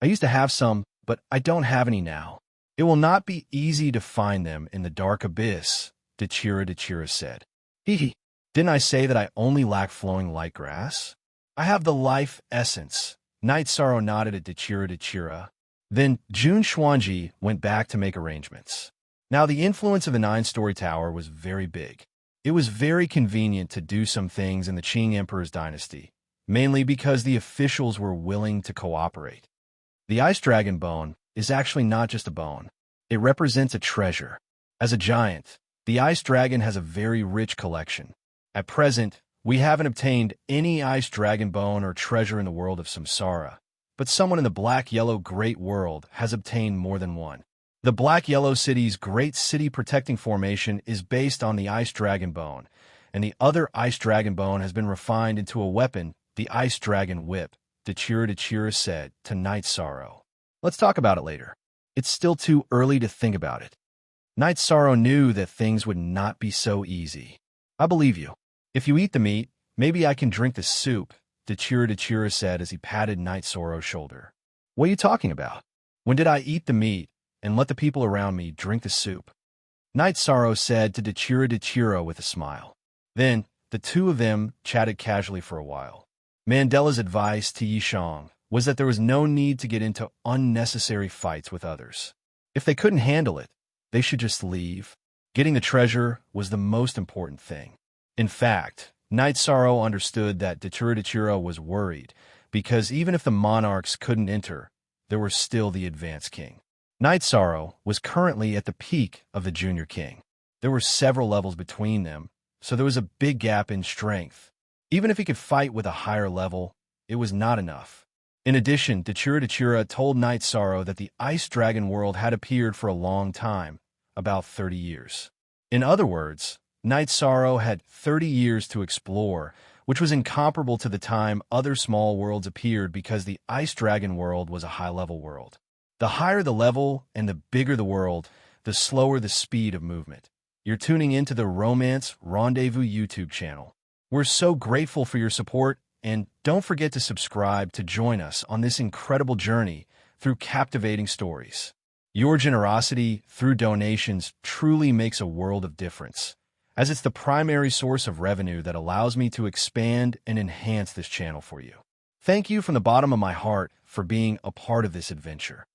I used to have some, but I don't have any now. It will not be easy to find them in the dark abyss, Dachira said. Hee. Didn't I say that I only lack flowing light grass? I have the life essence. Night Sorrow nodded at Dachira. Then Jun Xuanji went back to make arrangements. Now the influence of the 9-story tower was very big. It was very convenient to do some things in the Qing Emperor's dynasty, mainly because the officials were willing to cooperate. The ice dragon bone is actually not just a bone. It represents a treasure. As a giant, the ice dragon has a very rich collection. At present, we haven't obtained any ice dragon bone or treasure in the world of Samsara, but someone in the Black-Yellow Great World has obtained more than one. The Black-Yellow City's Great City Protecting Formation is based on the ice dragon bone, and the other ice dragon bone has been refined into a weapon, the ice dragon whip, Dachira said to Night Sorrow. Let's talk about it later. It's still too early to think about it. Night Sorrow knew that things would not be so easy. I believe you. If you eat the meat, maybe I can drink the soup, Dachira said as he patted Night Sorrow's shoulder. What are you talking about? When did I eat the meat and let the people around me drink the soup? Night Sorrow said to Dachira with a smile. Then, the two of them chatted casually for a while. Mandela's advice to Yishang was that there was no need to get into unnecessary fights with others. If they couldn't handle it, they should just leave. Getting the treasure was the most important thing. In fact, Night Sorrow understood that Dachira was worried, because even if the monarchs couldn't enter, there was still the advanced king. Night Sorrow was currently at the peak of the junior king. There were several levels between them, so there was a big gap in strength. Even if he could fight with a higher level, it was not enough. In addition, Dachira told Night Sorrow that the Ice Dragon world had appeared for a long time, about 30 years. In other words, Night Sorrow had 30 years to explore, which was incomparable to the time other small worlds appeared because the Ice Dragon world was a high-level world. The higher the level and the bigger the world, the slower the speed of movement. You're tuning into the Romance Rendezvous YouTube channel. We're so grateful for your support, and don't forget to subscribe to join us on this incredible journey through captivating stories. Your generosity through donations truly makes a world of difference, as it's the primary source of revenue that allows me to expand and enhance this channel for you. Thank you from the bottom of my heart for being a part of this adventure.